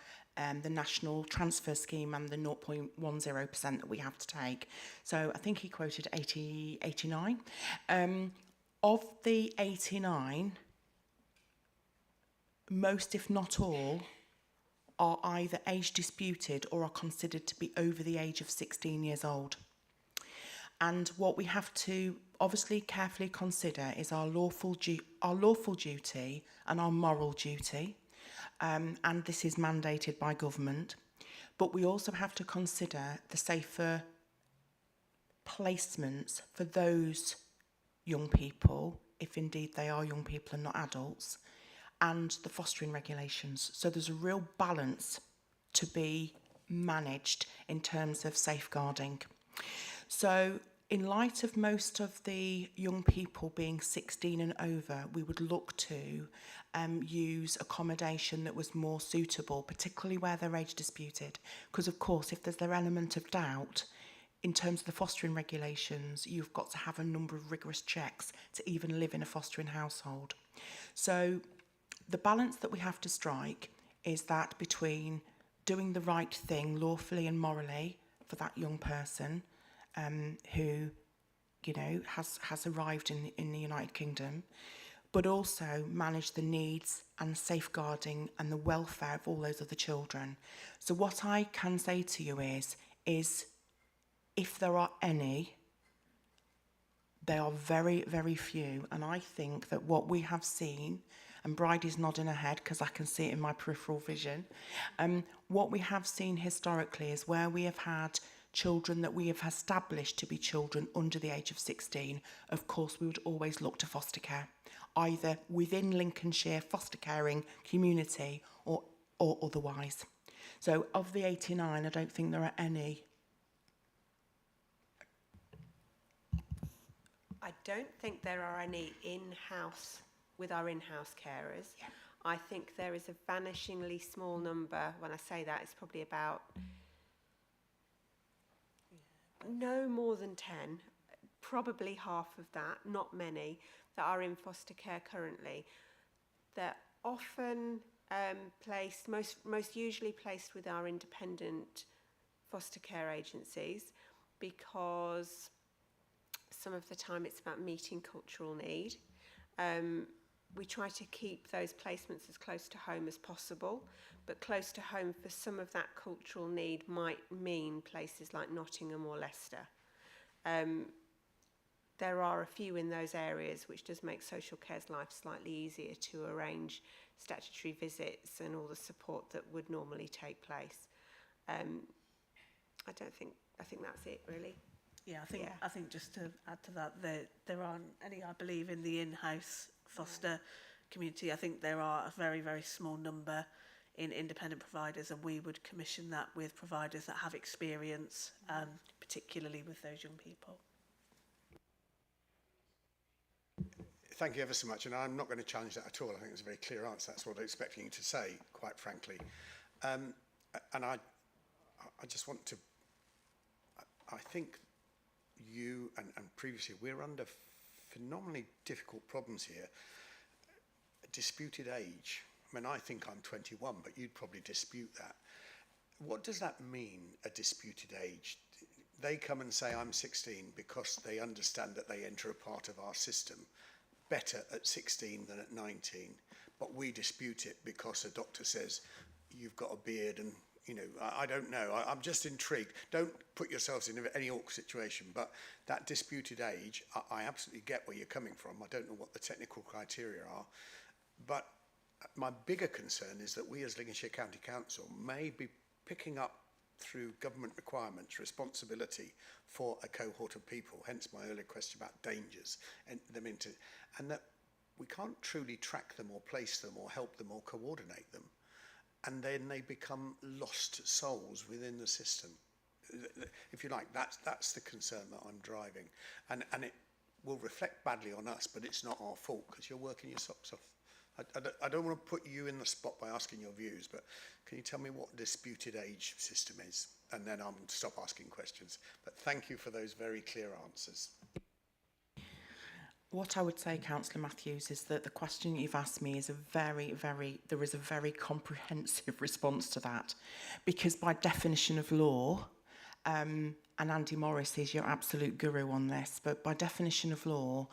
the national transfer scheme and the 0.10% that we have to take. So I think he quoted 89. Of the 89, most, if not all, are either age disputed or are considered to be over the age of 16 years old. And what we have to obviously carefully consider is our lawful duty and our moral duty, and this is mandated by government. But we also have to consider the safer placements for those young people, if indeed they are young people and not adults, and the fostering regulations. So there's a real balance to be managed in terms of safeguarding. So in light of most of the young people being 16 and over, we would look to use accommodation that was more suitable, particularly where they're age disputed. Because of course, if there's their element of doubt, in terms of the fostering regulations, you've got to have a number of rigorous checks to even live in a fostering household. So the balance that we have to strike is that between doing the right thing lawfully and morally for that young person who, you know, has arrived in the United Kingdom, but also manage the needs and safeguarding and the welfare of all those other children. So what I can say to you is if there are any, they are very, very few. And I think that what we have seen, and Bridie's nodding her head because I can see it in my peripheral vision, what we have seen historically is where we have had children that we have established to be children under the age of 16, of course we would always look to foster care, either within Lincolnshire foster caring community or otherwise. So of the 89, I don't think there are any. I don't think there are any in-house, with our in-house carers. Yeah. I think there is a vanishingly small number. When I say that, it's probably about no more than 10, probably half of that, not many, that are in foster care currently. They're often placed, most usually placed with our independent foster care agencies, because some of the time it's about meeting cultural need. We try to keep those placements as close to home as possible, but close to home for some of that cultural need might mean places like Nottingham or Leicester. There are a few in those areas, which does make social care's life slightly easier to arrange statutory visits and all the support that would normally take place. I think that's it really. Yeah, I think just to add to that, there aren't any, I believe, in the in-house foster community. I think there are a very, very small number in independent providers, and we would commission that with providers that have experience, particularly with those young people. Thank you ever so much, and I'm not going to challenge that at all. I think it's a very clear answer. That's what I was expecting you to say, quite frankly. And I just want to, I think you and previously, we're under phenomenally difficult problems here. Disputed age. I mean, I think I'm 21, but you'd probably dispute that. What does that mean, a disputed age? They come and say, I'm 16, because they understand that they enter a part of our system better at 16 than at 19. But we dispute it because the doctor says, you've got a beard and, you know, I don't know. I'm just intrigued. Don't put yourselves in any awkward situation, but that disputed age, I absolutely get where you're coming from. I don't know what the technical criteria are, but my bigger concern is that we as Lincolnshire County Council may be picking up through government requirements responsibility for a cohort of people, hence my earlier question about dangers and them into, and that we can't truly track them or place them or help them or coordinate them. And then they become lost souls within the system. If you like, that's the concern that I'm driving. And it will reflect badly on us, but it's not our fault because you're working your socks off. I don't want to put you in the spot by asking your views, but can you tell me what disputed age system is? And then I'll stop asking questions. But thank you for those very clear answers. What I would say, Councillor Matthews, is that the question you've asked me is there is a very comprehensive response to that, because by definition of law, and Andy Morris is your absolute guru on this, but by definition of law,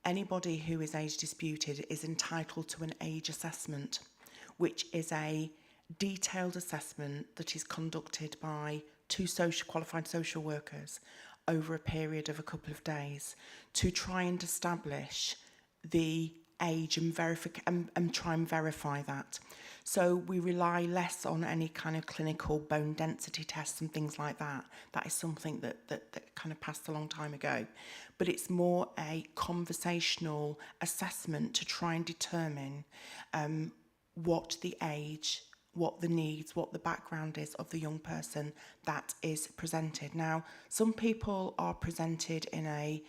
anybody who is age disputed is entitled to an age assessment, which is a detailed assessment that is conducted by two qualified social workers over a period of a couple of days to try and establish the age and try and verify that. So we rely less on any kind of clinical bone density tests and things like that. That is something that kind of passed a long time ago. But it's more a conversational assessment to try and determine what the age, what the needs, what the background is of the young person that is presented. Now, some people are presented in a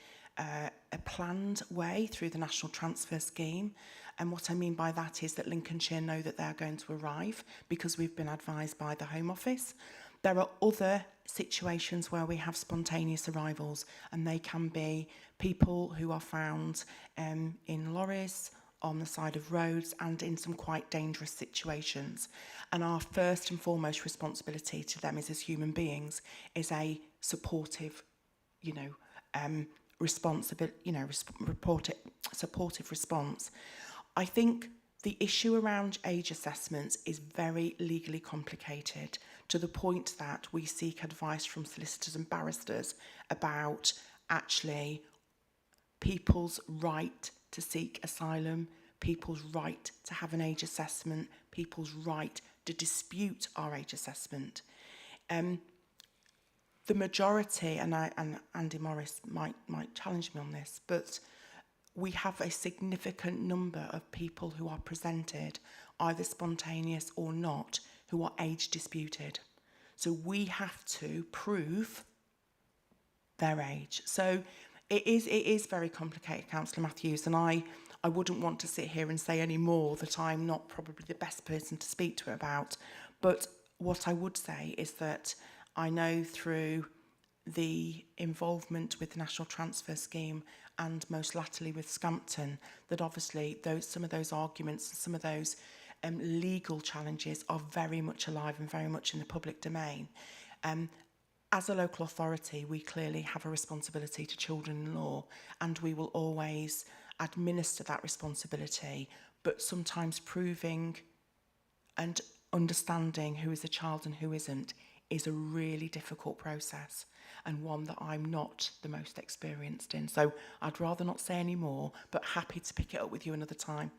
planned way through the National Transfer Scheme. And what I mean by that is that Lincolnshire know that they're going to arrive because we've been advised by the Home Office. There are other situations where we have spontaneous arrivals, and they can be people who are found in lorries, on the side of roads, and in some quite dangerous situations. And our first and foremost responsibility to them is, as human beings, is a supportive, supportive response. I think the issue around age assessments is very legally complicated, to the point that we seek advice from solicitors and barristers about actually people's right to seek asylum, people's right to have an age assessment, people's right to dispute our age assessment. The majority, and Andy Morris might challenge me on this, but we have a significant number of people who are presented, either spontaneous or not, who are age disputed. So we have to prove their age. So it is very complicated, Councillor Matthews, and I wouldn't want to sit here and say any more that I'm not probably the best person to speak to about. But what I would say is that I know through the involvement with the National Transfer Scheme and most latterly with Scampton, that obviously some of those arguments and some of those legal challenges are very much alive and very much in the public domain. As a local authority, we clearly have a responsibility to children in law, and we will always administer that responsibility, but sometimes proving and understanding who is a child and who isn't is a really difficult process, and one that I'm not the most experienced in. So I'd rather not say any more, but happy to pick it up with you another time.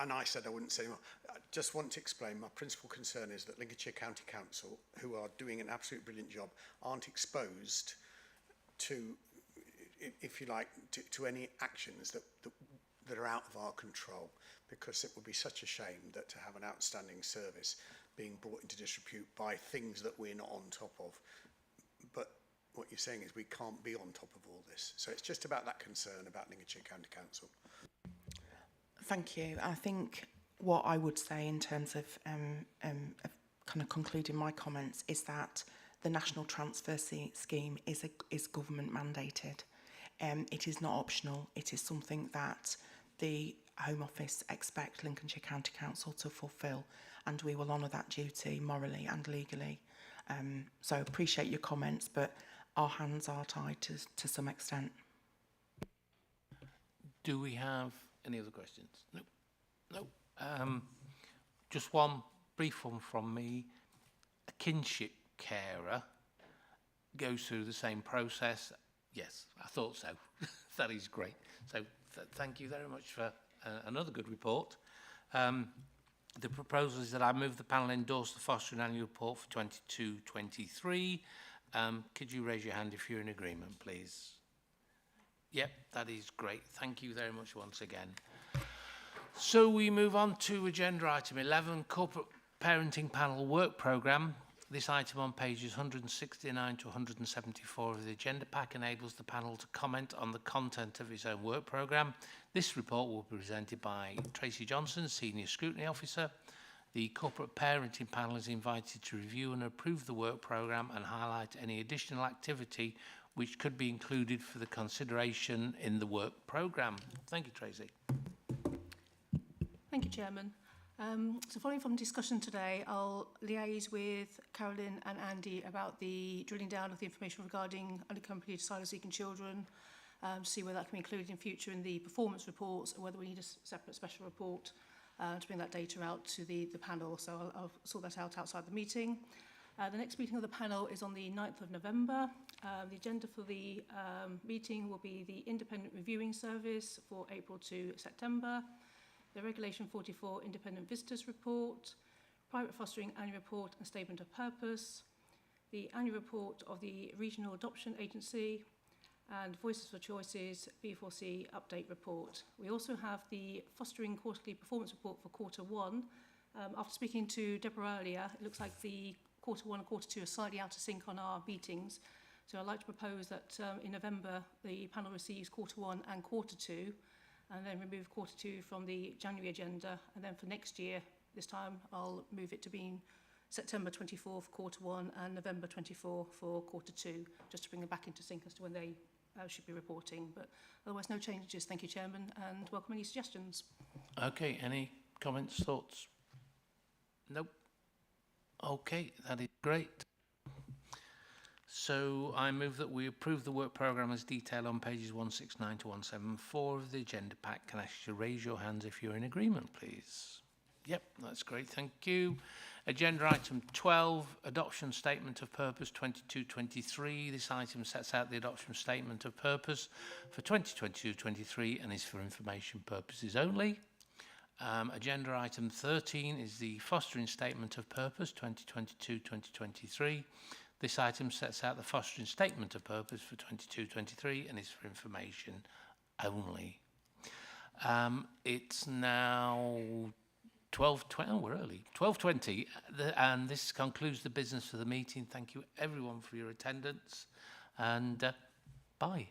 And I said I wouldn't say more. I just want to explain, my principal concern is that Lincolnshire County Council, who are doing an absolutely brilliant job, aren't exposed to, if you like, to any actions that are out of our control, because it would be such a shame that to have an outstanding service being brought into disrepute by things that we're not on top of. But what you're saying is we can't be on top of all this. So it's just about that concern about Lincolnshire County Council. Thank you. I think what I would say in terms of kind of concluding my comments is that the National Transfer Scheme is government mandated. It is not optional. It is something that the Home Office expect Lincolnshire County Council to fulfil, and we will honour that duty morally and legally. So I appreciate your comments, but our hands are tied to some extent. Do we have any other questions? No. Just one brief one from me. A kinship carer goes through the same process. Yes, I thought so. That is great. So thank you very much for another good report. The proposal is that I move the panel endorse the fostering annual report for 22-23. Could you raise your hand if you're in agreement, please? Yep, that is great. Thank you very much once again. So we move on to agenda item 11, Corporate Parenting Panel Work Programme. This item on pages 169 to 174 of the agenda pack enables the panel to comment on the content of its own work programme. This report will be presented by Tracy Johnson, Senior Scrutiny Officer. The Corporate Parenting Panel is invited to review and approve the work programme and highlight any additional activity which could be included for the consideration in the work programme. Thank you, Tracy. Thank you, Chairman. So following from discussion today, I'll liaise with Carolyn and Andy about the drilling down of the information regarding unaccompanied asylum-seeking children, to see whether that can be included in future in the performance reports, or whether we need a separate special report to bring that data out to the panel. So I'll sort that out outside the meeting. The next meeting of the panel is on the 9th of November. The agenda for the meeting will be the Independent Reviewing Service for April to September, the Regulation 44 Independent Visitors Report, Private Fostering Annual Report and Statement of Purpose, the Annual Report of the Regional Adoption Agency, and Voices for Choices B4C Update Report. We also have the Fostering Quarterly Performance Report for Quarter 1. After speaking to Deborah earlier, it looks like the Quarter 1 and Quarter 2 are slightly out of sync on our meetings. So I'd like to propose that in November the panel receives Quarter 1 and Quarter 2, and then remove Quarter 2 from the January agenda. And then for next year, this time I'll move it to being September 24 for Quarter 1 and November 24 for Quarter 2, just to bring them back into sync as to when they should be reporting. But otherwise, no changes. Thank you, Chairman, and welcome any suggestions. Okay, any comments, thoughts? Nope. Okay, that is great. So I move that we approve the work programme as detailed on pages 169 to 174 of the agenda pack. Can I ask you to raise your hands if you're in agreement, please? Yep, that's great, thank you. Agenda item 12, adoption statement of purpose 22-23. This item sets out the adoption statement of purpose for 2022-23 and is for information purposes only. Agenda item 13 is the fostering statement of purpose 2022-2023. This item sets out the fostering statement of purpose for 22-23 and is for information only. It's now 12:20. Oh, we're early. 12:20, and this concludes the business of the meeting. Thank you, everyone, for your attendance, and bye.